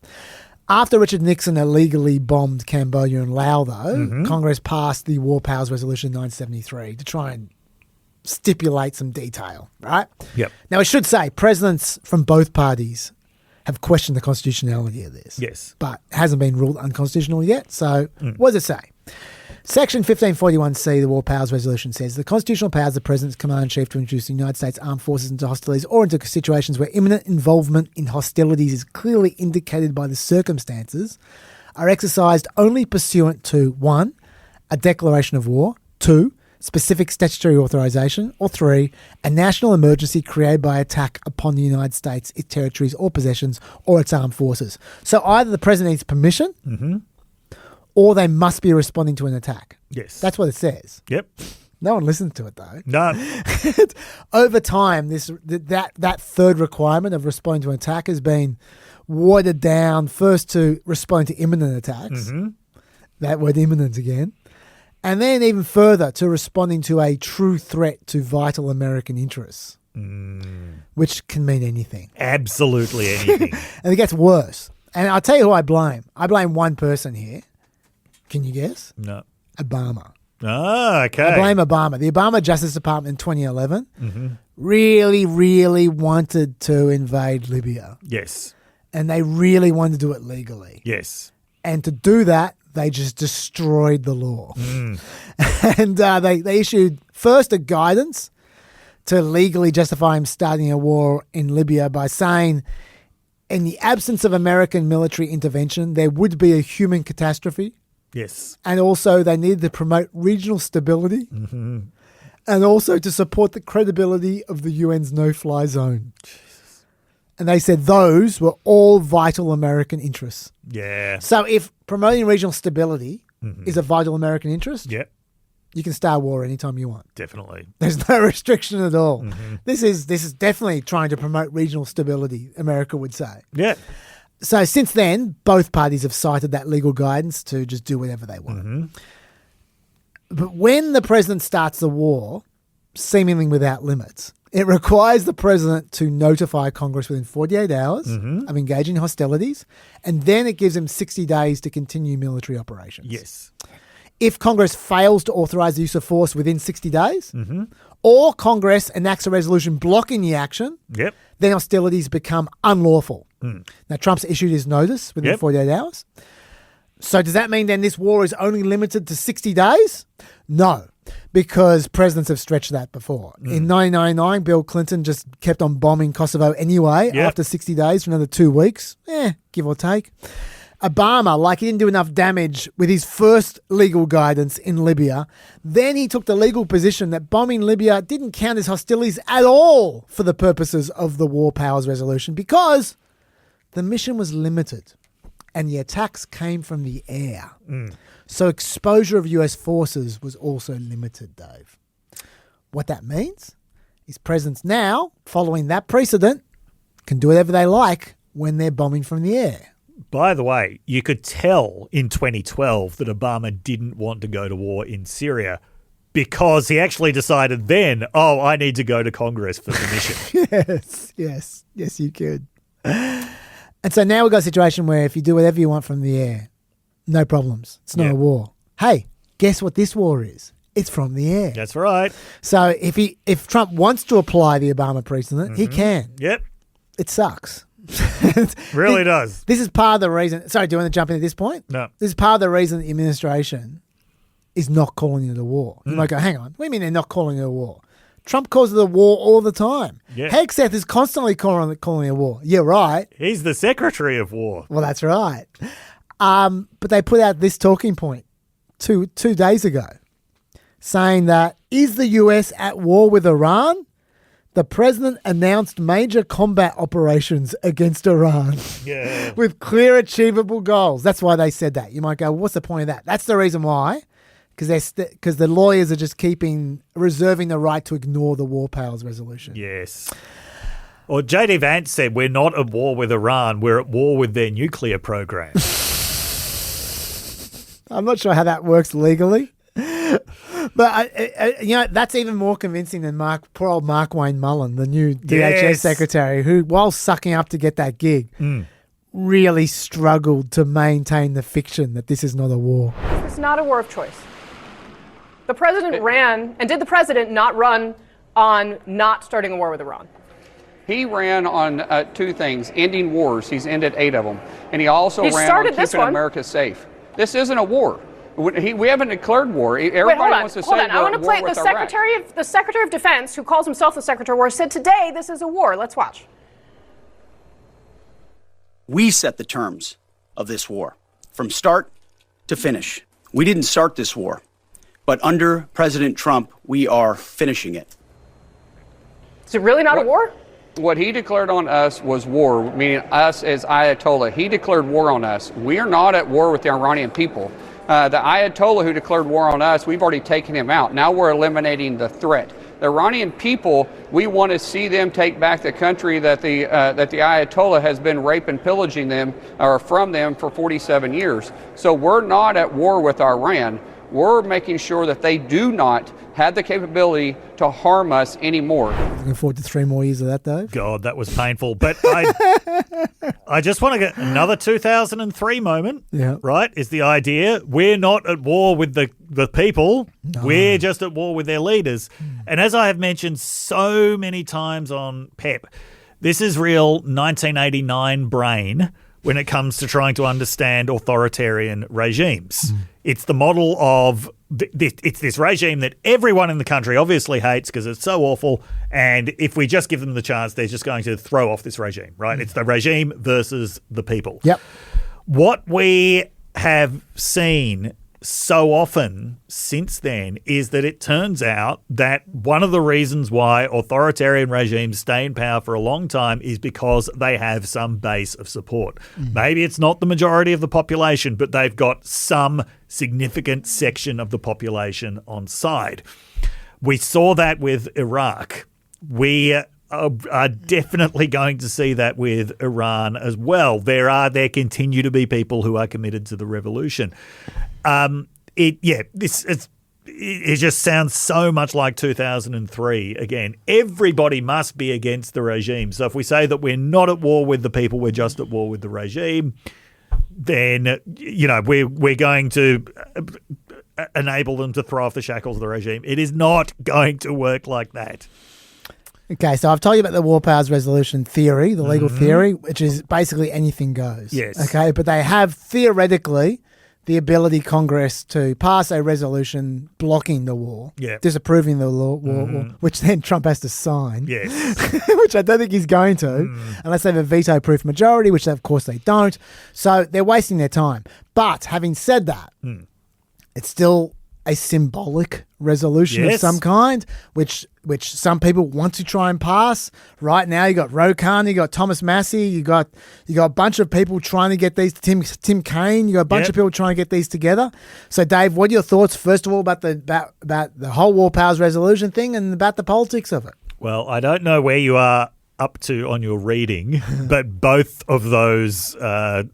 After Richard Nixon illegally bombed Cambodia and Laos, though, Congress passed the War Powers Resolution 973 to try and stipulate some detail, right? Yep. Now, I should say presidents from both parties have questioned the constitutionality of this. Yes. But it hasn't been ruled unconstitutional yet. So what does it say? Section 1541C, the War Powers Resolution, says the constitutional powers of the President's Commander-in-Chief to introduce the United States Armed Forces into hostilities or into situations where imminent involvement in hostilities is clearly indicated by the circumstances are exercised only pursuant to 1. A declaration of war, 2. Specific statutory authorization, or 3. A national emergency created by attack upon the United States, its territories or possessions, or its armed forces. So either the President needs permission or they must be responding to an attack. Yes. That's what it says. Yep. No one listens to it, though. None. Over time, that third requirement of responding to an attack has been watered down first to responding to imminent attacks. That word imminent again. And then even further to responding to a true threat to vital American interests, which can mean anything. Absolutely anything. And it gets worse. And I'll tell you who I blame. I blame one person here. Can you guess? No. Obama. Ah, okay. I blame Obama. The Obama Justice Department in 2011 really, really wanted to invade Libya. Yes. And they really wanted to do it legally. Yes. And to do that, they just destroyed the law. And they issued first a guidance to legally justify him starting a war in Libya by saying, in the absence of American military intervention, there would be a human catastrophe. Yes. And also they needed to promote regional stability and also to support the credibility of the UN's no-fly zone. Jesus. And they said those were all vital American interests. Yeah. So if promoting regional stability is a vital American interest, yep, you can start war anytime you want. Definitely. There's no restriction at all. This is definitely trying to promote regional stability, America would say. Yeah. So since then, both parties have cited that legal guidance to just do whatever they want. But when the president starts the war, seemingly without limits, it requires the president to notify Congress within 48 hours of engaging in hostilities, and then it gives him 60 days to continue military operations. Yes. If Congress fails to authorize the use of force within 60 days, or Congress enacts a resolution blocking the action, then hostilities become unlawful. Now, Trump's issued his notice within 48 hours. So does that mean then this war is only limited to 60 days? No, because presidents have stretched that before. In 1999, Bill Clinton just kept on bombing Kosovo anyway after 60 days for another 2 weeks, give or take. Obama, he didn't do enough damage with his first legal guidance in Libya. Then he took the legal position that bombing Libya didn't count as hostilities at all for the purposes of the War Powers Resolution because the mission was limited and the attacks came from the air. So exposure of US forces was also limited, Dave. What that means is presidents now, following that precedent, can do whatever they like when they're bombing from the air. By the way, you could tell in 2012 that Obama didn't want to go to war in Syria because he actually decided then, I need to go to Congress for permission. Yes, you could. And so now we've got a situation where if you do whatever you want from the air, no problems. It's not a war. Hey, guess what this war is? It's from the air. That's right. So if Trump wants to apply the Obama precedent, he can. Yep. It sucks. Really does. This is part of the reason. Sorry, do you want to jump in at this point? No. This is part of the reason the administration is not calling it a war. You might go, hang on. What do you mean they're not calling it a war? Trump calls it a war all the time. Yeah. Hegseth is constantly calling it a war. Yeah, right. He's the Secretary of War. Well, that's right. But they put out this talking point two days ago saying that, is the US at war with Iran? The president announced major combat operations against Iran with clear achievable goals. That's why they said that. You might go, well, what's the point of that? That's the reason why. Because the lawyers are just reserving the right to ignore the War Powers Resolution. Yes. Well, J.D. Vance said we're not at war with Iran, we're at war with their nuclear program. I'm not sure how that works legally. But, that's even more convincing than poor old Mark Wayne Mullen, the new DHS secretary, who, while sucking up to get that gig, really struggled to maintain the fiction that this is not a war. It's not a war of choice. The president ran, and did the president not run on not starting a war with Iran? He ran on two things: ending wars. He's ended 8 of them, and he also ran on keeping America safe. This isn't a war. We haven't declared war. Everybody wants to say we're at war with Iraq. I want to play the Secretary of Defense, who calls himself the Secretary of War, said today this is a war. Let's watch. We set the terms of this war from start to finish. We didn't start this war, but under President Trump, we are finishing it. Is it really not a war? What he declared on us was war, meaning us as Ayatollah. He declared war on us. We are not at war with the Iranian people. The Ayatollah who declared war on us, we've already taken him out. Now we're eliminating the threat. The Iranian people, we want to see them take back the country that the Ayatollah has been raping and pillaging them or from them for 47 years. So we're not at war with Iran. We're making sure that they do not have the capability to harm us anymore. Looking forward to 3 more years of that, Dave. God, that was painful. But I just want to get another 2003 moment, right, is the idea. We're not at war with the people. No. We're just at war with their leaders. And as I have mentioned so many times on PEP, this is real 1989 brain when it comes to trying to understand authoritarian regimes. It's the model of it's this regime that everyone in the country obviously hates because it's so awful, and if we just give them the chance, they're just going to throw off this regime, right? It's the regime versus the people. Yep. What we have seen so often since then is that it turns out that one of the reasons why authoritarian regimes stay in power for a long time is because they have some base of support. Maybe it's not the majority of the population, but they've got some significant section of the population on side. We saw that with Iraq. We are definitely going to see that with Iran as well. There continue to be people who are committed to the revolution. It just sounds so much like 2003 again. Everybody must be against the regime. So if we say that we're not at war with the people, we're just at war with the regime, then we're going to enable them to throw off the shackles of the regime. It is not going to work like that. Okay, so I've told you about the War Powers Resolution theory, the legal theory, which is basically anything goes. Yes. Okay, but they have theoretically the ability, Congress, to pass a resolution blocking the war, disapproving the war, which then Trump has to sign, which I don't think he's going to, unless they have a veto-proof majority, which of course they don't. So they're wasting their time. But having said that, it's still a symbolic resolution of some kind, which some people want to try and pass. Right now, you got Rokan, you got Thomas Massey, you got a bunch of people trying to get these. Tim Kaine, you got a bunch of people trying to get these together. So, Dave, what are your thoughts first of all about the whole War Powers Resolution thing and about the politics of it? Well, I don't know where you are up to on your reading, but both of those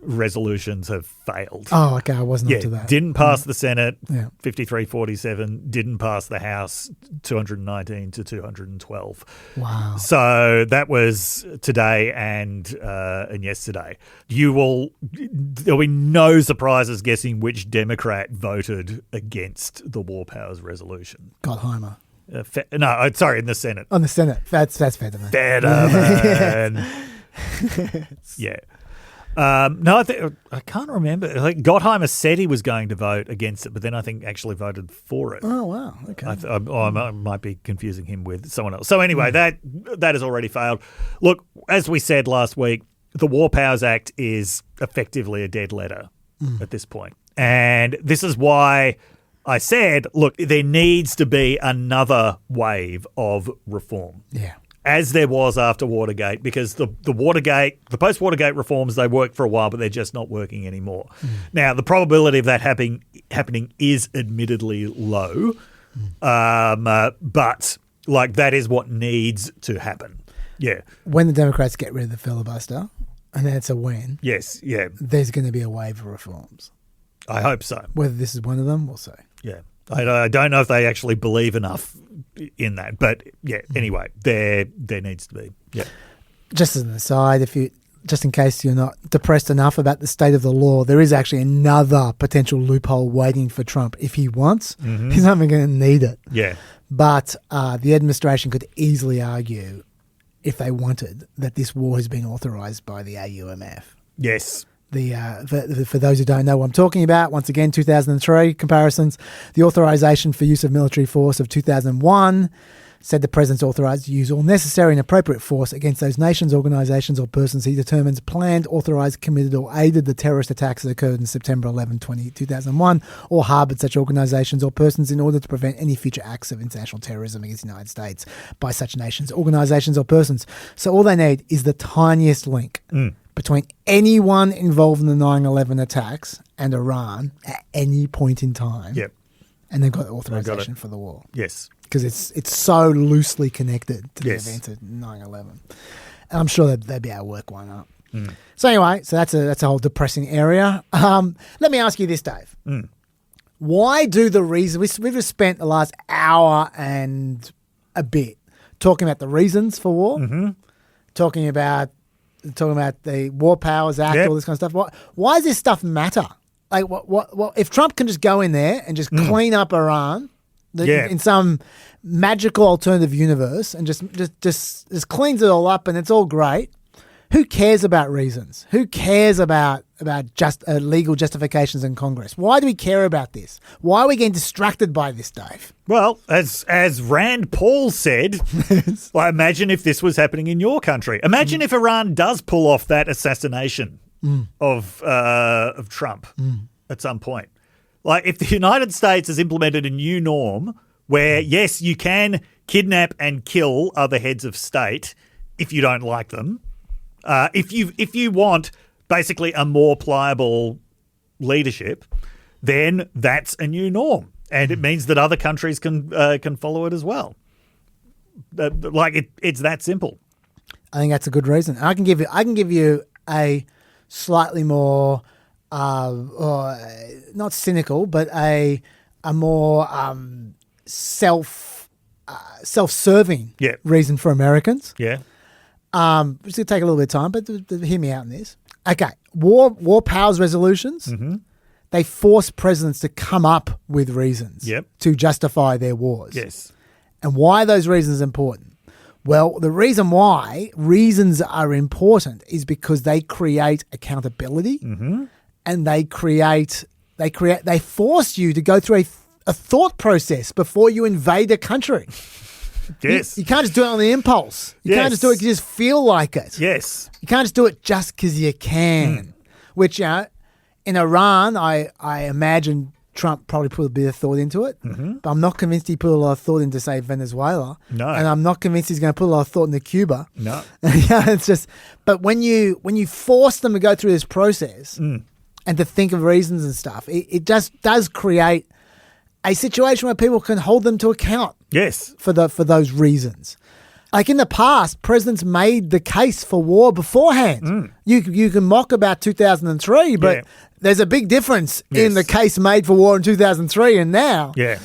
resolutions have failed. Oh, okay, I wasn't up to that. Didn't pass the Senate, 53-47, didn't pass the House, 219 to 212. Wow. So that was today and yesterday. There'll be no surprises guessing which Democrat voted against the War Powers Resolution. Gottheimer. In the Senate. On the Senate. That's Fetterman. Yeah. I can't remember. Like Gottheimer said he was going to vote against it, but then I think actually voted for it. Oh, wow. Okay. I might be confusing him with someone else. So anyway, that has already failed. Look, as we said last week, the War Powers Act is effectively a dead letter at this point. And this is why I said, look, there needs to be another wave of reform. Yeah. As there was after Watergate, because the post-Watergate reforms, they worked for a while, but they're just not working anymore. Now, the probability of that happening is admittedly low, but like that is what needs to happen. Yeah. When the Democrats get rid of the filibuster, and that's a win. Yes, yeah. There's going to be a wave of reforms. I hope so. Whether this is one of them, we'll see. Yeah. I don't know if they actually believe enough in that. But, anyway, there needs to be. Yeah. Just as an aside, if you just in case you're not depressed enough about the state of the law, there is actually another potential loophole waiting for Trump if he wants. Mhm. He's not even going to need it. Yeah. But the administration could easily argue, if they wanted, that this war has been authorised by the AUMF. Yes. For those who don't know what I'm talking about, once again, 2003 comparisons, the authorization for use of military force of 2001 said the president's authorized to use all necessary and appropriate force against those nations, organizations, or persons he determines planned, authorized, committed, or aided the terrorist attacks that occurred on September 11, 2001, or harbored such organizations or persons in order to prevent any future acts of international terrorism against the United States by such nations, organizations, or persons. So all they need is the tiniest link between anyone involved in the 9/11 attacks and Iran at any point in time. Yep. And they've got authorization for the war. Yes. Because it's so loosely connected to the Yes. event of 9/11. And I'm sure they'd be able to work one up. Mm. So anyway, that's a whole depressing area. Let me ask you this, Dave. Mm. Why do the reasons... We've just spent the last hour and a bit talking about the reasons for war, talking about the War Powers Act, all this kind of stuff. Why does this stuff matter? Like, what if Trump can just go in there and just clean up Iran in some magical alternative universe and just cleans it all up and it's all great? Who cares about reasons? Who cares about just legal justifications in Congress? Why do we care about this? Why are we getting distracted by this, Dave? Well, as Rand Paul said, well, imagine if this was happening in your country. Imagine if Iran does pull off that assassination of Trump at some point. Like, if the United States has implemented a new norm where, yes, you can kidnap and kill other heads of state if you don't like them, if you want basically a more pliable leadership, then that's a new norm, and it means that other countries can follow it as well. It's that simple. I think that's a good reason. I can give you a slightly more not cynical, but a more self-serving reason for Americans. Yeah. It's going to take a little bit of time, but hear me out in this. Okay, war powers resolutions, they force presidents to come up with reasons to justify their wars. Yes. And why are those reasons important? Well, the reason why reasons are important is because they create accountability and they force you to go through a thought process before you invade a country. Yes. You can't just do it on the impulse. You can't just do it because you just feel like it. Yes. You can't just do it just because you can. Which, in Iran, I imagine Trump probably put a bit of thought into it. But I'm not convinced he put a lot of thought into, say, Venezuela. No. And I'm not convinced he's going to put a lot of thought into Cuba. No. It's just... But when you force them to go through this process and to think of reasons and stuff, it just does create a situation where people can hold them to account. Yes. For those reasons. Like in the past, presidents made the case for war beforehand. You can mock about 2003, but there's a big difference in the case made for war in 2003 and now. Yeah.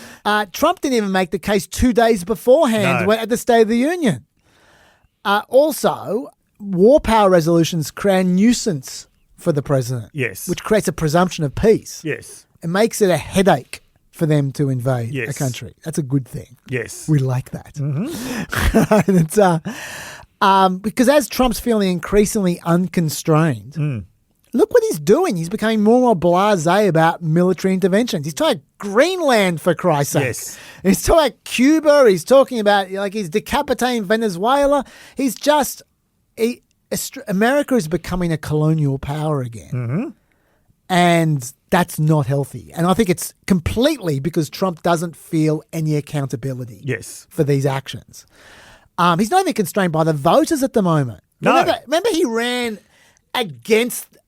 Trump didn't even make the case 2 days beforehand at the State of the Union. Also, war power resolutions create a nuisance for the president. Yes. Which creates a presumption of peace. Yes. It makes it a headache for them to invade Yes. a country. That's a good thing. Yes. We like that. And it's, because as Trump's feeling increasingly unconstrained, look what he's doing. He's becoming more and more blasé about military interventions. He's talking Greenland, for Christ's sake. Yes. He's talking about Cuba. He's talking about, he's decapitating Venezuela. He's just... America is becoming a colonial power again. And that's not healthy. And I think it's completely because Trump doesn't feel any accountability for these actions. He's not even constrained by the voters at the moment. No. Remember he ran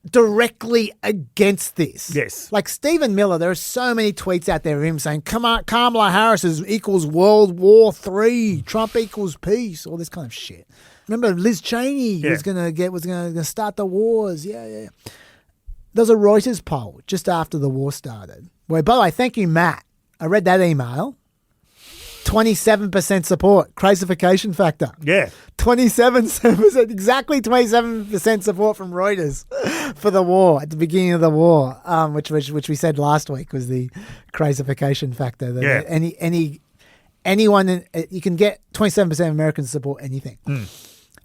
directly against this. Yes. Like Stephen Miller, there are so many tweets out there of him saying, "Come on, Kamala Harris equals World War III, Trump equals peace," all this kind of shit. Remember Liz Cheney was going to start the wars. Yeah. There was a Reuters poll just after the war started. Where, by the way, thank you, Matt. I read that email. 27% support, crazification factor. Yeah. 27%, exactly 27% support from Reuters for the war at the beginning of the war, which we said last week was the crazification factor. That anyone, you can get 27% of Americans support anything.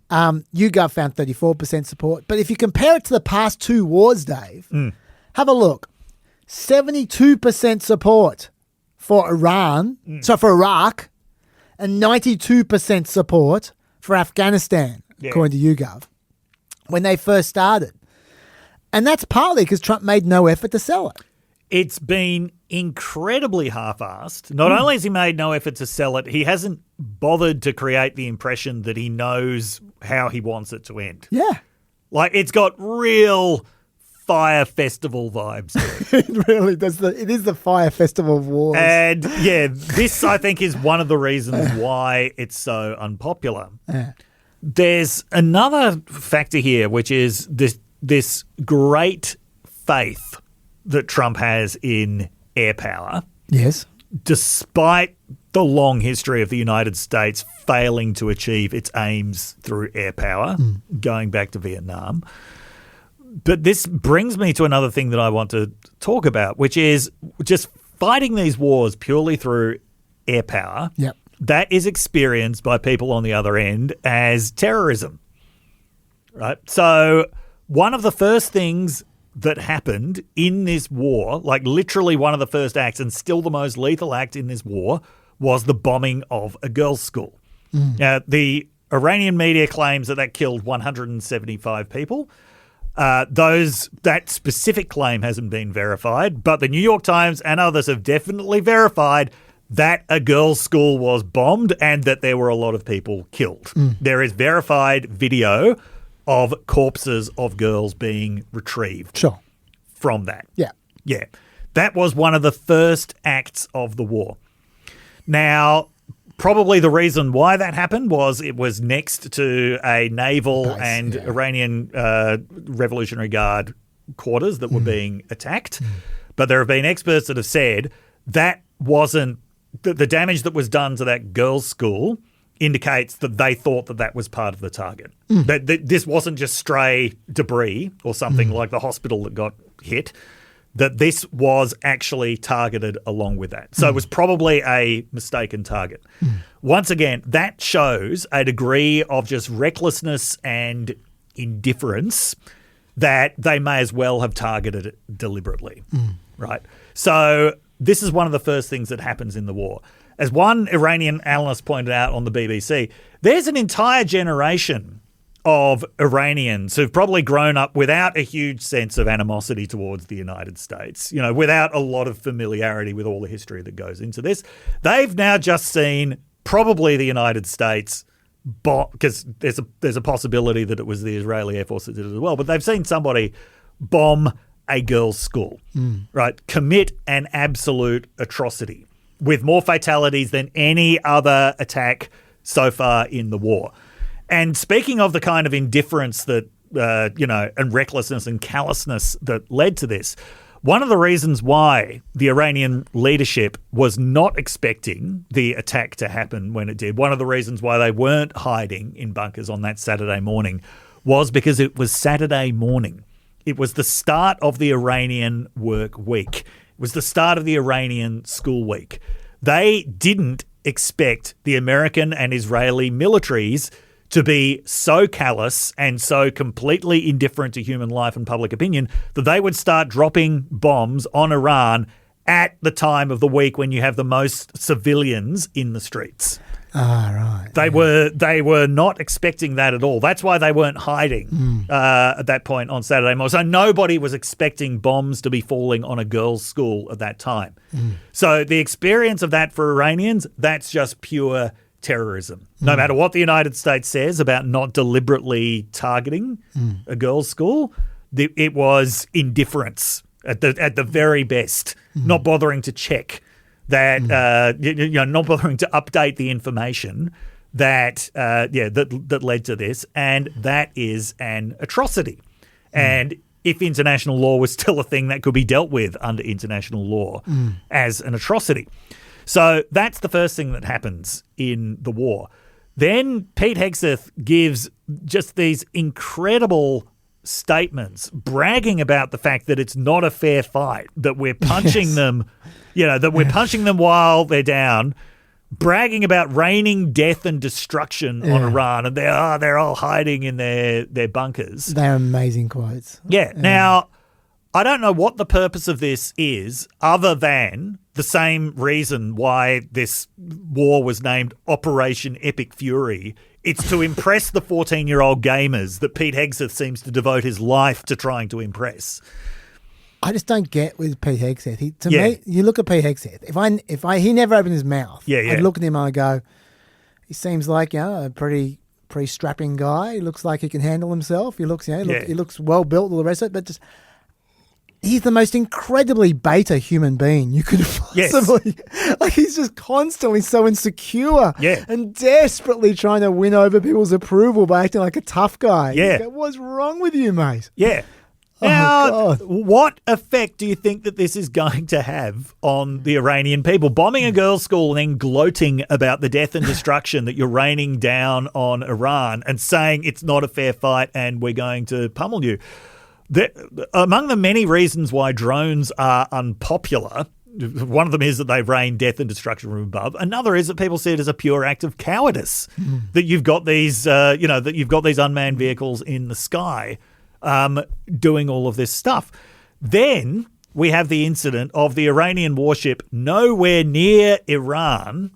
YouGov found 34% support. But if you compare it to the past two wars, Dave, have a look. 72% support for Iran, for Iraq, and 92% support for Afghanistan, according to YouGov, when they first started. And that's partly because Trump made no effort to sell it. It's been incredibly half-assed. Not only has he made no effort to sell it, he hasn't bothered to create the impression that he knows how he wants it to end. Yeah. Like, it's got real Fyre Festival vibes to it. It really does. It is the Fyre Festival of Wars. And, this, I think, is one of the reasons why it's so unpopular. Yeah. There's another factor here, which is this great faith that Trump has in air power. Yes. Despite the long history of the United States failing to achieve its aims through air power, going back to Vietnam. But this brings me to another thing that I want to talk about, which is just fighting these wars purely through air power. Yep. That is experienced by people on the other end as terrorism, right? So one of the first things that happened in this war, like literally one of the first acts and still the most lethal act in this war, was the bombing of a girls' school. Now, the Iranian media claims that killed 175 people. That specific claim hasn't been verified, but the New York Times and others have definitely verified that a girls' school was bombed and that there were a lot of people killed. There is verified video of corpses of girls being retrieved from that. Yeah. Yeah. That was one of the first acts of the war. Now, probably the reason why that happened was it was next to a naval Iranian Revolutionary Guard quarters that were being attacked. But there have been experts that have said that wasn't the damage that was done to that girls' school indicates that they thought that was part of the target. That this wasn't just stray debris or something like the hospital that got hit, that this was actually targeted along with that. So it was probably a mistaken target. Once again, that shows a degree of just recklessness and indifference that they may as well have targeted it deliberately, right? So this is one of the first things that happens in the war. As one Iranian analyst pointed out on the BBC, there's an entire generation of Iranians who've probably grown up without a huge sense of animosity towards the United States, without a lot of familiarity with all the history that goes into this. They've now just seen probably the United States because there's a possibility that it was the Israeli Air Force that did it as well, but they've seen somebody bomb a girls' school, right? Commit an absolute atrocity with more fatalities than any other attack so far in the war. And speaking of the kind of indifference that, and recklessness and callousness that led to this, one of the reasons why the Iranian leadership was not expecting the attack to happen when it did, one of the reasons why they weren't hiding in bunkers on that Saturday morning was because it was Saturday morning. It was the start of the Iranian work week. It was the start of the Iranian school week. They didn't expect the American and Israeli militaries to be so callous and so completely indifferent to human life and public opinion that they would start dropping bombs on Iran at the time of the week when you have the most civilians in the streets. Right. They were not expecting that at all. That's why they weren't hiding at that point on Saturday morning. So nobody was expecting bombs to be falling on a girls' school at that time. So the experience of that for Iranians, that's just pure terrorism. No matter what the United States says about not deliberately targeting a girls' school, it was indifference at the very best, not bothering to check that, not bothering to update the information that led to this, and that is an atrocity. And if international law was still a thing that could be dealt with under international law as an atrocity. So that's the first thing that happens in the war. Then Pete Hegseth gives just these incredible statements bragging about the fact that it's not a fair fight, that we're punching them, that we're punching them while they're down, bragging about raining death and destruction on Iran, and they're all hiding in their bunkers. They're amazing quotes. Yeah. Now, I don't know what the purpose of this is other than the same reason why this war was named Operation Epic Fury. It's to impress the 14-year-old gamers that Pete Hegseth seems to devote his life to trying to impress. I just don't get with Pete Hegseth. To me, you look at Pete Hegseth. If he never opened his mouth, I'd look at him and I'd go, he seems like a pretty strapping guy. He looks like he can handle himself. He looks, he looks well built. All the rest of it, but just. He's the most incredibly beta human being you could possibly. Like, he's just constantly so insecure and desperately trying to win over people's approval by acting like a tough guy. Yeah. Go, what's wrong with you, mate? Yeah. Now, what effect do you think that this is going to have on the Iranian people? Bombing a girls' school and then gloating about the death and destruction that you're raining down on Iran and saying it's not a fair fight and we're going to pummel you. Among the many reasons why drones are unpopular, one of them is that they rain death and destruction from above. Another is that people see it as a pure act of cowardice, that you've got these, that you've got these unmanned vehicles in the sky doing all of this stuff. Then we have the incident of the Iranian warship nowhere near Iran,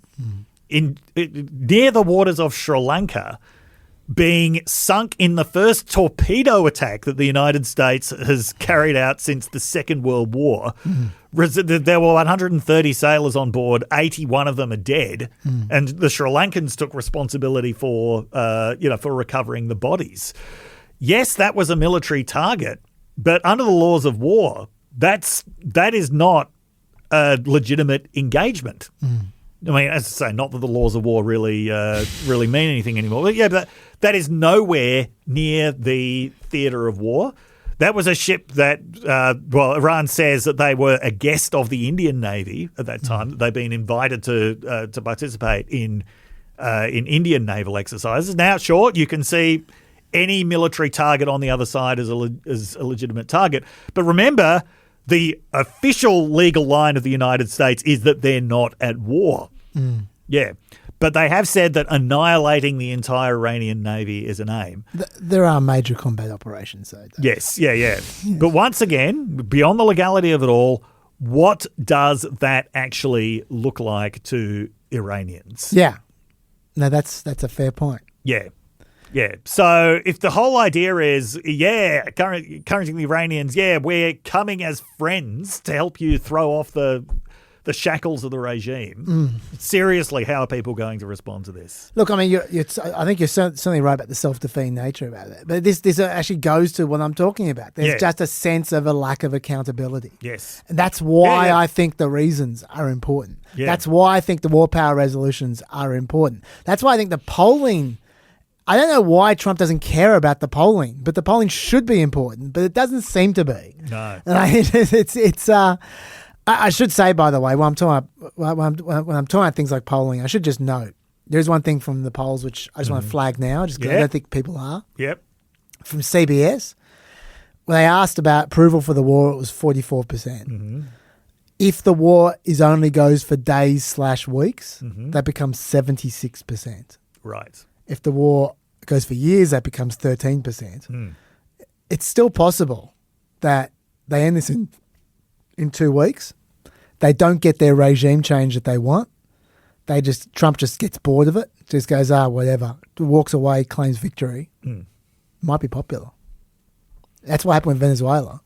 near the waters of Sri Lanka, being sunk in the first torpedo attack that the United States has carried out since the Second World War. There were 130 sailors on board, 81 of them are dead, and the Sri Lankans took responsibility for recovering the bodies. Yes, that was a military target, but under the laws of war, that is not a legitimate engagement. I mean, as I say, not that the laws of war really mean anything anymore. But that is nowhere near the theatre of war. That was a ship that, Iran says that they were a guest of the Indian Navy at that time. That they'd been invited to participate in Indian naval exercises. Now, sure, you can see any military target on the other side as a legitimate target. But remember, the official legal line of the United States is that they're not at war. Yeah. But they have said that annihilating the entire Iranian Navy is an aim. There are major combat operations, though. Yes, yeah. But once again, beyond the legality of it all, what does that actually look like to Iranians? Yeah. No, that's a fair point. Yeah. Yeah. So if the whole idea is, encouraging the Iranians, we're coming as friends to help you throw off the shackles of the regime, seriously, how are people going to respond to this? Look, I mean, I think you're certainly right about the self-defeating nature about it. But this actually goes to what I'm talking about. There's just a sense of a lack of accountability. Yes. And that's why I think the reasons are important. Yeah. That's why I think the war power resolutions are important. That's why I think the polling... I don't know why Trump doesn't care about the polling, but the polling should be important, but it doesn't seem to be. No. And I should say, by the way, when I'm talking about things like polling, I should just note there's one thing from the polls which I just want to flag now, just because I don't think people are. Yep. From CBS, when they asked about approval for the war, it was 44%. If the war only goes for days/weeks, that becomes 76%. Right. If the war goes for years, that becomes 13%. It's still possible that they end this in 2 weeks. They don't get their regime change that they want. Trump just gets bored of it, just goes, whatever, walks away, claims victory. Might be popular. That's what happened with Venezuela.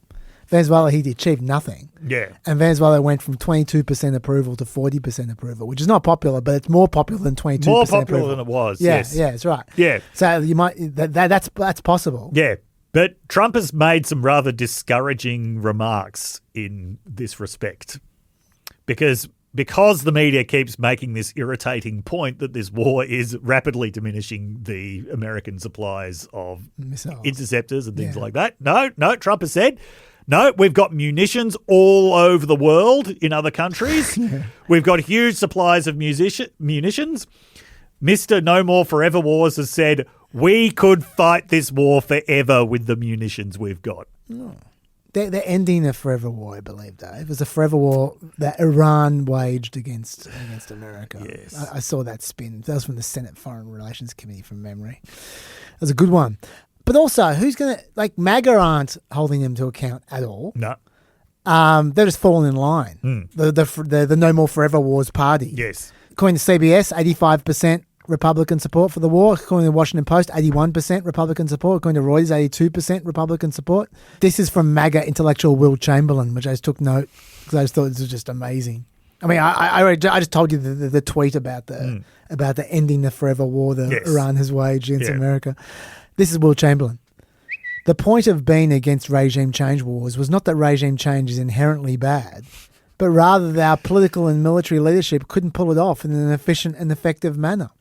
Venezuela, he achieved nothing. Yeah. And Venezuela went from 22% approval to 40% approval, which is not popular, but it's more popular than 22% More popular approval. than it was, yeah, yes. Yeah, that's right. Yeah. So you might that's possible. Yeah. But Trump has made some rather discouraging remarks in this respect. Because the media keeps making this irritating point that this war is rapidly diminishing the American supplies of missiles, interceptors and things like that. No, Trump has said, No, we've got munitions all over the world in other countries. We've got huge supplies of munitions. Mr. No More Forever Wars has said, we could fight this war forever with the munitions we've got. Oh. They're ending a forever war, I believe, Dave. It was a forever war that Iran waged against America. Yes. I saw that spin. That was from the Senate Foreign Relations Committee from memory. It was a good one. But also, who's going to, like, MAGA aren't holding them to account at all. No. They're just falling in line. The No More Forever Wars party. Yes. According to CBS, 85% Republican support for the war. According to the Washington Post, 81% Republican support. According to Reuters, 82% Republican support. This is from MAGA intellectual Will Chamberlain, which I just took note because I just thought this was just amazing. I mean, I just told you the tweet about the ending the forever war that Iran has waged against America. This is Will Chamberlain. The point of being against regime change wars was not that regime change is inherently bad, but rather that our political and military leadership couldn't pull it off in an efficient and effective manner.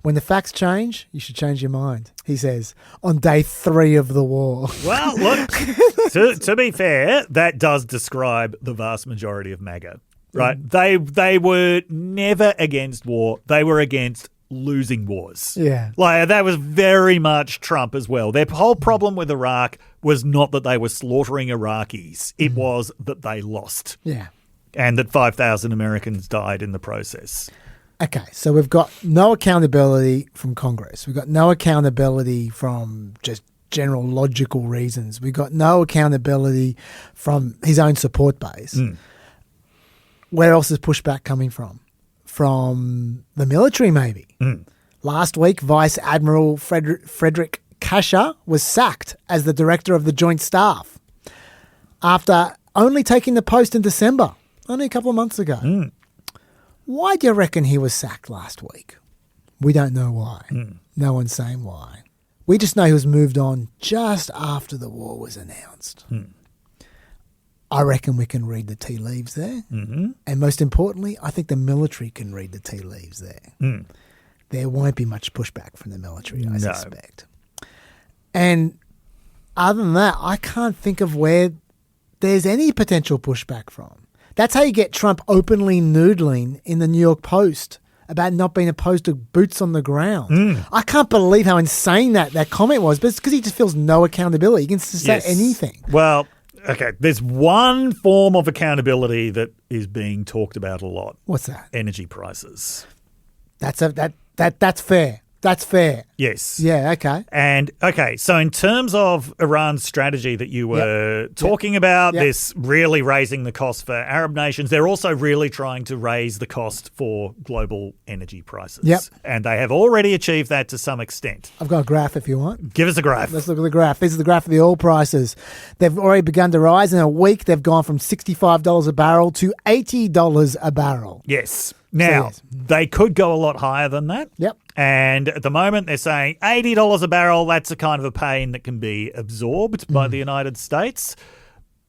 When the facts change, you should change your mind, he says, on day 3 of the war. Well, look, to be fair, that does describe the vast majority of MAGA, right? They were never against war. They were against losing wars. Yeah. Like, that was very much Trump as well. Their whole problem with Iraq was not that they were slaughtering Iraqis. It was that they lost. Yeah. And that 5,000 Americans died in the process. Okay, so we've got no accountability from Congress. We've got no accountability from just general logical reasons. We've got no accountability from his own support base. Where else is pushback coming from? From the military, maybe. Last week, Vice Admiral Frederick Kasher was sacked as the director of the Joint Staff after only taking the post in December, only a couple of months ago. Why do you reckon he was sacked last week? We don't know why. No one's saying why. We just know he was moved on just after the war was announced. I reckon we can read the tea leaves there. And most importantly, I think the military can read the tea leaves there. There won't be much pushback from the military, I suspect. And other than that, I can't think of where there's any potential pushback from. That's how you get Trump openly noodling in the New York Post about not being opposed to boots on the ground. I can't believe how insane that comment was, but it's because he just feels no accountability. He can just say anything. Well, okay, there's one form of accountability that is being talked about a lot. What's that? Energy prices. That's fair. That's fair. Yes. Yeah, okay. And, okay, so in terms of Iran's strategy that you were talking about, this really raising the cost for Arab nations, they're also really trying to raise the cost for global energy prices. Yep. And they have already achieved that to some extent. I've got a graph if you want. Give us a graph. Let's look at the graph. This is the graph of the oil prices. They've already begun to rise. In a week, they've gone from $65 a barrel to $80 a barrel. Yes. Now, they could go a lot higher than that. Yep. And at the moment, they're saying $80 a barrel, that's a kind of a pain that can be absorbed by the United States.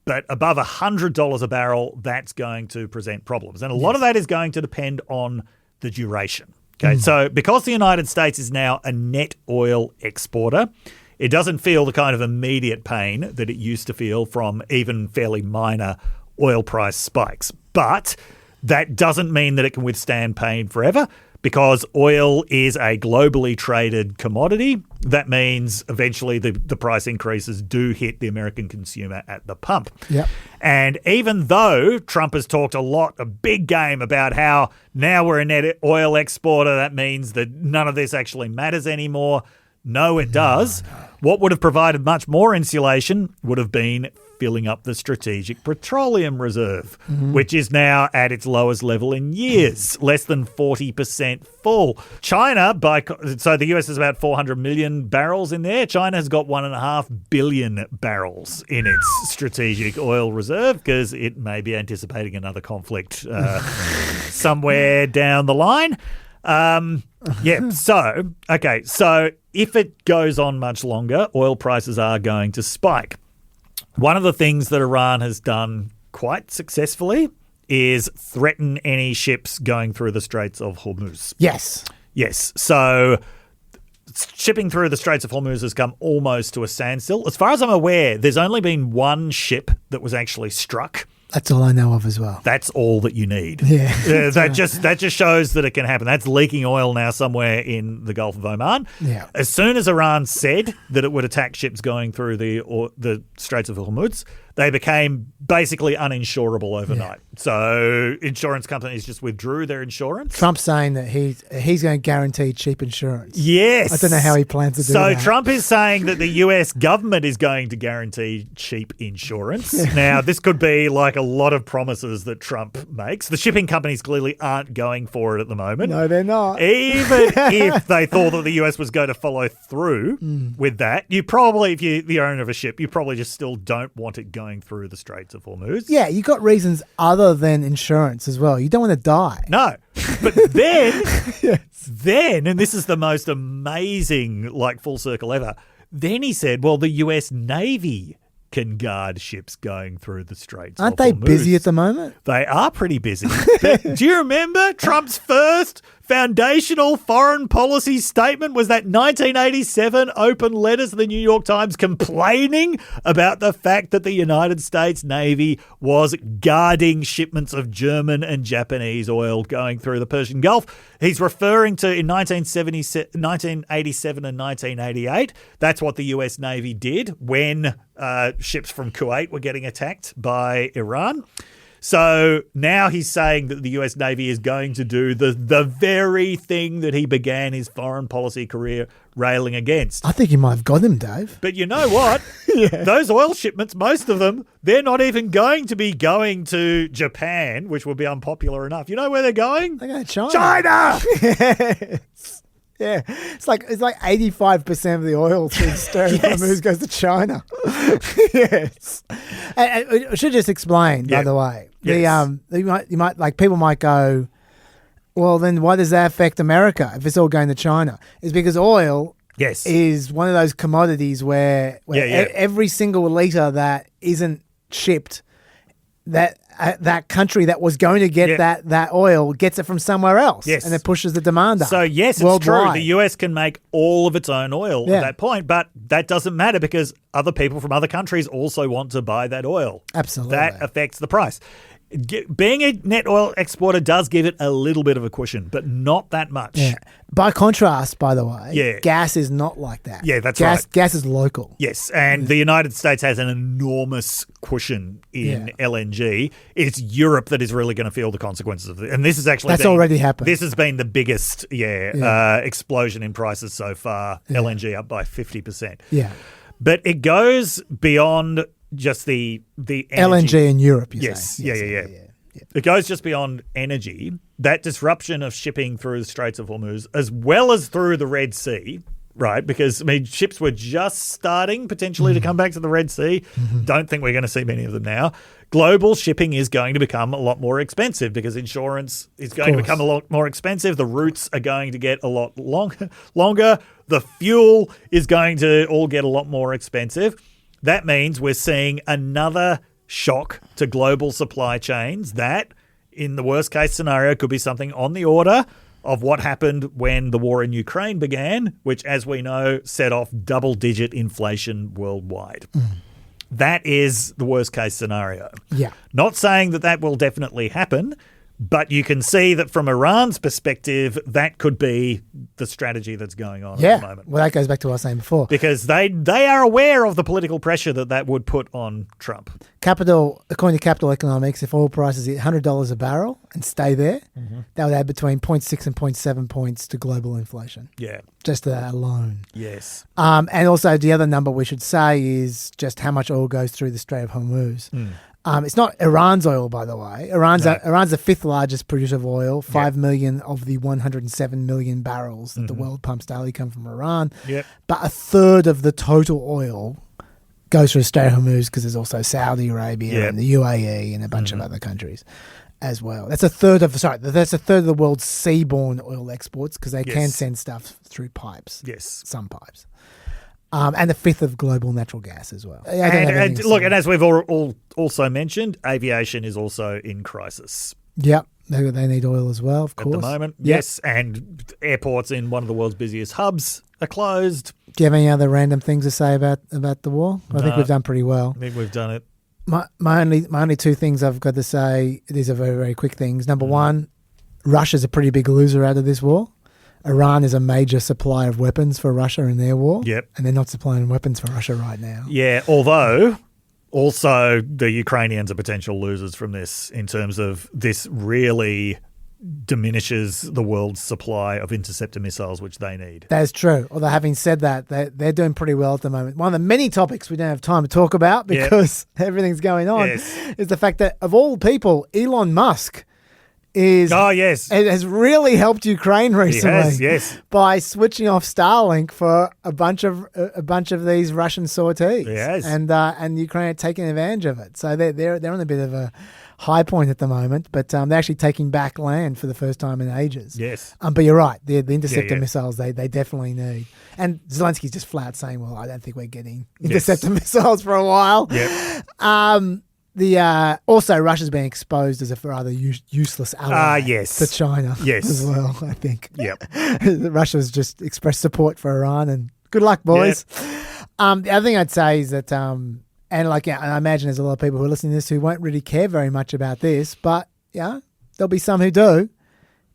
But above $100 a barrel, that's going to present problems. And a lot of that is going to depend on the duration. Okay, so because the United States is now a net oil exporter, it doesn't feel the kind of immediate pain that it used to feel from even fairly minor oil price spikes. But that doesn't mean that it can withstand pain forever, because oil is a globally traded commodity. That means eventually the price increases do hit the American consumer at the pump. Yep. And even though Trump has talked a big game about how now we're a net oil exporter, that means that none of this actually matters anymore. No, it does. What would have provided much more insulation would have been filling up the Strategic Petroleum Reserve, which is now at its lowest level in years, less than 40% full. China, so the US has about 400 million barrels in there. China has got 1.5 billion barrels in its Strategic Oil Reserve because it may be anticipating another conflict somewhere down the line. So if it goes on much longer, oil prices are going to spike. One of the things that Iran has done quite successfully is threaten any ships going through the Straits of Hormuz. Yes. Yes. So shipping through the Straits of Hormuz has come almost to a standstill. As far as I'm aware, there's only been one ship that was actually struck. That's all I know of as well. That's all that you need. Yeah. That just shows that it can happen. That's leaking oil now somewhere in the Gulf of Oman. Yeah. As soon as Iran said that it would attack ships going through the Straits of Hormuz, they became basically uninsurable overnight. Yeah. So insurance companies just withdrew their insurance. Trump's saying that he's going to guarantee cheap insurance. Yes. I don't know how he plans to do that. So Trump is saying that the US government is going to guarantee cheap insurance. Now, this could be like a lot of promises that Trump makes. The shipping companies clearly aren't going for it at the moment. No, they're not. Even if they thought that the US was going to follow through with that, you probably, if you're the owner of a ship, you probably just still don't want it going through the Straits of Hormuz. Yeah, you got reasons other than insurance as well. You don't want to die. No. But then, then, and this is the most amazing, like, full circle ever, then he said, well, the US Navy can guard ships going through the Straits Aren't of they Hormuz. busy at the moment? They are pretty busy. But do you remember Trump's first foundational foreign policy statement was that 1987 open letter to the New York Times complaining about the fact that the United States Navy was guarding shipments of German and Japanese oil going through the Persian Gulf. He's referring to in 1987 and 1988. That's what the US Navy did when ships from Kuwait were getting attacked by Iran. So now he's saying that the US Navy is going to do the very thing that he began his foreign policy career railing against. I think you might have got him, Dave. But you know what? Those oil shipments, most of them, they're not even going to be going to Japan, which will be unpopular enough. You know where they're going? They're going to China. China! Yes. Yeah, it's like 85% of the oil through the Strait of Hormuz goes to China. Yes, and I should just explain, by the way. Yes. You might like people might go, well, then why does that affect America if it's all going to China? It's because oil is one of those commodities where every single liter that isn't shipped, that country that was going to get that oil gets it from somewhere else, and it pushes the demand up. So yes, it's true. The US can make all of its own oil at that point, but that doesn't matter because other people from other countries also want to buy that oil. Absolutely, that affects the price. Being a net oil exporter does give it a little bit of a cushion, but not that much. Yeah. By contrast, by the way, gas is not like that. Yeah, that's right. Gas is local. Yes, and the United States has an enormous cushion in LNG. It's Europe that is really going to feel the consequences of it. And this is actually already happened. This has been the biggest explosion in prices so far. LNG up by 50%. Yeah. But it goes beyond just the energy. LNG in Europe, you say. Yeah. It goes just beyond energy. That disruption of shipping through the Straits of Hormuz, as well as through the Red Sea, right? Because, I mean, ships were just starting potentially to come back to the Red Sea. Don't think we're going to see many of them now. Global shipping is going to become a lot more expensive because insurance is going to become a lot more expensive. The routes are going to get a lot longer. The fuel is going to all get a lot more expensive. That means we're seeing another shock to global supply chains that, in the worst case scenario, could be something on the order of what happened when the war in Ukraine began, which, as we know, set off double-digit inflation worldwide. That is the worst case scenario. Yeah. Not saying that will definitely happen, but you can see that from Iran's perspective, that could be the strategy that's going on at the moment. Well, that goes back to what I was saying before. Because they are aware of the political pressure that would put on Trump. According to Capital Economics, if oil prices hit $100 a barrel and stay there, that would add between 0.6 and 0.7 points to global inflation. Yeah. Just that alone. Yes. And also the other number we should say is just how much oil goes through the Strait of Hormuz. It's not Iran's oil, by the way. Iran's the fifth largest producer of oil. 5 million of the 107 million barrels that the world pumps daily come from Iran. Yep. But a third of the total oil goes through the Strait of Hormuz because there's also Saudi Arabia and the UAE and a bunch of other countries as well. That's a third of the world's seaborne oil exports because they can send stuff through pipes. Yes. Some pipes. And a fifth of global natural gas as well. And as we've also mentioned, aviation is also in crisis. Yep. They need oil as well, of course. At the moment, Yep. yes. And airports in one of the world's busiest hubs are closed. Do you have any other random things to say about the war? I think No. we've done pretty well. I think we've done it. My only two things I've got to say, these are very, very quick things. Number one, Russia's a pretty big loser out of this war. Iran is a major supplier of weapons for Russia in their war. Yep. And they're not supplying weapons for Russia right now. Yeah, although also the Ukrainians are potential losers from this in terms of this really diminishes the world's supply of interceptor missiles, which they need. That's true. Although having said that, they're doing pretty well at the moment. One of the many topics we don't have time to talk about because everything's going on is the fact that of all people, Elon Musk has really helped Ukraine recently. Yes. By switching off Starlink for a bunch of these Russian sorties. Yes. And Ukraine are taking advantage of it. So they're on a bit of a high point at the moment, but they're actually taking back land for the first time in ages. Yes. But you're right. The interceptor Yeah. missiles they definitely need. And Zelensky's just flat saying, well, I don't think we're getting interceptor missiles for a while. Yep. Also, Russia's being exposed as a rather useless ally to China as well, I think. Yep. Russia's just expressed support for Iran, and good luck, boys. The other thing I'd say is that, and I imagine there's a lot of people who are listening to this who won't really care very much about this, but there'll be some who do.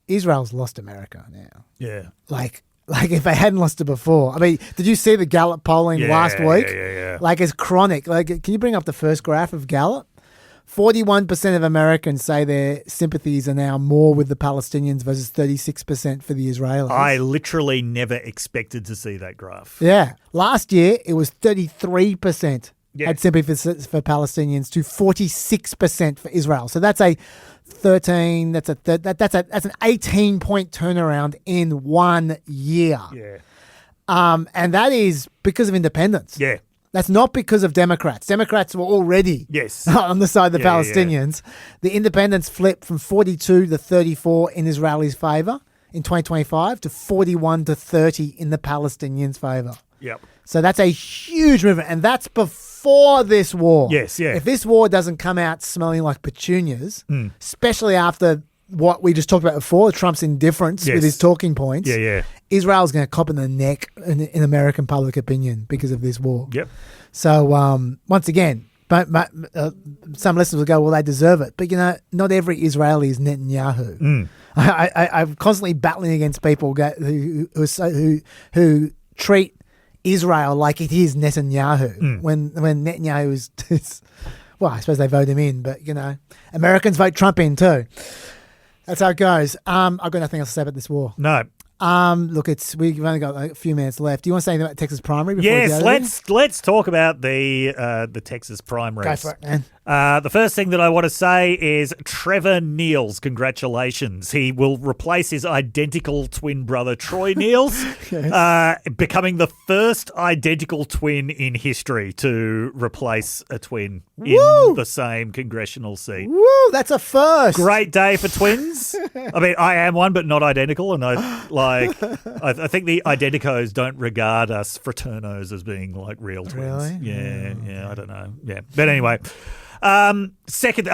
Israel's lost America now. Yeah. Like if they hadn't lost it before. I mean, did you see the Gallup polling last week? Yeah. Like it's chronic. Like, can you bring up the first graph of Gallup? 41% of Americans say their sympathies are now more with the Palestinians versus 36% for the Israelis. I literally never expected to see that graph. Yeah. Last year, it was 33% had sympathy for Palestinians to 46% for Israel. So that's an 18-point turnaround in 1 year. Yeah. And that is because of independence. Yeah. That's not because of Democrats. Democrats were already on the side of the Palestinians. The independents flipped from 42 to 34 in Israelis' favour in 2025 to 41 to 30 in the Palestinians' favour. Yep. So that's a huge movement, and that's before this war. Yes, yeah. If this war doesn't come out smelling like petunias, especially after what we just talked about before, Trump's indifference with his talking points, Israel's going to cop in the neck in American public opinion because of this war. Yep. So once again, some listeners will go, well, they deserve it. But, not every Israeli is Netanyahu. I'm constantly battling against people who treat Israel like it is Netanyahu when Netanyahu is well, I suppose they vote him in, but, Americans vote Trump in too. That's how it goes. I've got nothing else to say about this war. No. Look, we've only got a few minutes left. Do you want to say anything about Texas Primary? Before Let's talk about the Texas Primaries. Go for it, man. The first thing that I want to say is Trevor Neals. Congratulations. He will replace his identical twin brother, Troy Neals, becoming the first identical twin in history to replace a twin in the same congressional seat. Woo, that's a first. Great day for twins. I mean, I am one, but not identical. And I think the identicos don't regard us fraternos as being like real twins. Really? Yeah, I don't know. Yeah. But anyway. Second,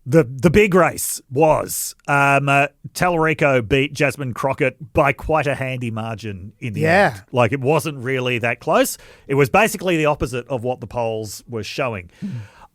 the big race was Tallarico beat Jasmine Crockett by quite a handy margin in the end. Like, it wasn't really that close. It was basically the opposite of what the polls were showing.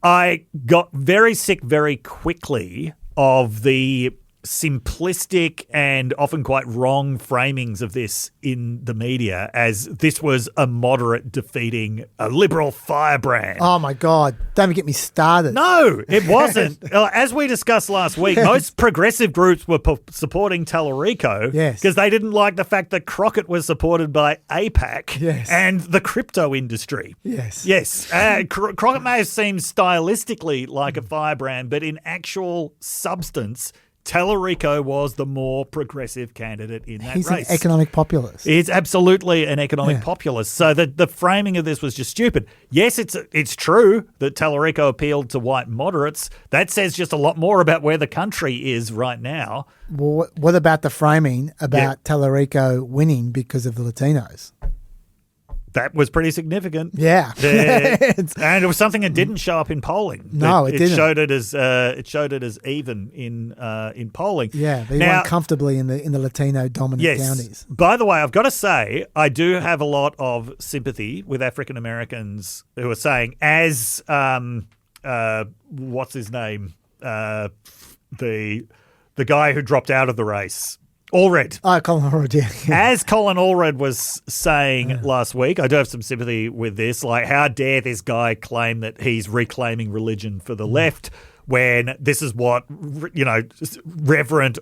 I got very sick very quickly of the simplistic and often quite wrong framings of this in the media as this was a moderate defeating a liberal firebrand. Oh my God. Don't even get me started. No, it wasn't. As we discussed last week, most progressive groups were supporting Tallarico because they didn't like the fact that Crockett was supported by AIPAC and the crypto industry. Yes. Crockett may have seemed stylistically like a firebrand, but in actual substance, Tallarico was the more progressive candidate in that race. He's an economic populist. He's absolutely an economic populist. So the framing of this was just stupid. Yes, it's true that Tallarico appealed to white moderates. That says just a lot more about where the country is right now. Well, what about the framing about Tallarico winning because of the Latinos? That was pretty significant. Yeah. And it was something that didn't show up in polling. No, it didn't. Showed it as even in polling. Yeah, they won comfortably in the Latino dominant counties. By the way, I've got to say, I do have a lot of sympathy with African Americans who are saying, as what's his name, the guy who dropped out of the race. Allred. Oh, Colin Allred, yeah. As Colin Allred was saying last week, I do have some sympathy with this. Like, how dare this guy claim that he's reclaiming religion for the left when this is what, Reverend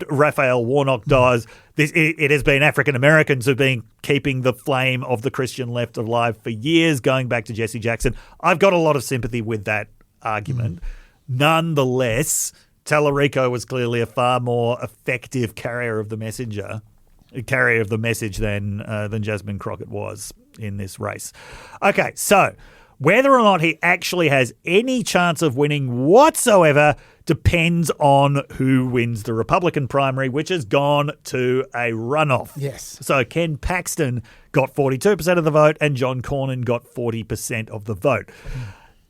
Raphael Warnock does. It has been African Americans who've been keeping the flame of the Christian left alive for years, going back to Jesse Jackson. I've got a lot of sympathy with that argument. Nonetheless, Tallarico was clearly a far more effective carrier of the message than Jasmine Crockett was in this race. Okay, so whether or not he actually has any chance of winning whatsoever depends on who wins the Republican primary, which has gone to a runoff. Yes. So Ken Paxton got 42% of the vote and John Cornyn got 40% of the vote.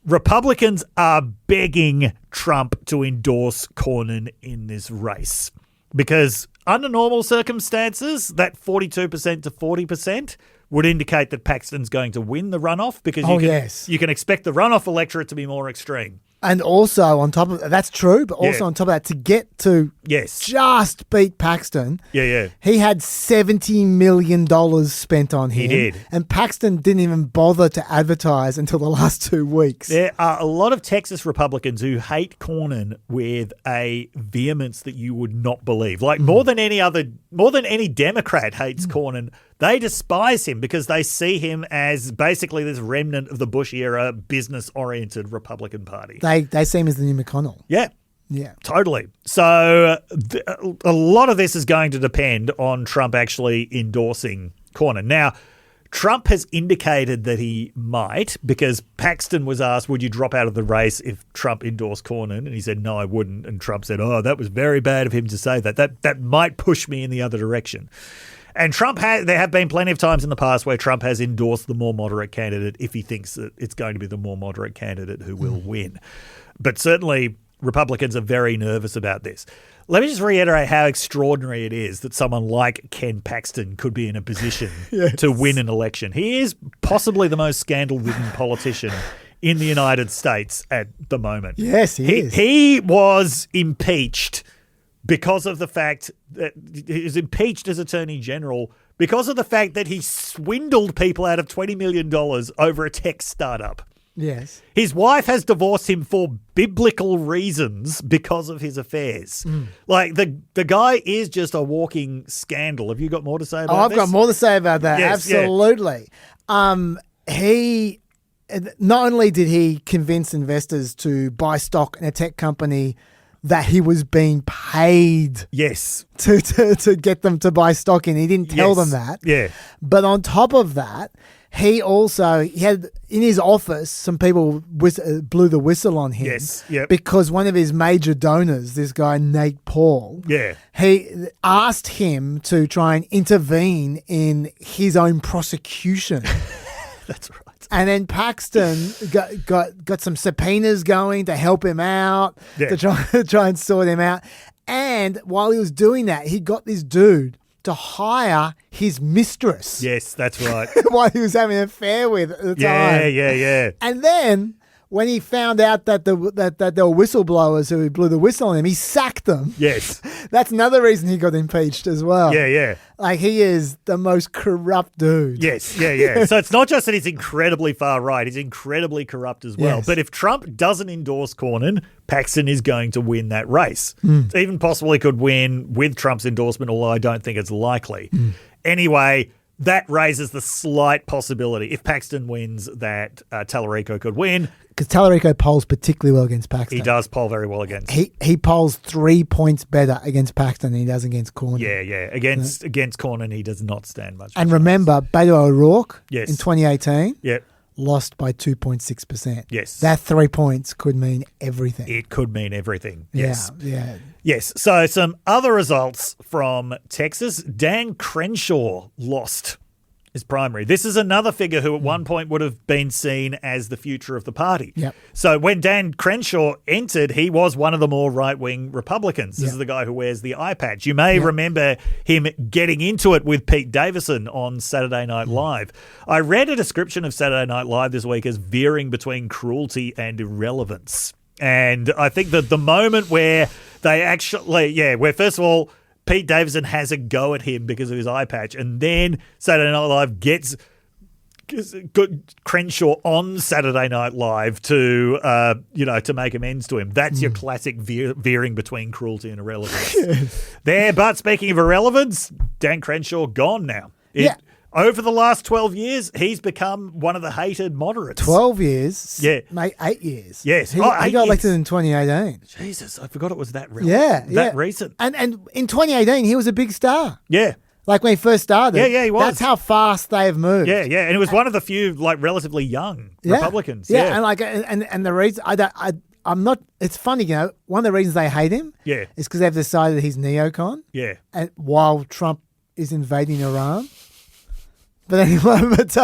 Republicans are begging Trump to endorse Cornyn in this race because under normal circumstances, that 42% to 40% would indicate that Paxton's going to win the runoff because you can expect the runoff electorate to be more extreme. And also on top of that's true, but also on top of that, to get to just beat Paxton, he had $70 million spent on him. He did. And Paxton didn't even bother to advertise until the last 2 weeks. There are a lot of Texas Republicans who hate Cornyn with a vehemence that you would not believe. Like more than any Democrat hates Cornyn. They despise him because they see him as basically this remnant of the Bush-era business-oriented Republican Party. They see him as the new McConnell. Yeah. Yeah. Totally. So a lot of this is going to depend on Trump actually endorsing Cornyn. Now, Trump has indicated that he might because Paxton was asked, would you drop out of the race if Trump endorsed Cornyn? And he said, no, I wouldn't. And Trump said, oh, that was very bad of him to say that. That might push me in the other direction. And there have been plenty of times in the past where Trump has endorsed the more moderate candidate if he thinks that it's going to be the more moderate candidate who will win. But certainly Republicans are very nervous about this. Let me just reiterate how extraordinary it is that someone like Ken Paxton could be in a position to win an election. He is possibly the most scandal-ridden politician in the United States at the moment. Yes, he is. He was impeached because of the fact that he was impeached as Attorney General because of the fact that he swindled people out of $20 million over a tech startup. Yes. His wife has divorced him for biblical reasons because of his affairs. Like, the guy is just a walking scandal. Have you got more to say about this? I've got more to say about that. Yes, absolutely. He not only did he convince investors to buy stock in a tech company that he was being paid to get them to buy stock in. He didn't tell them that. Yeah. But on top of that, he had in his office some people blew the whistle on him. Yes. Yep. Because one of his major donors, this guy Nate Paul, he asked him to try and intervene in his own prosecution. That's right. And then Paxton got some subpoenas going to help him out, to try and sort him out. And while he was doing that, he got this dude to hire his mistress. Yes, that's right. While he was having an affair with at the time. Yeah. And then when he found out that there were whistleblowers who blew the whistle on him, he sacked them. Yes. That's another reason he got impeached as well. Yeah. Like, he is the most corrupt dude. Yes, yeah. So it's not just that he's incredibly far right, he's incredibly corrupt as well. Yes. But if Trump doesn't endorse Cornyn, Paxton is going to win that race. It's even possible he could win with Trump's endorsement, although I don't think it's likely. Anyway, that raises the slight possibility, if Paxton wins, that Tallarico could win. Because Tallarico polls particularly well against Paxton. He does poll very well against. He polls 3 points better against Paxton than he does against Cornyn. Yeah. Against Cornyn, he does not stand much. And remember, Beto O'Rourke in 2018 Yep. lost by 2.6%. Yes. That 3 points could mean everything. It could mean everything. Yes. Yeah. Yes. So some other results from Texas. Dan Crenshaw lost His primary. This is another figure who at one point would have been seen as the future of the party. Yep. So when Dan Crenshaw entered, he was one of the more right-wing Republicans. This Yep. is the guy who wears the eye patch. You may remember him getting into it with Pete Davidson on Saturday Night Live. I read a description of Saturday Night Live this week as veering between cruelty and irrelevance. And I think that the moment where they actually, where first of all, Pete Davidson has a go at him because of his eye patch, and then Saturday Night Live gets Crenshaw on Saturday Night Live to make amends to him. That's your classic veering between cruelty and irrelevance. There, but speaking of irrelevance, Dan Crenshaw gone now. Over the last 12 years, he's become one of the hated moderates. 12 years? Yeah. Mate, 8 years. Yes. He got elected in 2018. Jesus, I forgot it was that recent. And in 2018, he was a big star. Yeah. Like when he first started. Yeah, he was. That's how fast they have moved. Yeah, and it was one of the few relatively young Republicans. Yeah, and the reason I'm not. It's funny, one of the reasons they hate him. Yeah. Is because they've decided he's neocon. Yeah. And while Trump is invading Iran. But anyway, but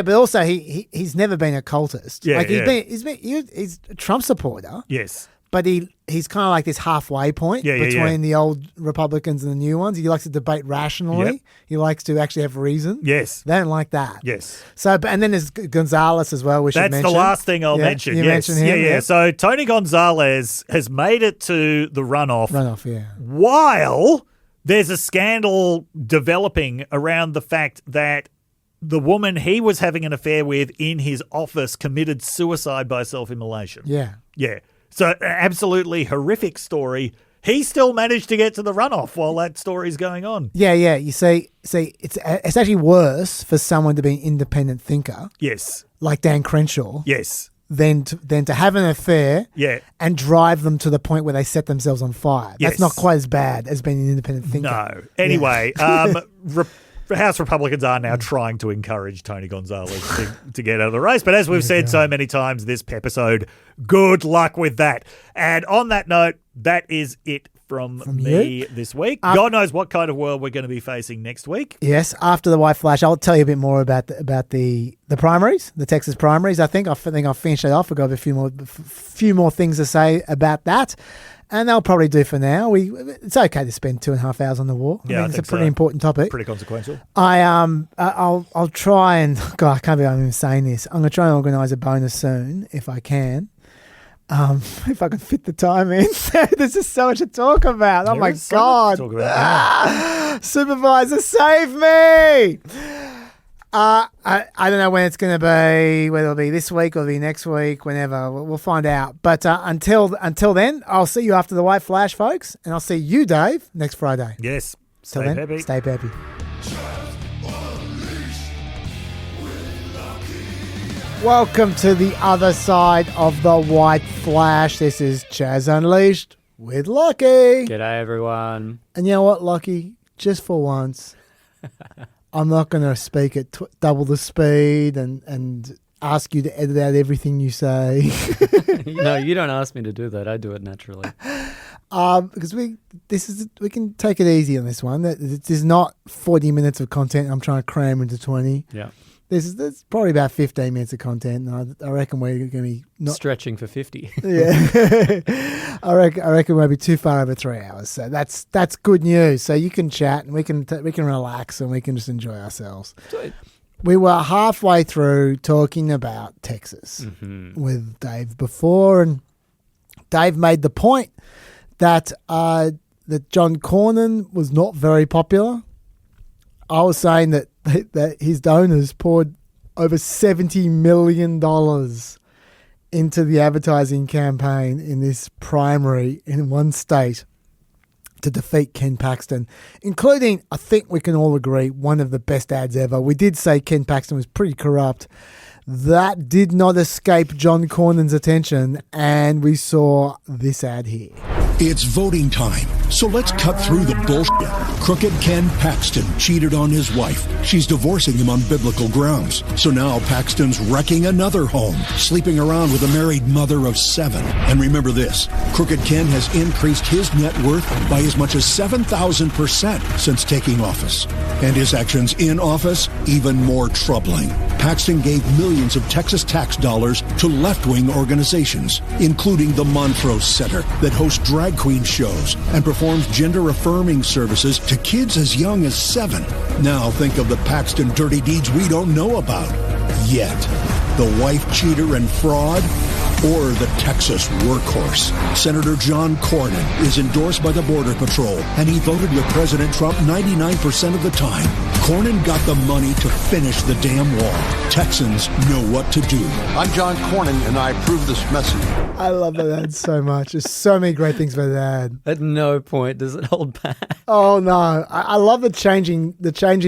also he's never been a cultist. Yeah, he's a Trump supporter. Yes. But he's kind of like this halfway point between the old Republicans and the new ones. He likes to debate rationally. Yep. He likes to actually have reason. Yes. They don't like that. Yes. So, and then there's Gonzalez as well. That's the last thing I'll mention. You mentioned him. Yeah. So Tony Gonzalez has made it to the runoff. While there's a scandal developing around the fact that the woman he was having an affair with in his office committed suicide by self-immolation. Yeah. Yeah. So an absolutely horrific story. He still managed to get to the runoff while that story's going on. Yeah. You see, it's actually worse for someone to be an independent thinker. Yes. Like Dan Crenshaw. Yes. Than to have an affair and drive them to the point where they set themselves on fire. Yes. That's not quite as bad as being an independent thinker. No. Anyway, House Republicans are now trying to encourage Tony Gonzalez to get out of the race. But as we've said so many times this episode, good luck with that. And on that note, that is it from me this week. God knows what kind of world we're going to be facing next week. Yes, after the white flash, I'll tell you a bit more about the primaries, the Texas primaries. I think I'll finish it off. I've got a few more things to say about that. And they'll probably do for now. It's okay to spend 2.5 hours on the war. I mean, it's a pretty important topic. Pretty consequential. I'll try and God, I can't believe I'm even saying this. I'm going to try and organise a bonus soon if I can. If I can fit the time in. There's just so much to talk about. Oh my God. So much to talk about. Supervisor, save me. I don't know when it's going to be, whether it'll be this week or it'll be next week, whenever. We'll find out. But until then, I'll see you after the white flash, folks. And I'll see you, Dave, next Friday. Yes. Stay peppy. Stay peppy. Welcome to the other side of the white flash. This is Chaz Unleashed with Lockie. G'day, everyone. And you know what, Lockie? Just for once, I'm not going to speak at double the speed and ask you to edit out everything you say. No, you don't ask me to do that. I do it naturally. Because we can take it easy on this one. There's not 40 minutes of content I'm trying to cram into 20. Yeah. There's probably about 15 minutes of content, and I reckon we're going to be stretching for 50. Yeah, I reckon we'll be too far over 3 hours. So that's good news. So you can chat and we can relax and we can just enjoy ourselves. We were halfway through talking about Texas with Dave before, and Dave made the point that John Cornyn was not very popular. I was saying that his donors poured over $70 million into the advertising campaign in this primary in one state to defeat Ken Paxton, including, I think we can all agree, one of the best ads ever. We did say Ken Paxton was pretty corrupt. That did not escape John Cornyn's attention, and we saw this ad here. It's voting time, so let's cut through the bullshit. Crooked Ken Paxton cheated on his wife. She's divorcing him on biblical grounds. So now Paxton's wrecking another home, sleeping around with a married mother of 7. And remember this, Crooked Ken has increased his net worth by as much as 7,000% since taking office. And his actions in office, even more troubling. Paxton gave millions of Texas tax dollars to left-wing organizations, including the Montrose Center that hosts drag queen shows and performs gender-affirming services to kids as young as 7. Now think of the Paxton dirty deeds we don't know about yet. The wife cheater and fraud, or the Texas workhorse. Senator John Cornyn is endorsed by the Border Patrol, and he voted with President Trump 99% of the time. Cornyn got the money to finish the damn wall. Texans know what to do. I'm John Cornyn, and I approve this message. I love that ad so much. There's so many great things about that ad. At no point does it hold back. Oh no, I love the changing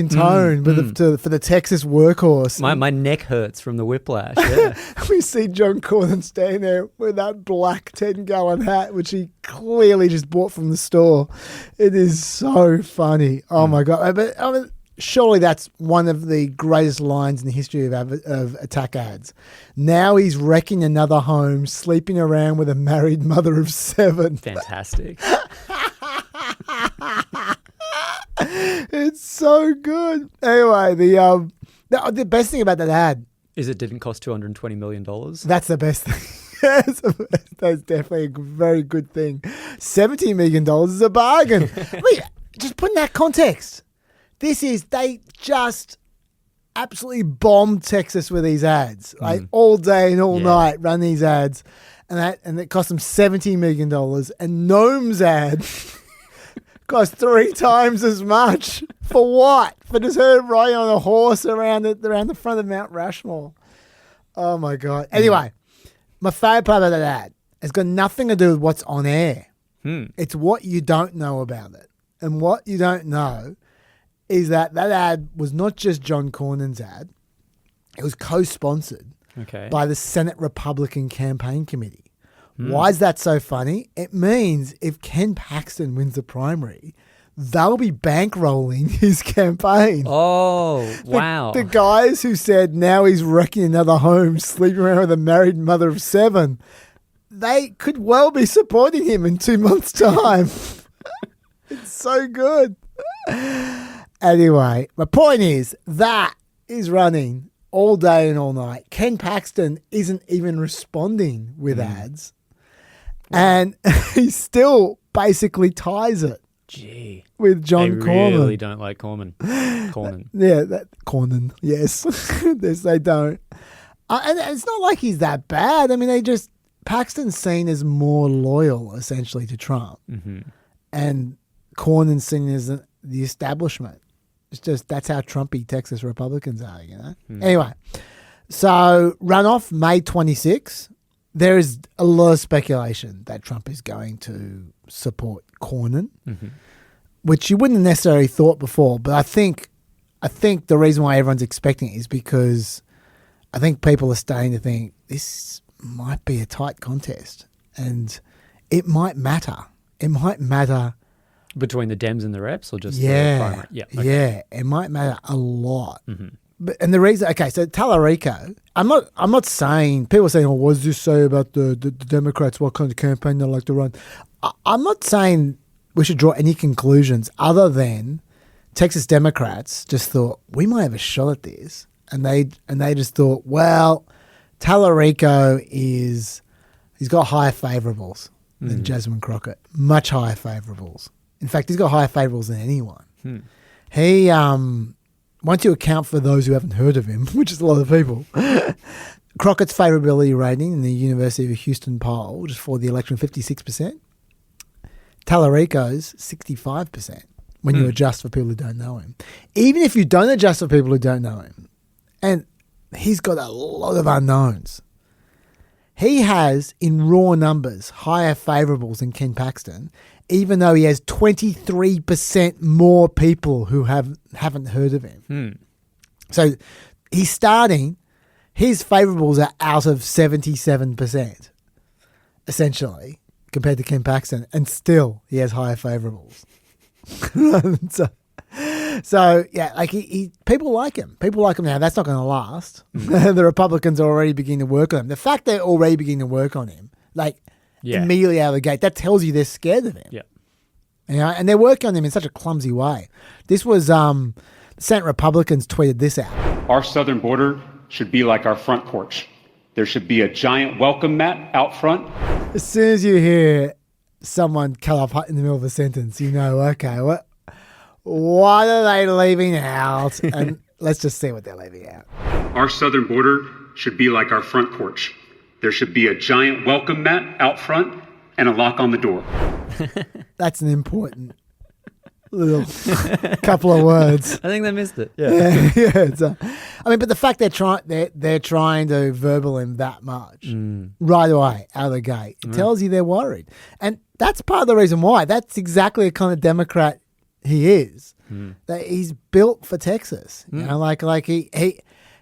tone for the Texas workhorse. My neck hurts from the whiplash. Yeah. We see John Cornyn standing there with that black 10-gallon hat, which he clearly just bought from the store. It is so funny. Oh my God. But I mean, surely that's one of the greatest lines in the history of attack ads. Now he's wrecking another home, sleeping around with a married mother of 7. Fantastic. It's so good. Anyway, the best thing about that ad is it didn't cost $220 million. That's the best thing. That's definitely a very good thing. $70 million is a bargain. Wait, just put in that context. They just absolutely bombed Texas with these ads. Like all day and all night run these ads. And it cost them $70 million. And Noem's ad cost 3 times as much. For what? For just her riding on a horse around the front of Mount Rushmore. Oh my God. Anyway, my favourite part of that ad has got nothing to do with what's on air. It's what you don't know about it. And what you don't know is that ad was not just John Cornyn's ad. It was co-sponsored by the Senate Republican Campaign Committee. Why is that so funny? It means if Ken Paxton wins the primary, they'll be bankrolling his campaign. Oh, wow. The guys who said now he's wrecking another home, sleeping around with a married mother of 7, they could well be supporting him in 2 months' time. It's so good. Anyway, my point is that is running all day and all night. Ken Paxton isn't even responding with ads. And he still basically ties it. Gee. With John Cornyn. They really don't like Cornyn. Yeah, Cornyn, yes. Yes, they don't. And it's not like he's that bad. I mean, Paxton's seen as more loyal, essentially, to Trump. And Cornyn's seen as the establishment. It's just, that's how Trumpy Texas Republicans are, you know? Anyway, so runoff May 26. There is a lot of speculation that Trump is going to support Cornyn, which you wouldn't have necessarily thought before. But I think the reason why everyone's expecting it is because I think people are starting to think this might be a tight contest, and it might matter. It might matter between the Dems and the Reps, or just the primary? Yeah, it might matter a lot. But, and the reason, so Tallarico, I'm not saying, people are saying, what does this say about the Democrats, what kind of campaign they like to run? I'm not saying we should draw any conclusions other than Texas Democrats just thought, we might have a shot at this. And they just thought, well, Tallarico he's got higher favourables than Jasmine Crockett, much higher favourables. In fact, he's got higher favourables than anyone. He, once you account for those who haven't heard of him, which is a lot of people, Crockett's favourability rating in the University of Houston poll just for the election, 56%. Tallarico's 65% when you adjust for people who don't know him. Even if you don't adjust for people who don't know him, and he's got a lot of unknowns. He has, in raw numbers, higher favourables than Ken Paxton, even though he has 23% more people who haven't heard of him. So he's starting, his favourables are out of 77%, essentially, compared to Ken Paxton, and still he has higher favourables. So yeah, like people like him. People like him now. That's not going to last. The Republicans are already beginning to work on him. The fact they're already beginning to work on him, like immediately out of the gate, that tells you they're scared of him. Yeah. You know, and they're working on him in such a clumsy way. This was Senate Republicans tweeted this out. Our southern border should be like our front porch. There should be a giant welcome mat out front. As soon as you hear someone cut off in the middle of a sentence, you know, okay, what are they leaving out? And let's just see what they're leaving out. Our southern border should be like our front porch. There should be a giant welcome mat out front and a lock on the door. That's an important little couple of words. I think they missed it. I mean, but the fact they're trying to verbal him that much right away out of the gate, it tells you they're worried. And that's part of the reason why. That's exactly the kind of Democrat he is. That he's built for Texas. You know, like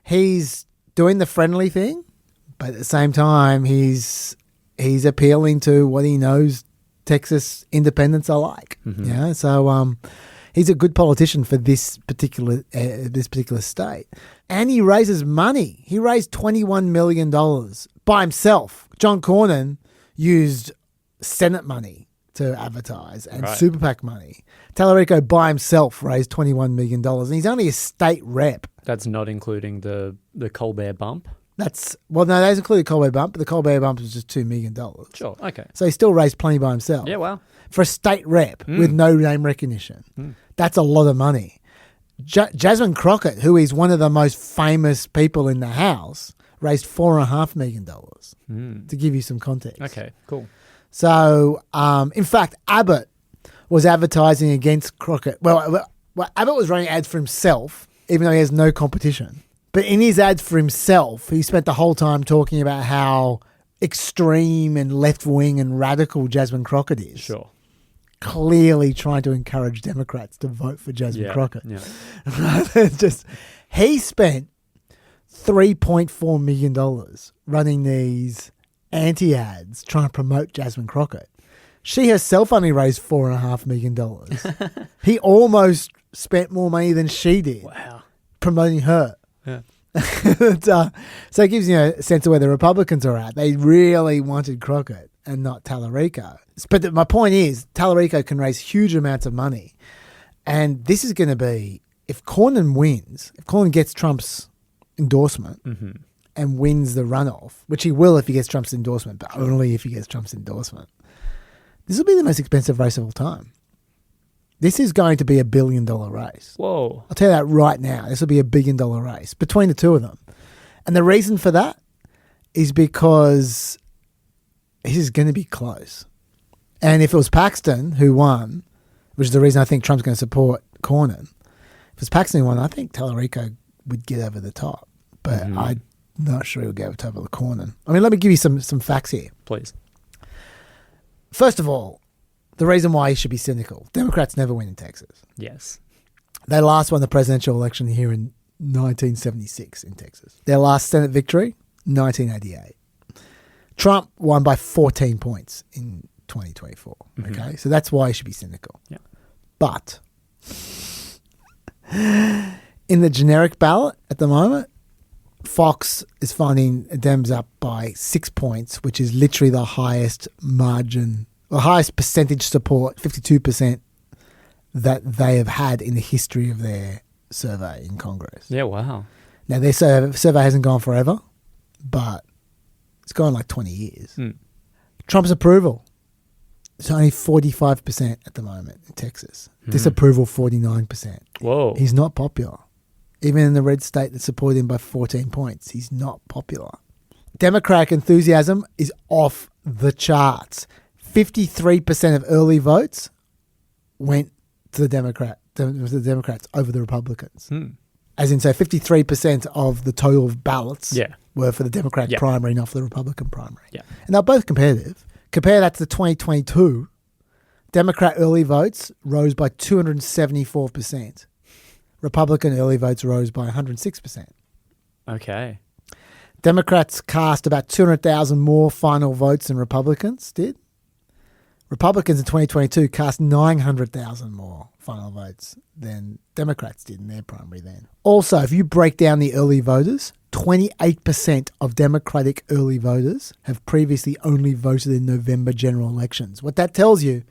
he's doing the friendly thing, but at the same time he's appealing to what he knows Texas independents are like. Yeah, so he's a good politician for this particular state, and he raises money. He raised $21 million by himself. John Cornyn used Senate money to advertise and Super PAC money. Tallarico by himself raised $21 million, and he's only a state rep. That's not including the Colbert bump. That's included Colbert bump, but the Colbert bump was just $2 million. Sure, okay. So he still raised plenty by himself. Yeah, wow. For a state rep with no name recognition. That's a lot of money. Jasmine Crockett, who is one of the most famous people in the House, raised $4.5 million, to give you some context. Okay, cool. So, in fact, Abbott was advertising against Crockett. Well, Abbott was running ads for himself, even though he has no competition. But in his ads for himself, he spent the whole time talking about how extreme and left-wing and radical Jasmine Crockett is. Sure. Clearly trying to encourage Democrats to vote for Jasmine Crockett. Yeah. It's just, he spent $3.4 million running these anti-ads trying to promote Jasmine Crockett. She herself only raised $4.5 million. He almost spent more money than she did. Wow. Promoting her. Yeah. So it gives you a sense of where the Republicans are at. They really wanted Crockett and not Tallarico. But my point is, Tallarico can raise huge amounts of money. And this is going to be, if Cornyn wins, if Cornyn gets Trump's endorsement and wins the runoff, which he will if he gets Trump's endorsement, but only if he gets Trump's endorsement, this will be the most expensive race of all time. This is going to be $1 billion race. Whoa. I'll tell you that right now. This will be $1 billion race between the two of them. And the reason for that is because this is going to be close. And if it was Paxton who won, which is the reason I think Trump's going to support Cornyn, if it was Paxton who won, I think Tallarico would get over the top. But I'm not sure he'll get over the top of Cornyn. I mean, let me give you some facts here. Please. First of all, the reason why he should be cynical. Democrats never win in Texas. Yes. They last won the presidential election here in 1976 in Texas. Their last Senate victory, 1988. Trump won by 14 points in 2024. Okay, so that's why he should be cynical. Yeah. But in the generic ballot at the moment, Fox is finding Dems up by 6 points, which is literally the highest margin, the highest percentage support, 52%, that they have had in the history of their survey in Congress. Yeah, wow. Now, their survey hasn't gone forever, but it's gone like 20 years. Trump's approval, it's only 45% at the moment in Texas. Disapproval, 49%. Whoa. He's not popular. Even in the red state that supported him by 14 points, he's not popular. Democratic enthusiasm is off the charts. 53% of early votes went to the Democrats over the Republicans. As in, so 53% of the total of ballots were for the Democratic primary, not for the Republican primary. Yeah. And they're both competitive. Compare that to the 2022. Democrat early votes rose by 274%. Republican early votes rose by 106%. Okay. Democrats cast about 200,000 more final votes than Republicans did. Republicans in 2022 cast 900,000 more final votes than Democrats did in their primary then. Also, if you break down the early voters, 28% of Democratic early voters have previously only voted in November general elections. What that tells you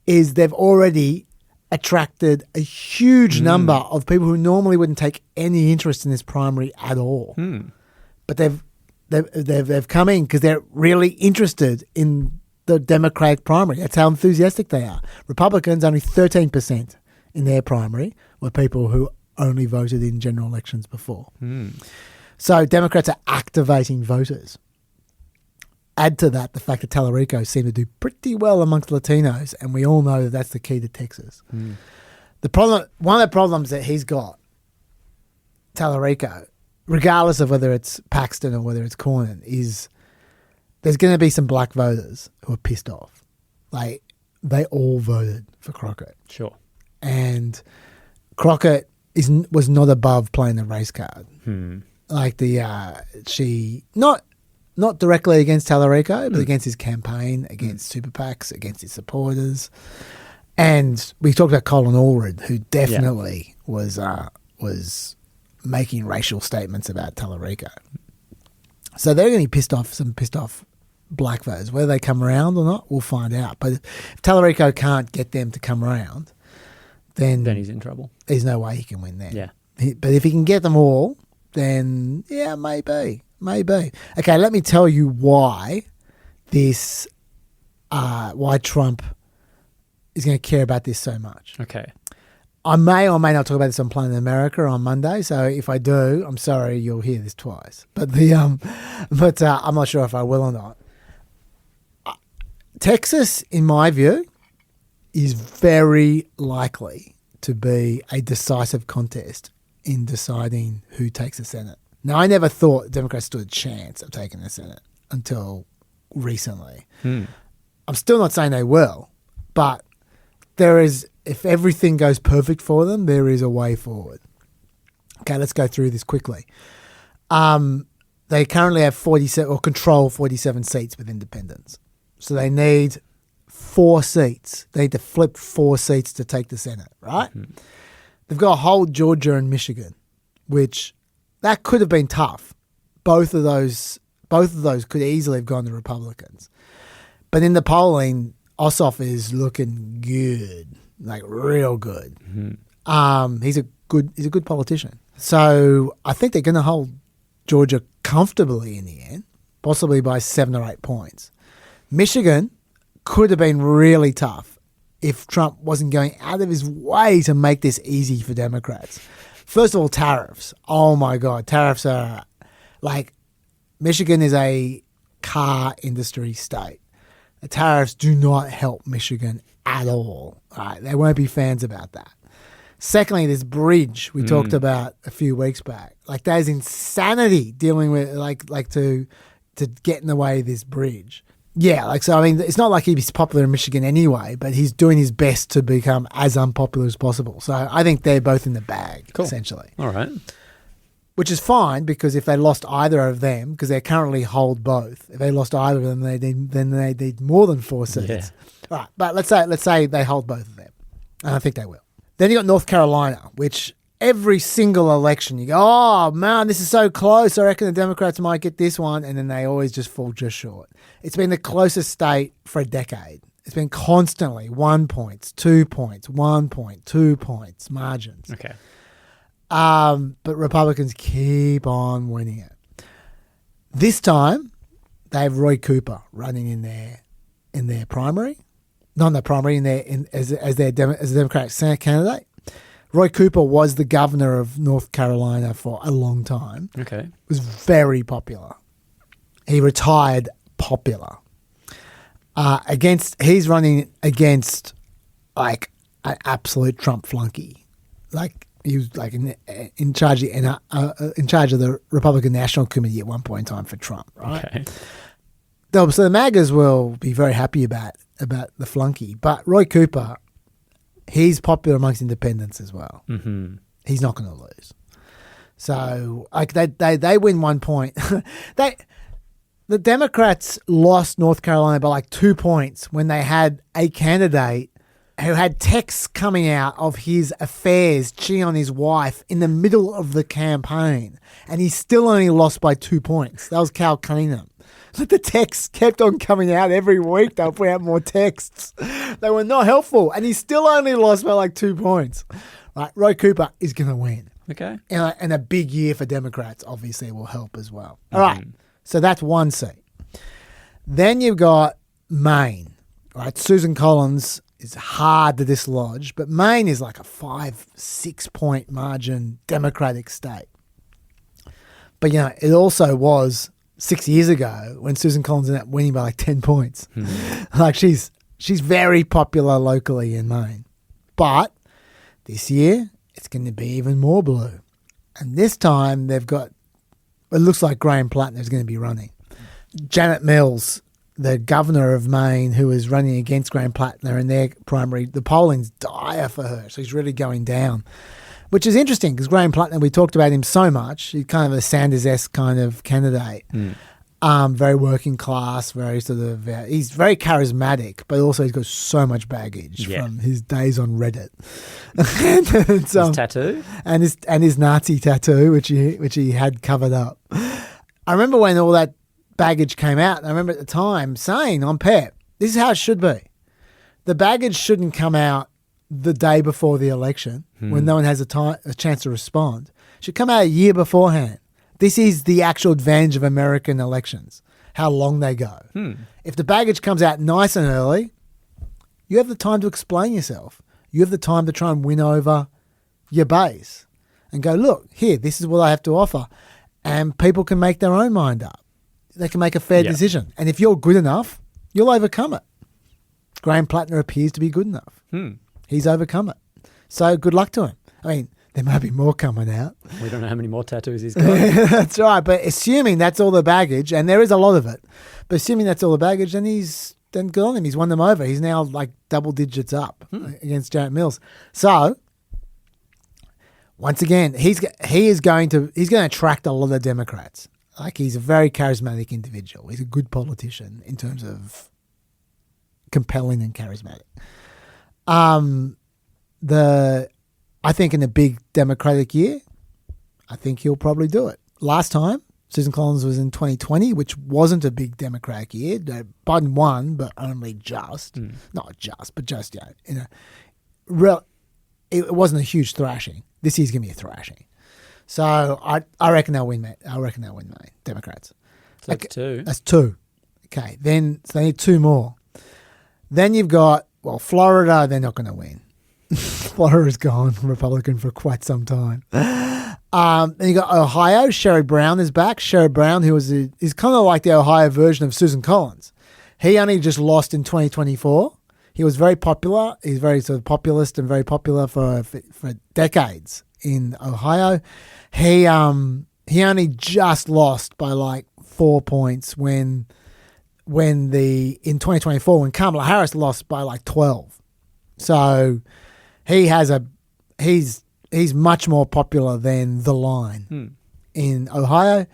is they've already attracted a huge number of people who normally wouldn't take any interest in this primary at all. But they've come in because they're really interested in the Democratic primary. That's how enthusiastic they are. Republicans, only 13% in their primary were people who only voted in general elections before. So Democrats are activating voters. Add to that the fact that Tallarico seemed to do pretty well amongst Latinos, and we all know that that's the key to Texas. The problem, one of the problems that he's got, Tallarico, regardless of whether it's Paxton or whether it's Cornyn, is there's going to be some black voters who are pissed off. Like, they all voted for Crockett. Sure. And Crockett was not above playing the race card. Like she not directly against Tallarico, but against his campaign, against super PACs, against his supporters. And we talked about Colin Allred, who definitely was making racial statements about Tallarico. So they're going to be pissed off black voters. Whether they come around or not, we'll find out. But if Tallarico can't get them to come around, then he's in trouble. There's no way he can win there. Yeah. But if he can get them all, then yeah, maybe. Okay, let me tell you why why Trump is going to care about this so much. Okay. I may or may not talk about this on Planet America on Monday, so if I do, I'm sorry, you'll hear this twice. But I'm not sure if I will or not. Texas, in my view, is very likely to be a decisive contest in deciding who takes the Senate. Now, I never thought Democrats stood a chance of taking the Senate until recently. I'm still not saying they will, but there is, if everything goes perfect for them, there is a way forward. Okay, let's go through this quickly. They currently have 47 or control 47 seats with independents. So they need 4 seats. They need to flip 4 seats to take the Senate, right? They've got to hold Georgia and Michigan, which that could have been tough. Both of those could easily have gone to Republicans. But in the polling, Ossoff is looking good, like real good. He's a good politician. So I think they're going to hold Georgia comfortably in the end, possibly by 7 or 8 points. Michigan could have been really tough if Trump wasn't going out of his way to make this easy for Democrats. First of all, tariffs. Oh my God, tariffs are like, Michigan is a car industry state. The tariffs do not help Michigan at all. Right? They won't be fans about that. Secondly, this bridge we talked about a few weeks back. Like, that is insanity dealing with like to get in the way of this bridge. Yeah, like, so I mean, it's not like he's popular in Michigan anyway, but he's doing his best to become as unpopular as possible. So I think they're both in the bag, essentially. All right. Which is fine, because if they lost either of them, because they currently hold both, if they lost either of them, they need more than 4 seats. Yeah. All right, but let's say they hold both of them, and I think they will. Then you got North Carolina, which every single election you go, oh man, this is so close. I reckon the Democrats might get this one, and then they always just fall just short. It's been the closest state for a decade. It's been constantly 1 point, 2 points, 1 point, 2 points margins. Okay. But Republicans keep on winning it. This time, they have Roy Cooper running in their primary, not in their primary, as a Democratic Senate candidate. Roy Cooper was the governor of North Carolina for a long time. Okay. Was very popular. He retired popular. He's running against like an absolute Trump flunky. Like, he was like in charge of the Republican National Committee at one point in time for Trump, right? Okay. So the MAGAs will be very happy about the flunky, but Roy Cooper, he's popular amongst independents as well. He's not going to lose. So like they win 1 point. the Democrats lost North Carolina by like 2 points when they had a candidate who had texts coming out of his affairs, cheating on his wife in the middle of the campaign. And he still only lost by 2 points. That was Cal Cunningham. But the texts kept on coming out every week. They'll put out more texts. They were not helpful. And he still only lost by like 2 points. Right, Roy Cooper is going to win. Okay. And a big year for Democrats obviously will help as well. All right, so that's one seat. Then you've got Maine. Right, Susan Collins is hard to dislodge, but Maine is like a 5-6 point margin Democratic state. But, you know, it also was 6 years ago when Susan Collins ended up winning by like 10 points. Like she's very popular locally in Maine. But this year, it's going to be even more blue. And this time, they've got, it looks like Graham Plattner is going to be running. Janet Mills, the governor of Maine, who is running against Graham Plattner in their primary, the polling's dire for her. So he's really going down, which is interesting because Graham Plattner, we talked about him so much. He's kind of a Sanders-esque kind of candidate. Very working class, very sort of, he's very charismatic, but also he's got so much baggage from his days on Reddit. His tattoo? And his Nazi tattoo, which he had covered up. I remember when all that baggage came out, and I remember at the time saying on PEP, this is how it should be. The baggage shouldn't come out the day before the election when no one has a chance to respond. It should come out a year beforehand. This is the actual advantage of American elections, how long they go. If the baggage comes out nice and early, you have the time to explain yourself. You have the time to try and win over your base and go, look, here, this is what I have to offer. And people can make their own mind up. They can make a fair decision. And if you're good enough, you'll overcome it. Graham Plattner appears to be good enough. He's overcome it. So good luck to him. I mean, there might be more coming out. We don't know how many more tattoos he's got. That's right. But assuming that's all the baggage, and there is a lot of it, but assuming that's all the baggage, then good on him. He's won them over. He's now like double digits up against Janet Mills. So once again, he's going to attract a lot of Democrats. Like he's a very charismatic individual. He's a good politician in terms of compelling and charismatic. I think in a big Democratic year, I think he'll probably do it. Last time, Susan Collins was in 2020, which wasn't a big Democratic year. Biden won, but only just. Not just, but just, it wasn't a huge thrashing. This year's going to be a thrashing. So I reckon they'll win, mate. I reckon they'll win, mate. Democrats. So that's two. That's two. Okay, then so they need two more. Then you've got, Florida, they're not going to win. Florida's gone Republican for quite some time. Then you got Ohio. Sherrod Brown is back. Sherrod Brown, who is kind of like the Ohio version of Susan Collins. He only just lost in 2024. He was very popular. He's very sort of populist and very popular for decades in Ohio. He only just lost by like 4 points in 2024 when Kamala Harris lost by like 12. So he's much more popular than the line in Ohio.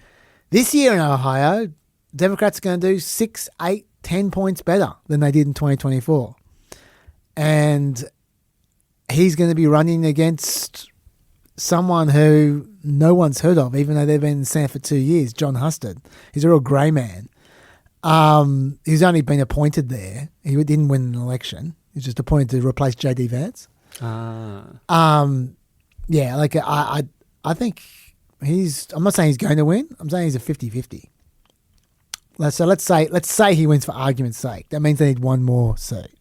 This year in Ohio, Democrats are going to do 6, 8, 10 points better than they did in 2024. And he's going to be running against someone who no one's heard of, even though they've been in the Senate for 2 years, John Husted. He's a real grey man. He's only been appointed there. He didn't win an election. He was just appointed to replace J.D. Vance. Yeah, like I think I'm not saying he's going to win. I'm saying he's a 50-50. So let's say he wins for argument's sake. That means they need one more seat.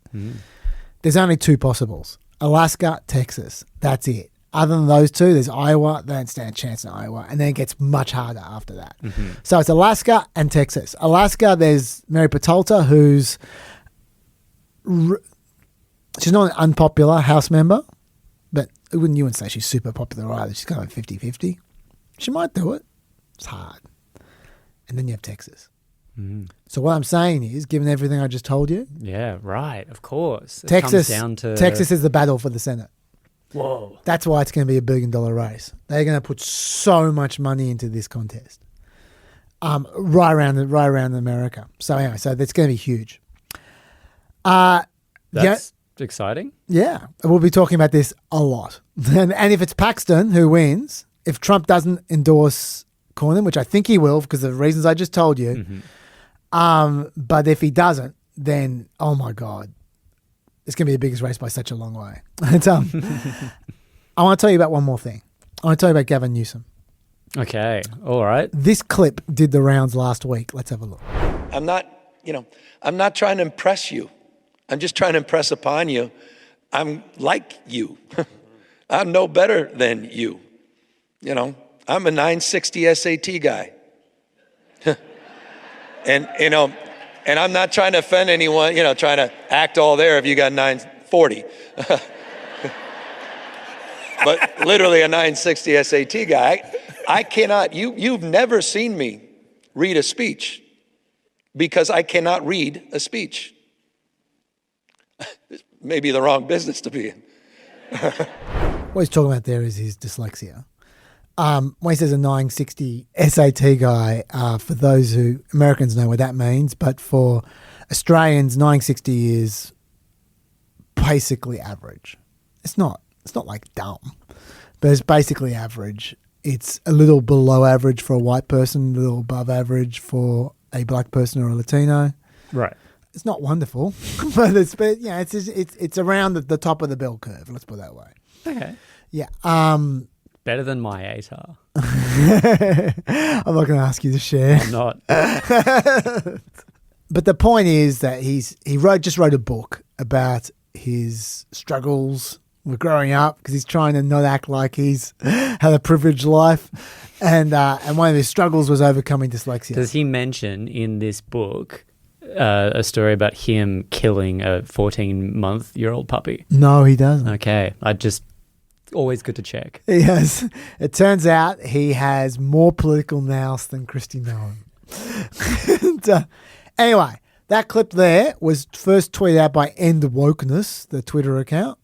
There's only two possibles. Alaska, Texas. That's it. Other than those two, there's Iowa. They don't stand a chance in Iowa. And then it gets much harder after that. So it's Alaska and Texas. Alaska, there's Mary Patolta, who's... she's not an unpopular House member, but you wouldn't say she's super popular either. She's kind of 50-50. She might do it. It's hard. And then you have Texas. So what I'm saying is, given everything I just told you... Yeah, right, of course. Texas Texas is the battle for the Senate. Whoa. That's why it's going to be $1 billion race. They're going to put so much money into this contest. right around America. So anyway, so that's going to be huge. That's exciting. Yeah, we'll be talking about this a lot. And if it's Paxton who wins, if Trump doesn't endorse Cornyn, which I think he will because of the reasons I just told you, but if he doesn't, then, oh my God, it's going to be the biggest race by such a long way. And, I want to tell you about one more thing. I want to tell you about Gavin Newsom. Okay, all right. This clip did the rounds last week. Let's have a look. I'm not trying to impress you. I'm just trying to impress upon you. I'm like you. I'm no better than you. I'm a 960 SAT guy. And I'm not trying to offend anyone, trying to act all there if you got 940. But literally a 960 SAT guy. I cannot, you've never seen me read a speech because I cannot read a speech. Maybe the wrong business to be in. What he's talking about there is his dyslexia. When he says a 960 SAT guy, for those who, Americans know what that means, but for Australians, 960 is basically average. It's not like dumb, but it's basically average. It's a little below average for a white person, a little above average for a black person or a Latino. Right. It's not wonderful, but it's around the top of the bell curve. Let's put it that way. Okay. Yeah. Better than my ATAR. I'm not going to ask you to share. I'm not. But the point is that he just wrote a book about his struggles with growing up because he's trying to not act like he's had a privileged life, and one of his struggles was overcoming dyslexia. Does he mention in this book a story about him killing a 14-month-old puppy? No, he doesn't. Okay, always good to check. Yes, it turns out he has more political nous than Christy Noem. And, anyway, that clip there was first tweeted out by End Wokeness, the Twitter account,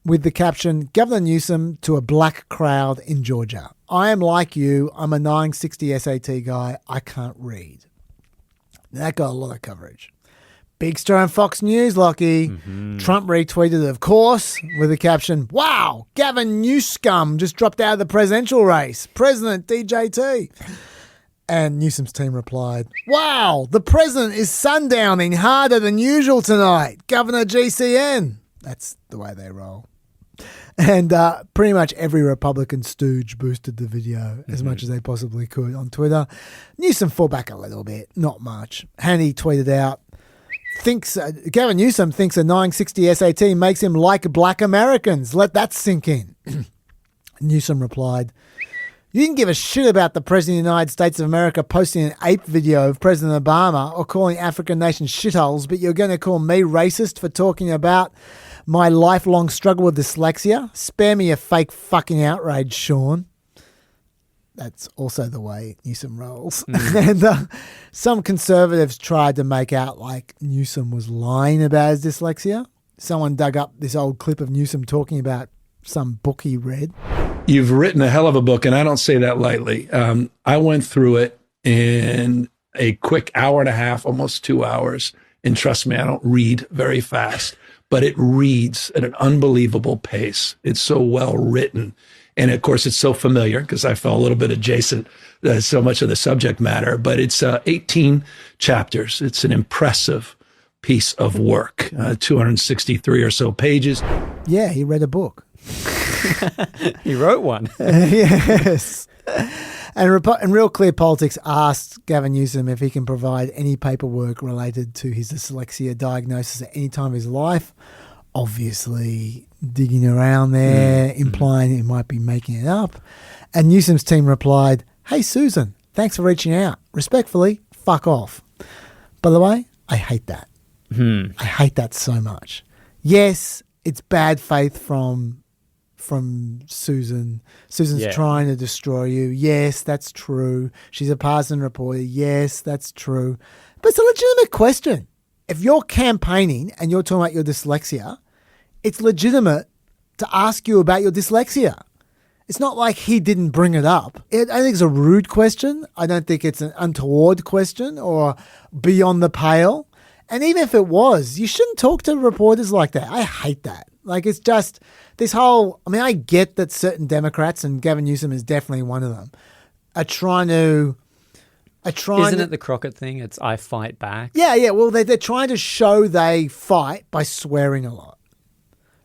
with the caption, Governor Newsom to a black crowd in Georgia. I am like you. I'm a 960 SAT guy. I can't read. That got a lot of coverage. Big story on Fox News, Lockie. Trump retweeted it, of course, with the caption, wow, Gavin Newsom just dropped out of the presidential race. President DJT. And Newsom's team replied, wow, the president is sundowning harder than usual tonight. Governor GCN. That's the way they roll. And pretty much every Republican stooge boosted the video as much as they possibly could on Twitter. Newsom fought back a little bit, not much. Hannity tweeted out, Gavin Newsom thinks a 960 SAT makes him like black Americans. Let that sink in. Newsom replied, you didn't give a shit about the President of the United States of America posting an ape video of President Obama or calling African nations shitholes, but you're going to call me racist for talking about my lifelong struggle with dyslexia? Spare me a fake fucking outrage, Sean. That's also the way Newsom rolls. And some conservatives tried to make out like Newsom was lying about his dyslexia. Someone dug up this old clip of Newsom talking about some book he read. You've written a hell of a book, and I don't say that lightly. I went through it in a quick hour and a half, almost 2 hours. And trust me, I don't read very fast, but it reads at an unbelievable pace. It's so well written. And of course, it's so familiar because I felt a little bit adjacent to so much of the subject matter, but it's 18 chapters. It's an impressive piece of work, 263 or so pages. Yeah, he read a book. He wrote one. Yes. And Real Clear Politics asked Gavin Newsom if he can provide any paperwork related to his dyslexia diagnosis at any time of his life. Obviously digging around there, implying he might be making it up. And Newsom's team replied, hey, Susan, thanks for reaching out. Respectfully, fuck off. By the way, I hate that. I hate that so much. Yes, it's bad faith from Susan. Susan's trying to destroy you. Yes, that's true. She's a partisan reporter. Yes, that's true. But it's a legitimate question. If you're campaigning and you're talking about your dyslexia, it's legitimate to ask you about your dyslexia. It's not like he didn't bring it up. I think it's a rude question. I don't think it's an untoward question or beyond the pale. And even if it was, you shouldn't talk to reporters like that. I hate that. Like, it's just this whole, I mean, I get that certain Democrats, and Gavin Newsom is definitely one of them, are trying to... Isn't it the Crockett thing? It's I fight back. Yeah. Well, they're trying to show they fight by swearing a lot.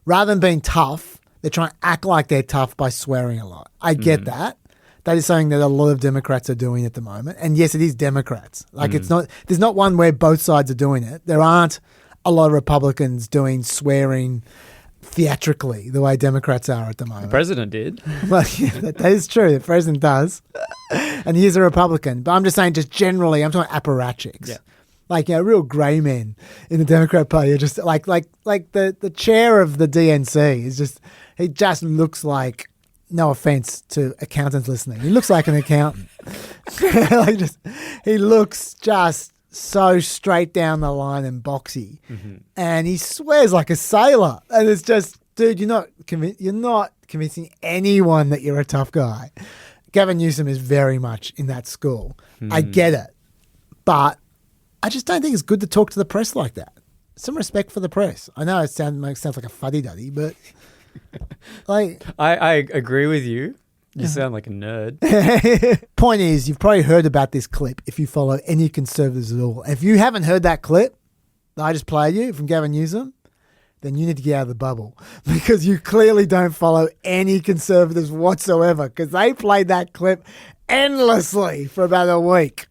Rather than being tough, they're trying to act like they're tough by swearing a lot. I get that. That is something that a lot of Democrats are doing at the moment. And yes, it is Democrats. Like there's not one where both sides are doing it. There aren't a lot of Republicans doing swearing theatrically the way Democrats are at the moment. The president did. Well, yeah, that is true. The president does. And he is a Republican. But I'm just saying, just generally, I'm talking apparatchiks. Yeah. Like, real grey men in the Democrat Party are just like the chair of the DNC is just, he just looks like, no offense to accountants listening, he looks like an accountant. He looks just so straight down the line and boxy. Mm-hmm. And he swears like a sailor. And it's just, dude, you're not convincing anyone that you're a tough guy. Gavin Newsom is very much in that school. I get it. But I just don't think it's good to talk to the press like that. Some respect for the press. I know it sounds like a fuddy-duddy, but like... I agree with you. You sound like a nerd. Point is, you've probably heard about this clip if you follow any conservatives at all. If you haven't heard that clip that I just played you from Gavin Newsom, then you need to get out of the bubble because you clearly don't follow any conservatives whatsoever because they played that clip endlessly for about a week.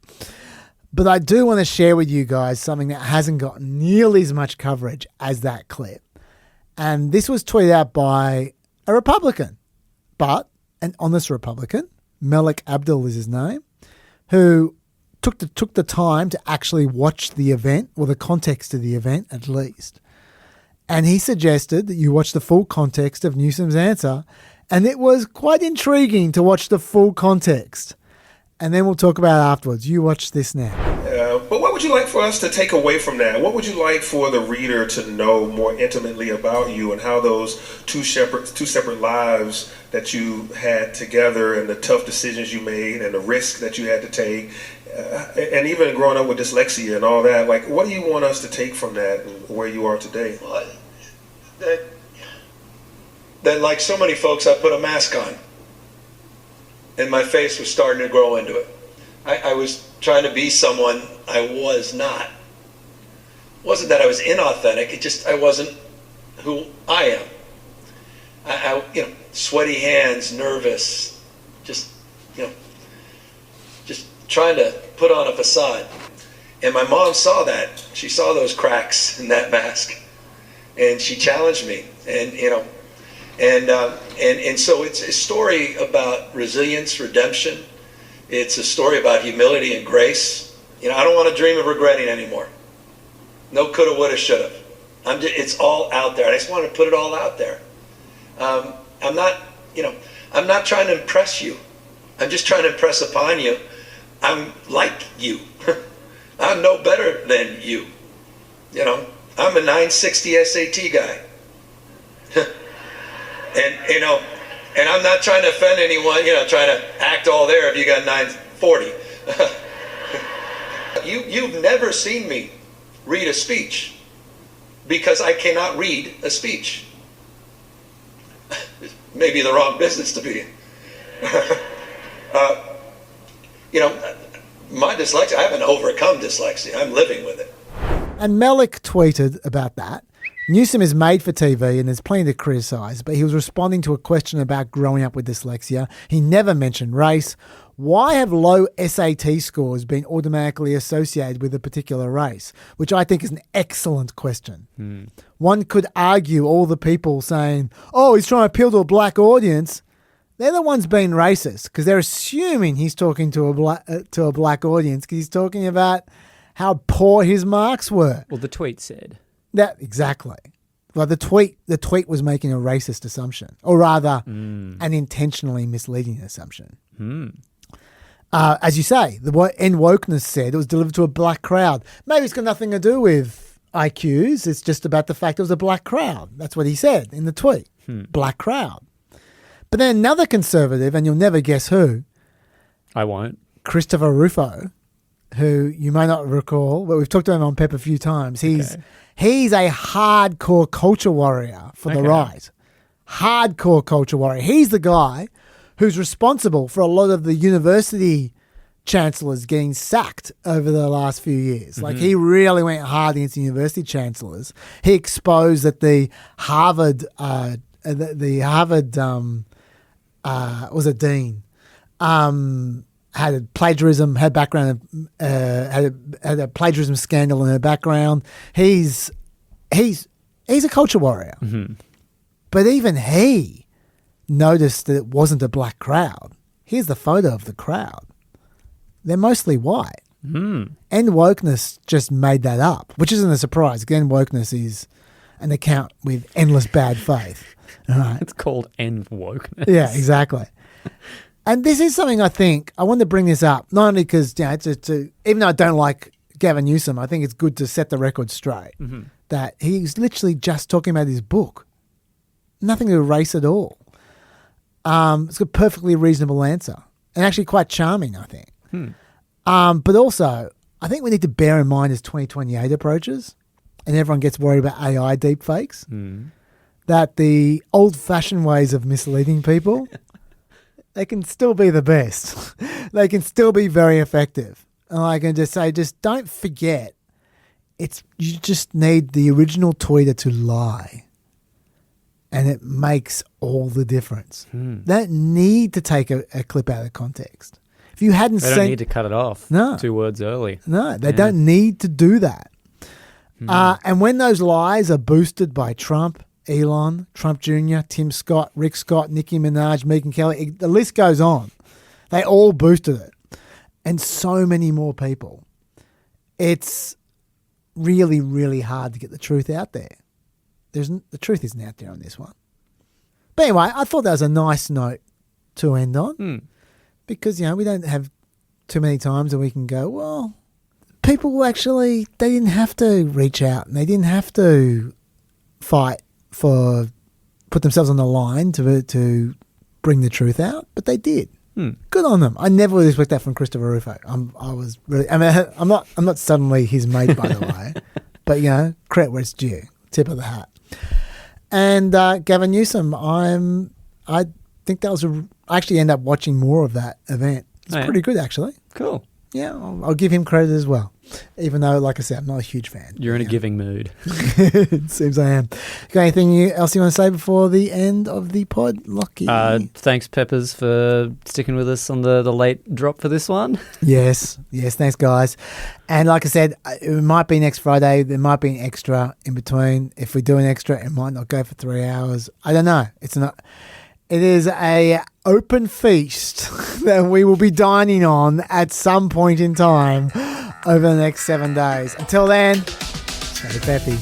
But I do want to share with you guys something that hasn't gotten nearly as much coverage as that clip. And this was tweeted out by a Republican, but an honest Republican, Malik Abdul is his name, who took the time to actually watch the event, or the context of the event at least. And he suggested that you watch the full context of Newsom's answer, and it was quite intriguing to watch the full context. And then we'll talk about it afterwards. You watch this now. But what would you like for us to take away from that? What would you like for the reader to know more intimately about you and how those two separate lives that you had together and the tough decisions you made and the risk that you had to take, and even growing up with dyslexia and all that, like, what do you want us to take from that and where you are today? Well, that like so many folks, I put a mask on. And my face was starting to grow into it. I was trying to be someone I was not. It wasn't that I was inauthentic, it just I wasn't who I am. I sweaty hands, nervous, just trying to put on a facade. And my mom saw that. She saw those cracks in that mask. And she challenged me. And so it's a story about resilience, redemption. It's a story about humility and grace. I don't want to dream of regretting anymore. No coulda, woulda, shoulda. It's all out there. I just want to put it all out there. I'm not trying to impress you. I'm just trying to impress upon you. I'm like you. I'm no better than you. I'm a 960 SAT guy. And I'm not trying to offend anyone, trying to act all there if you got 940. You've never seen me read a speech because I cannot read a speech. Maybe the wrong business to be in. My dyslexia, I haven't overcome dyslexia. I'm living with it. And Malik tweeted about that. Newsom is made for TV and there's plenty to criticise, but he was responding to a question about growing up with dyslexia. He never mentioned race. Why have low SAT scores been automatically associated with a particular race? Which I think is an excellent question. One could argue all the people saying, oh, he's trying to appeal to a black audience. They're the ones being racist because they're assuming he's talking to a black audience because he's talking about how poor his marks were. Well, the tweet said. That exactly. Well, the tweet was making a racist assumption, or rather, an intentionally misleading assumption. As you say, the End Wokeness said it was delivered to a black crowd. Maybe it's got nothing to do with IQs. It's just about the fact it was a black crowd. That's what he said in the tweet. Black crowd. But then another conservative, and you'll never guess who, I won't. Christopher Rufo, who you may not recall, but we've talked about him on PEP a few times. He's a hardcore culture warrior for the right. Hardcore culture warrior. He's the guy who's responsible for a lot of the university chancellors getting sacked over the last few years. Like, he really went hard against the university chancellors. He exposed that the Harvard was a dean, had a plagiarism, had background, had a plagiarism scandal in her background. He's a culture warrior, but even he noticed that it wasn't a black crowd. Here's the photo of the crowd. They're mostly white. End wokeness just made that up, which isn't a surprise. Again, wokeness is an account with endless bad faith. Right. It's called end wokeness. Yeah, exactly. And this is something I think I wanted to bring this up, not only because even though I don't like Gavin Newsom, I think it's good to set the record straight that he's literally just talking about his book, nothing to erase at all. It's a perfectly reasonable answer and actually quite charming, I think. But also, I think we need to bear in mind as 2028 approaches, and everyone gets worried about AI deepfakes, that the old-fashioned ways of misleading people, they can still be the best. They can still be very effective. And I can just say, just don't forget, you just need the original tweeter to lie. And it makes all the difference. They don't need to take a clip out of context. If you hadn't They don't need to cut it off 2 words early. No, they don't need to do that. And when those lies are boosted by Trump, Elon, Trump Jr., Tim Scott, Rick Scott, Nicki Minaj, Megyn Kelly, the list goes on. They all boosted it. And so many more people. It's really, really hard to get the truth out there. The truth isn't out there on this one. But anyway, I thought that was a nice note to end on. Because, we don't have too many times that we can go, well, people actually, they didn't have to reach out and they didn't have to put themselves on the line to bring the truth out, but they did. Good on them. I never would expect that from Christopher Rufo. I'm not suddenly his mate, by the way, but credit where it's due. Tip of the hat. And Gavin Newsom, I think that was I actually end up watching more of that event. It's pretty good, actually. Cool. Yeah, I'll give him credit as well. Even though, like I said, I'm not a huge fan. You're in a giving mood. It seems I am. Got anything else you want to say before the end of the pod, Lockie? Thanks, Peppers, for sticking with us on the late drop for this one. Yes, thanks, guys. And like I said, it might be next Friday. There might be an extra in between. If we do an extra, it might not go for 3 hours. I don't know. It is a open feast that we will be dining on at some point in time over the next 7 days. Until then, stay peppy.